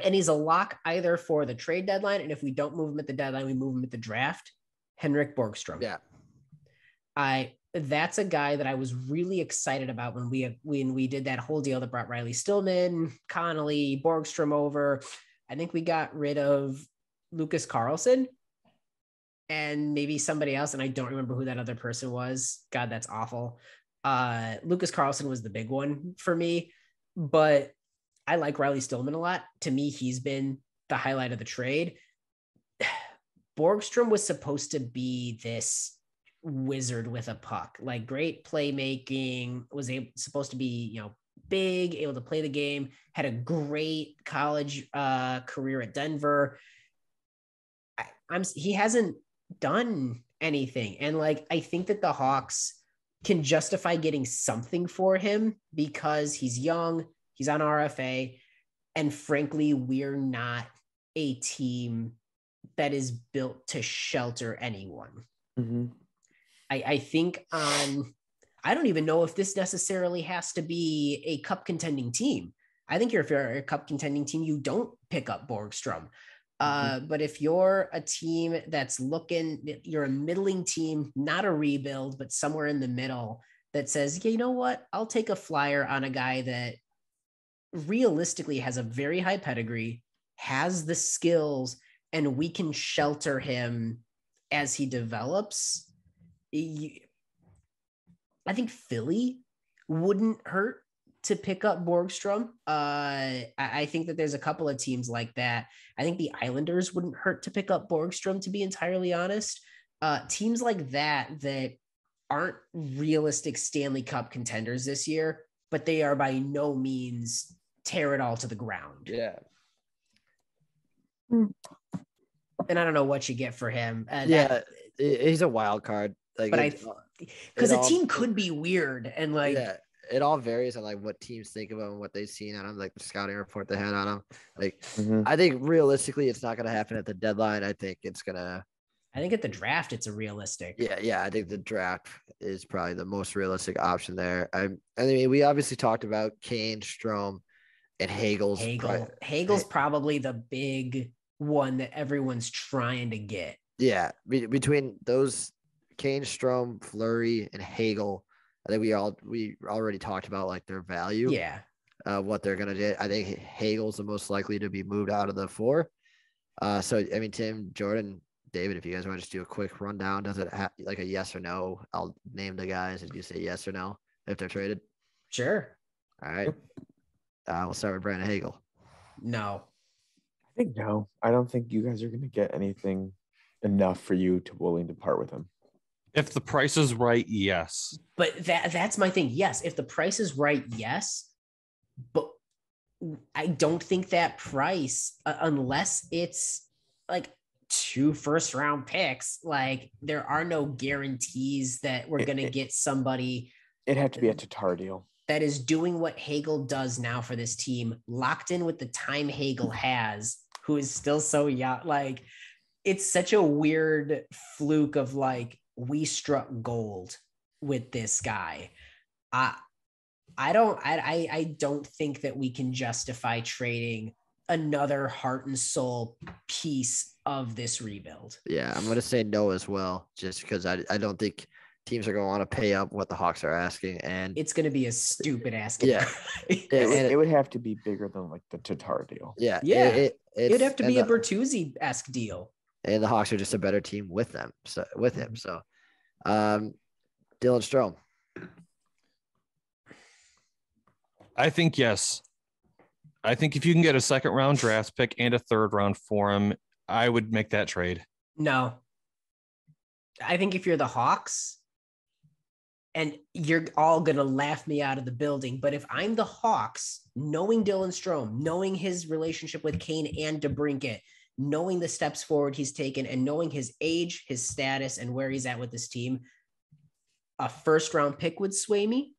[SPEAKER 3] And he's a lock either for the trade deadline, and if we don't move him at the deadline, we move him at the draft. Henrik Borgstrom.
[SPEAKER 2] Yeah.
[SPEAKER 3] That's a guy that I was really excited about when we did that whole deal that brought Riley Stillman, Connolly, Borgstrom over. I think we got rid of Lucas Carlson and maybe somebody else, and I don't remember who that other person was. God, that's awful. Lucas Carlson was the big one for me, but I like Riley Stillman a lot. To me, he's been the highlight of the trade. Borgstrom was supposed to be this wizard with a puck, like great playmaking, was supposed to be, big, able to play the game, had a great college career at Denver. He hasn't done anything. And like, I think that the Hawks can justify getting something for him because he's young, he's on RFA, and frankly, we're not a team that is built to shelter anyone.
[SPEAKER 4] Mm-hmm.
[SPEAKER 3] I think I don't even know if this necessarily has to be a cup contending team. I think if you're a cup contending team, you don't pick up Borgstrom. But if you're a team that's looking, you're a middling team, not a rebuild, but somewhere in the middle that says, yeah, you know what? I'll take a flyer on a guy that realistically has a very high pedigree, has the skills, and we can shelter him as he develops. I think Philly wouldn't hurt to pick up Borgstrom. I think that there's a couple of teams like that. I think the Islanders wouldn't hurt to pick up Borgstrom, to be entirely honest. Teams like that aren't realistic Stanley Cup contenders this year, but they are by no means tear it all to the ground.
[SPEAKER 2] Yeah.
[SPEAKER 3] And I don't know what you get for him.
[SPEAKER 2] He's a wild card. Like,
[SPEAKER 3] but because a team could be weird and like,
[SPEAKER 2] yeah, it all varies on like what teams think of him and what they've seen on him, like the scouting report they had on him. Like, I think realistically, it's not going to happen at the deadline. I think at
[SPEAKER 3] the draft, it's a realistic.
[SPEAKER 2] Yeah. I think the draft is probably the most realistic option there. I mean, we obviously talked about Kane, Strome, and Hagel's.
[SPEAKER 3] Hagel's probably the big one that everyone's trying to get.
[SPEAKER 2] Yeah, between those, Kane, Strome, Fleury, and Hagel, I think we already talked about like their value.
[SPEAKER 3] Yeah.
[SPEAKER 2] What they're gonna do. I think Hagel's the most likely to be moved out of the four. So I mean, Tim, Jordan, David, if you guys want to just do a quick rundown, does it have like a yes or no? I'll name the guys and you say yes or no if they're traded.
[SPEAKER 3] Sure.
[SPEAKER 2] All right. We'll start with Brandon Hagel.
[SPEAKER 3] No.
[SPEAKER 4] I think no. I don't think you guys are going to get anything enough for you to willing to part with him.
[SPEAKER 1] If the price is right, yes.
[SPEAKER 3] But that's my thing. Yes, if the price is right, yes. But I don't think that price, unless it's like 2 first-round picks, like there are no guarantees that we're going to get somebody.
[SPEAKER 4] It'd have to be a Tatar deal.
[SPEAKER 3] That is doing what Hagel does now for this team, locked in with the time Hagel has, who is still so young. Like, it's such a weird fluke of like, we struck gold with this guy. I don't think that we can justify trading another heart and soul piece of this rebuild.
[SPEAKER 2] Yeah, I'm going to say no as well, just because I don't think teams are going to want to pay up what the Hawks are asking. And
[SPEAKER 3] it's going to be a stupid asking.
[SPEAKER 2] Yeah.
[SPEAKER 4] It would have to be bigger than like the Tatar deal.
[SPEAKER 2] Yeah.
[SPEAKER 3] It'd have to be a Bertuzzi-esque deal.
[SPEAKER 2] And the Hawks are just a better team with them. So with him. So Dylan Strome.
[SPEAKER 1] I think yes. I think if you can get a 2nd round draft pick and a 3rd round for him, I would make that trade.
[SPEAKER 3] No. I think if you're the Hawks, and you're all going to laugh me out of the building, but if I'm the Hawks, knowing Dylan Strome, knowing his relationship with Kane and DeBrincat, knowing the steps forward he's taken, and knowing his age, his status, and where he's at with this team, a 1st round pick would sway me.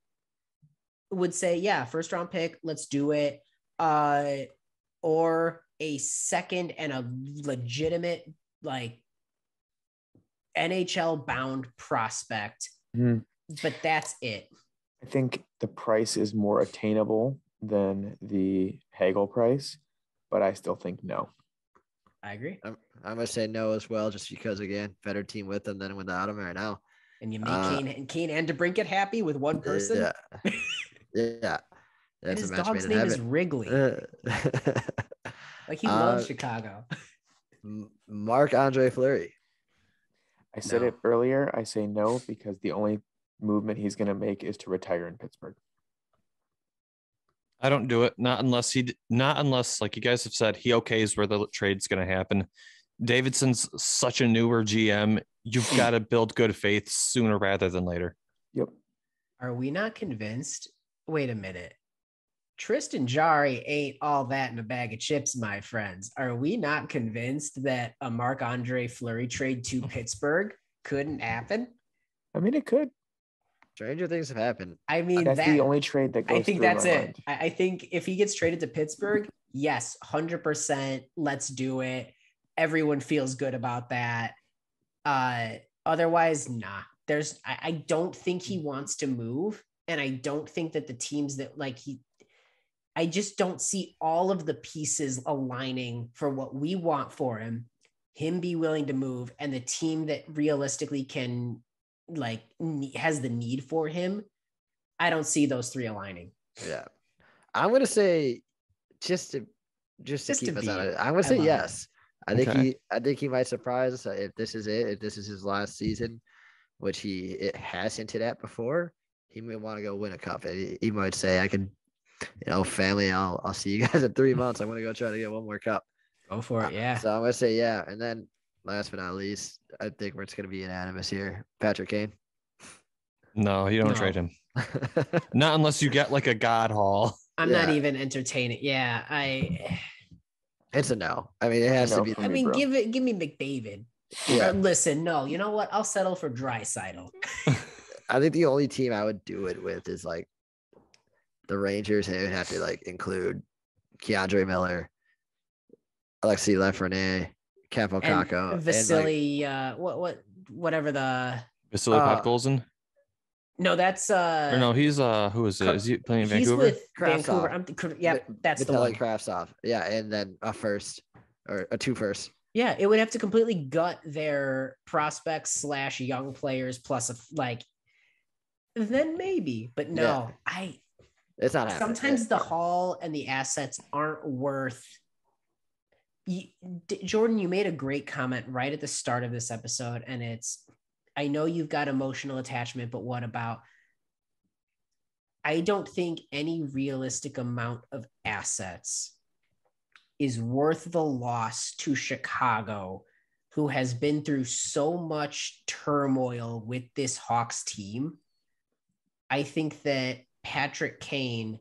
[SPEAKER 3] Would say, yeah, 1st round pick, let's do it. Or a 2nd and a legitimate, like, NHL bound prospect.
[SPEAKER 4] Mm-hmm.
[SPEAKER 3] But that's it.
[SPEAKER 4] I think the price is more attainable than the Hagel price, but I still think no.
[SPEAKER 3] I agree.
[SPEAKER 2] I'm going to say no as well, just because, again, better team with them than without them right now.
[SPEAKER 3] And you make Kane and DeBrincat happy with one person?
[SPEAKER 2] Yeah. Yeah.
[SPEAKER 3] And his dog's name is Wrigley. Like, he loves Chicago.
[SPEAKER 2] Marc-Andre Fleury.
[SPEAKER 4] I said it earlier. I say no because the only movement he's going to make is to retire in Pittsburgh.
[SPEAKER 1] I don't do it. Not unless, like you guys have said, he okays where the trade's going to happen. Davidson's such a newer GM. You've got to build good faith sooner rather than later.
[SPEAKER 4] Yep.
[SPEAKER 3] Are we not convinced? Wait a minute. Tristan Jarry ain't all that in a bag of chips, my friends. Are we not convinced that a Marc-Andre Fleury trade to Pittsburgh couldn't happen?
[SPEAKER 4] I mean, it could.
[SPEAKER 2] Stranger things have happened.
[SPEAKER 3] I mean,
[SPEAKER 4] That's the only trade that goes
[SPEAKER 3] I think
[SPEAKER 4] through
[SPEAKER 3] that's
[SPEAKER 4] my
[SPEAKER 3] it.
[SPEAKER 4] mind.
[SPEAKER 3] I think if he gets traded to Pittsburgh, yes, 100%. Let's do it. Everyone feels good about that. Otherwise, nah. I don't think he wants to move, and I don't think that the teams that I just don't see all of the pieces aligning for what we want for him. Him be willing to move, and the team that realistically can has the need for him. I don't see those three aligning.
[SPEAKER 2] Yeah. I'm gonna say just to keep us on it. I'm gonna say yes. I think he might surprise us if this is it. If this is his last season, which it has hinted at before, he may want to go win a cup. He might say, "I can, family. I'll see you guys in 3 months. I'm gonna go try to get one more cup."
[SPEAKER 3] Go for it, yeah.
[SPEAKER 2] So I'm gonna say yeah, and then last but not least, I think we're just gonna be unanimous here. Patrick Kane.
[SPEAKER 1] No, you don't trade him. Not unless you get like a God haul.
[SPEAKER 3] I'm not even entertaining. Yeah,
[SPEAKER 2] it's a no. I mean, it has to be.
[SPEAKER 3] I mean, give me McDavid.
[SPEAKER 2] Yeah.
[SPEAKER 3] Listen, no, you know what? I'll settle for Draisaitl.
[SPEAKER 2] I think the only team I would do it with is like the Rangers, and it would have to include Keandre Miller, Alexei Lafreniere, Capo Caco,
[SPEAKER 3] Vasily. Whatever the
[SPEAKER 1] Vasily Podkolzin.
[SPEAKER 3] No, that's
[SPEAKER 1] or no, he's who is it? Is he playing in Vancouver?
[SPEAKER 3] He's with Vancouver. That's the one.
[SPEAKER 2] Kravtsov. Yeah, and then a first or a 2 firsts.
[SPEAKER 3] Yeah, it would have to completely gut their prospects / young players plus then maybe, but no,
[SPEAKER 2] it's not happening.
[SPEAKER 3] Sometimes the haul and the assets aren't worth. Jordan, you made a great comment right at the start of this episode, and I know you've got emotional attachment, but what about? I don't think any realistic amount of assets is worth the loss to Chicago, who has been through so much turmoil with this Hawks team. I think that Patrick Kane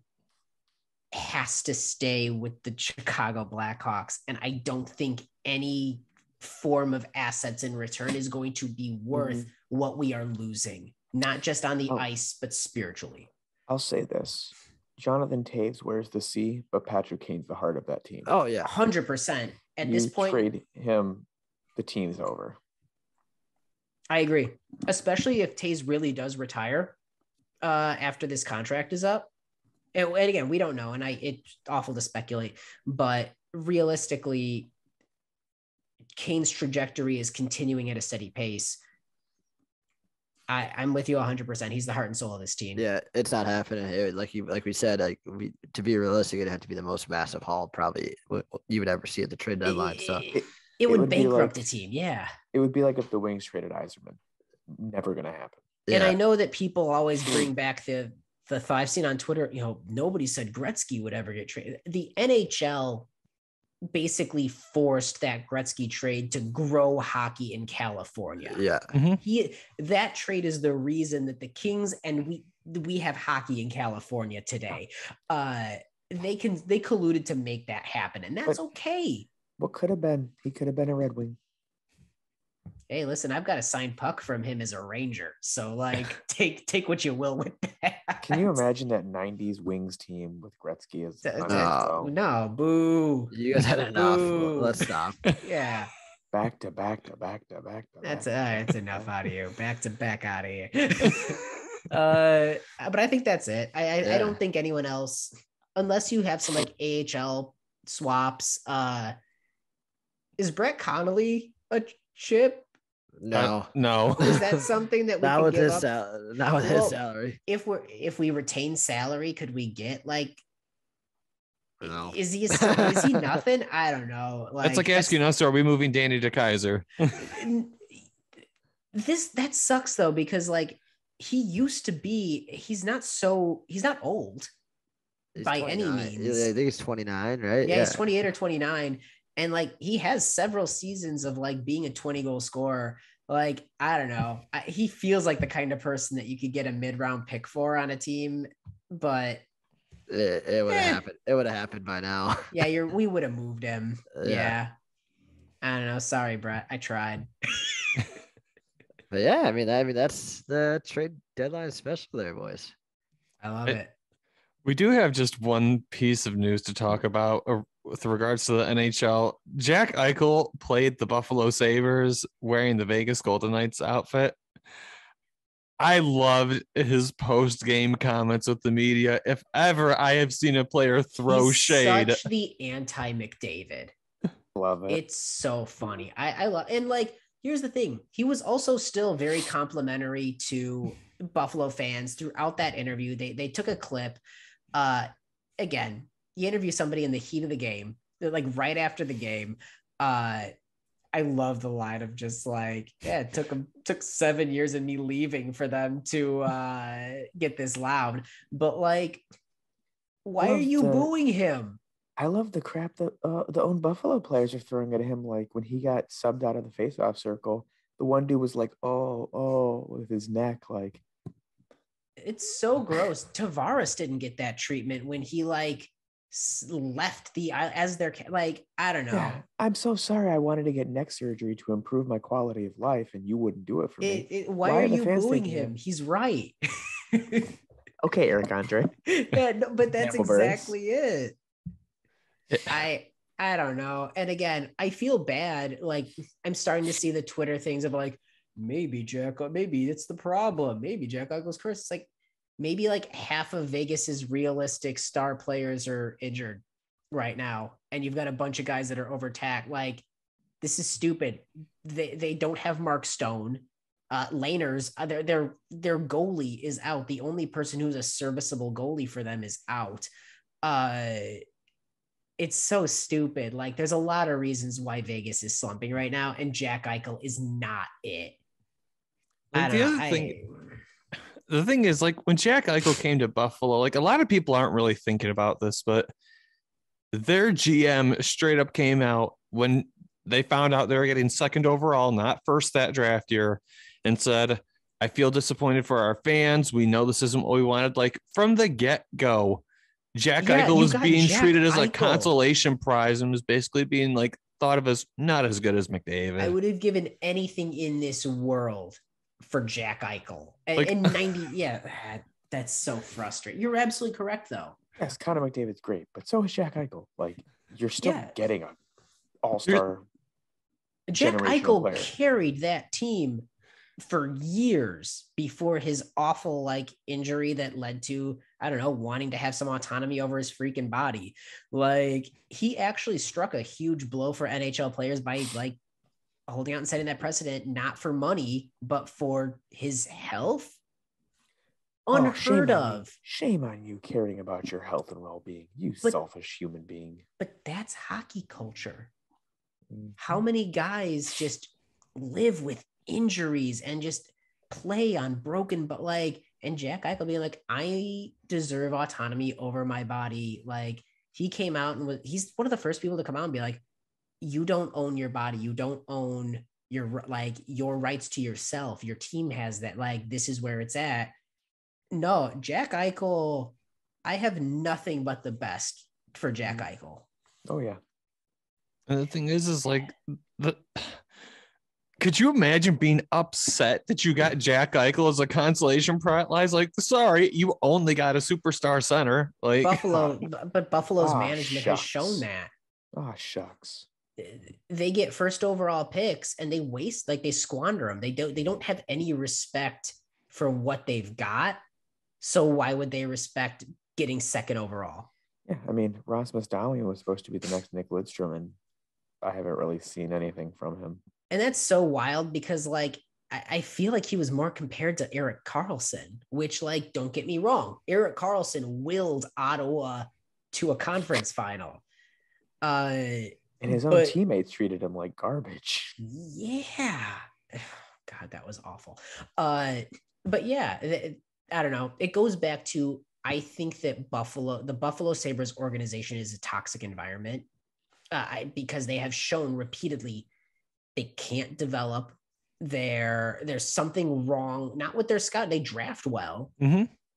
[SPEAKER 3] has to stay with the Chicago Blackhawks, and I don't think any form of assets in return is going to be worth what we are losing, not just on the ice, but spiritually.
[SPEAKER 4] I'll say this. Jonathan Toews wears the C, but Patrick Kane's the heart of that team.
[SPEAKER 2] Oh, yeah.
[SPEAKER 3] 100%. At this point,
[SPEAKER 4] trade him, the team's over.
[SPEAKER 3] I agree, especially if Toews really does retire after this contract is up. And again, we don't know, and it's awful to speculate, but realistically, Kane's trajectory is continuing at a steady pace. I'm with you 100%. He's the heart and soul of this team.
[SPEAKER 2] Yeah, it's not happening. Like we said, to be realistic, it'd have to be the most massive haul probably you would ever see at the trade deadline. So
[SPEAKER 3] it would bankrupt a team. Yeah,
[SPEAKER 4] it would be like if the Wings traded Yzerman. Never gonna happen.
[SPEAKER 3] And I know that people always bring back the I've seen on Twitter. Nobody said Gretzky would ever get traded. The NHL basically forced that Gretzky trade to grow hockey in California.
[SPEAKER 2] Yeah.
[SPEAKER 3] That trade is the reason that the Kings and we have hockey in California today. They colluded to make that happen, and that's okay.
[SPEAKER 4] What could have been? He could have been a Red Wing.
[SPEAKER 3] Hey, listen, I've got a signed puck from him as a Ranger. So take what you will with that.
[SPEAKER 4] Can you imagine that 90s Wings team with Gretzky as
[SPEAKER 3] no, boo.
[SPEAKER 2] You guys had enough. Let's stop.
[SPEAKER 3] Yeah.
[SPEAKER 4] Back to back.
[SPEAKER 3] That's enough out of you. Back to back out of here. But I think that's it. I don't think anyone else, unless you have some AHL swaps. Is Brett Connolly a chip?
[SPEAKER 2] No.
[SPEAKER 3] Is that something that we
[SPEAKER 2] not
[SPEAKER 3] can
[SPEAKER 2] with
[SPEAKER 3] give
[SPEAKER 2] his
[SPEAKER 3] up?
[SPEAKER 2] Not with his salary.
[SPEAKER 3] If we retain salary, could we get
[SPEAKER 2] no.
[SPEAKER 3] Is he nothing? I don't know.
[SPEAKER 1] That's like asking us, are we moving Danny DeKaiser?
[SPEAKER 3] That sucks though, because he used to be. He's not old by 29. Any means.
[SPEAKER 2] I think he's 29, right?
[SPEAKER 3] Yeah, he's 28 or 29. And he has several seasons of being a 20-goal scorer. I don't know. He feels like the kind of person that you could get a mid-round pick for on a team, but
[SPEAKER 2] it would have happened. It would have happened by now.
[SPEAKER 3] Yeah, we would have moved him. Yeah. I don't know. Sorry, Brett. I tried.
[SPEAKER 2] But yeah, I mean, that's the trade deadline special there, boys.
[SPEAKER 3] I love it.
[SPEAKER 1] We do have just one piece of news to talk about with regards to the NHL. Jack Eichel played the Buffalo Sabres wearing the Vegas Golden Knights outfit. I loved his post-game comments with the media. If ever I have seen a player throw shade.
[SPEAKER 3] Such the anti-McDavid.
[SPEAKER 4] Love it.
[SPEAKER 3] It's so funny. I love, and like, here's the thing. He was also still very complimentary to Buffalo fans throughout that interview. They took a clip. Again, you interview somebody in the heat of the game, like right after the game. I love the line of just like, yeah, it took 7 years of me leaving for them to get this loud. But like, why are you booing him?
[SPEAKER 4] I love the crap that the own Buffalo players are throwing at him. Like when he got subbed out of the faceoff circle, the one dude was like, oh, with his neck. Like,
[SPEAKER 3] it's so gross. Tavares didn't get that treatment when he like left the as their like, I don't know.
[SPEAKER 4] Yeah, I'm so sorry. I wanted to get neck surgery to improve my quality of life, and you wouldn't do it for me.
[SPEAKER 3] Why are you booing him? He's right.
[SPEAKER 4] Okay, Eric Andre.
[SPEAKER 3] Yeah, no, but that's exactly it. I don't know. And again, I feel bad. Like I'm starting to see the Twitter things of like, maybe it's the problem. Maybe Jack Eichel's cursed. It's like, maybe like half of Vegas's realistic star players are injured right now. And you've got a bunch of guys that are overtaxed. Like, this is stupid. They don't have Mark Stone. Laners, their goalie is out. The only person who's a serviceable goalie for them is out. It's so stupid. Like, there's a lot of reasons why Vegas is slumping right now, and Jack Eichel is not it.
[SPEAKER 1] The thing is, like, when Jack Eichel came to Buffalo, like, a lot of people aren't really thinking about this, but their GM straight up came out when they found out they were getting second overall, not first that draft year, and said, I feel disappointed for our fans. We know this isn't what we wanted. Like, from the get-go, Jack Eichel was being treated as a consolation prize and was basically being, like, thought of as not as good as McDavid.
[SPEAKER 3] I would have given anything in this world for Jack Eichel. And 90, yeah, that's so frustrating. You're absolutely correct, though.
[SPEAKER 4] Yes, Connor McDavid's great, but so is Jack Eichel. Like, you're still getting an all-star.
[SPEAKER 3] Jack Eichel carried that team for years before his awful like injury that led to, I don't know, wanting to have some autonomy over his freaking body. Like, he actually struck a huge blow for NHL players by like holding out and setting that precedent, not for money, but for his health. Unheard of.
[SPEAKER 4] Shame on you caring about your health and well-being, selfish human being.
[SPEAKER 3] But that's hockey culture. How many guys just live with injuries and just play on broken, but like, and Jack Eichel being like, I deserve autonomy over my body. Like, he came out and he's one of the first people to come out and be like, you don't own your body. You don't own your rights to yourself. Your team has that. Like, this is where it's at. No, Jack Eichel, I have nothing but the best for Jack Eichel.
[SPEAKER 4] Oh yeah.
[SPEAKER 1] And the thing is like, could you imagine being upset that you got Jack Eichel as a consolation prize? Like, sorry, you only got a superstar center. Like
[SPEAKER 3] Buffalo, but Buffalo's management has shown that.
[SPEAKER 4] Oh, shucks.
[SPEAKER 3] They get first overall picks and they waste, like they squander them. They don't have any respect for what they've got. So why would they respect getting second overall?
[SPEAKER 4] Yeah, I mean, Rasmus Dahlin was supposed to be the next Nick Lidstrom, and I haven't really seen anything from him.
[SPEAKER 3] And that's so wild because, like, I feel like he was more compared to Erik Karlsson, which, like, don't get me wrong, Erik Karlsson willed Ottawa to a conference final.
[SPEAKER 4] And his own teammates treated him like garbage.
[SPEAKER 3] Yeah. God, that was awful. But yeah, I don't know. It goes back to, I think that the Buffalo Sabres organization is a toxic environment because they have shown repeatedly they can't develop. There's something wrong, not with their scout. They draft well,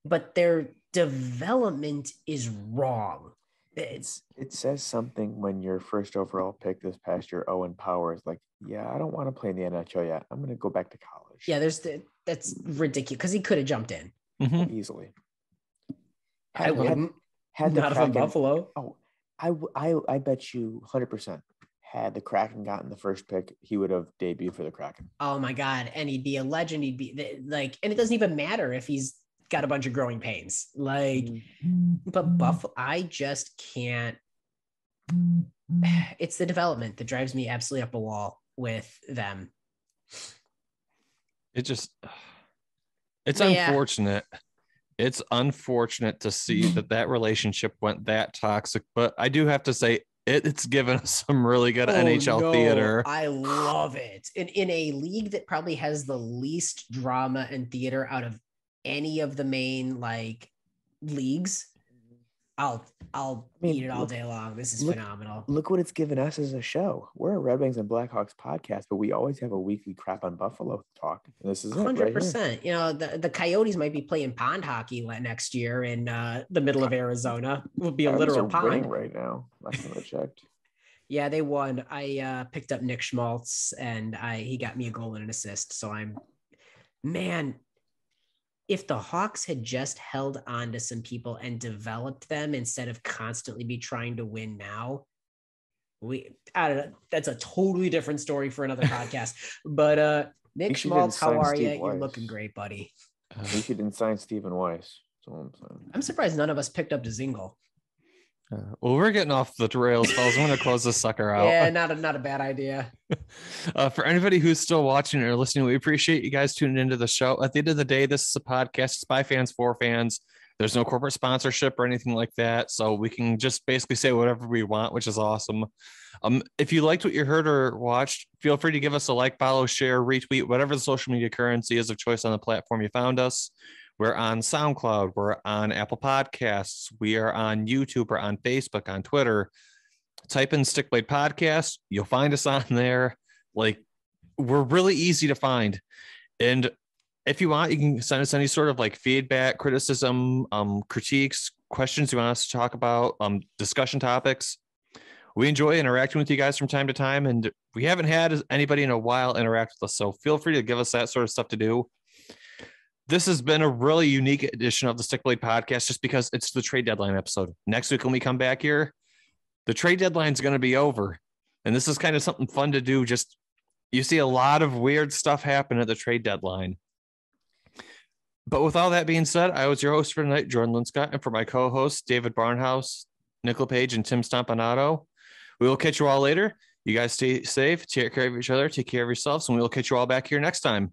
[SPEAKER 3] but their development is wrong.
[SPEAKER 4] It says something when your first overall pick this past year, Owen Powers, like Yeah, I don't want to play in the NHL yet. I'm going to go back to college.
[SPEAKER 3] Yeah, that's ridiculous because he could have jumped in.
[SPEAKER 1] Mhm.
[SPEAKER 4] Easily.
[SPEAKER 3] I wouldn't.
[SPEAKER 4] Had the
[SPEAKER 3] Not if I'm
[SPEAKER 4] Kraken,
[SPEAKER 3] Buffalo.
[SPEAKER 4] Oh, I bet you 100%. Had the Kraken gotten the first pick, he would have debuted for the Kraken.
[SPEAKER 3] Oh my God. And he'd be a legend. He'd be like, and it doesn't even matter if he's got a bunch of growing pains. Like, but Buffalo, I just can't. It's the development that drives me absolutely up a wall with them.
[SPEAKER 1] It's
[SPEAKER 3] Yeah.
[SPEAKER 1] unfortunate. It's unfortunate to see that relationship went that toxic, but I do have to say it's given us some really good NHL theater.
[SPEAKER 3] I love it. In a league that probably has the least drama and theater out of any of the main like leagues, I'll eat it all day long. This is phenomenal.
[SPEAKER 4] Look what it's given us as a show. We're a Red Wings and Blackhawks podcast, but we always have a weekly crap on Buffalo talk. And this is
[SPEAKER 3] 100%.
[SPEAKER 4] Right,
[SPEAKER 3] you know, the Coyotes might be playing pond hockey next year in the middle of Arizona. It would be a literal pond
[SPEAKER 4] right now. Last time I checked.
[SPEAKER 3] Yeah, they won. I picked up Nick Schmaltz and he got me a goal and an assist. So if the Hawks had just held on to some people and developed them instead of constantly be trying to win now, I don't know. That's a totally different story for another podcast. But Nick Schmaltz, how are you? You're looking great, buddy.
[SPEAKER 4] We didn't sign Stephen Weiss.
[SPEAKER 3] I'm surprised none of us picked up DeZingle.
[SPEAKER 1] Well, we're getting off the rails, fellas. I'm going to close this sucker out.
[SPEAKER 3] Yeah, not a bad idea.
[SPEAKER 1] For anybody who's still watching or listening, we appreciate you guys tuning into the show. At the end of the day, this is a podcast. It's by fans for fans. There's no corporate sponsorship or anything like that, so we can just basically say whatever we want, which is awesome. If you liked what you heard or watched, feel free to give us a like, follow, share, retweet, whatever the social media currency is of choice on the platform you found us. We're on SoundCloud. We're on Apple Podcasts. We are on YouTube. We're on Facebook, on Twitter. Type in Stickblade Podcast. You'll find us on there. Like, we're really easy to find. And if you want, you can send us any sort of like feedback, criticism, critiques, questions you want us to talk about, discussion topics. We enjoy interacting with you guys from time to time, and we haven't had anybody in a while interact with us. So feel free to give us that sort of stuff to do. This has been a really unique edition of the Stickblade Podcast just because it's the trade deadline episode. Next week when we come back here, the trade deadline is going to be over. And this is kind of something fun to do. Just you see a lot of weird stuff happen at the trade deadline. But with all that being said, I was your host for tonight, Jordan Linscott, and for my co-hosts, David Barnhouse, Nick LePage, and Tim Stompanato. We will catch you all later. You guys stay safe, take care of each other, take care of yourselves, and we will catch you all back here next time.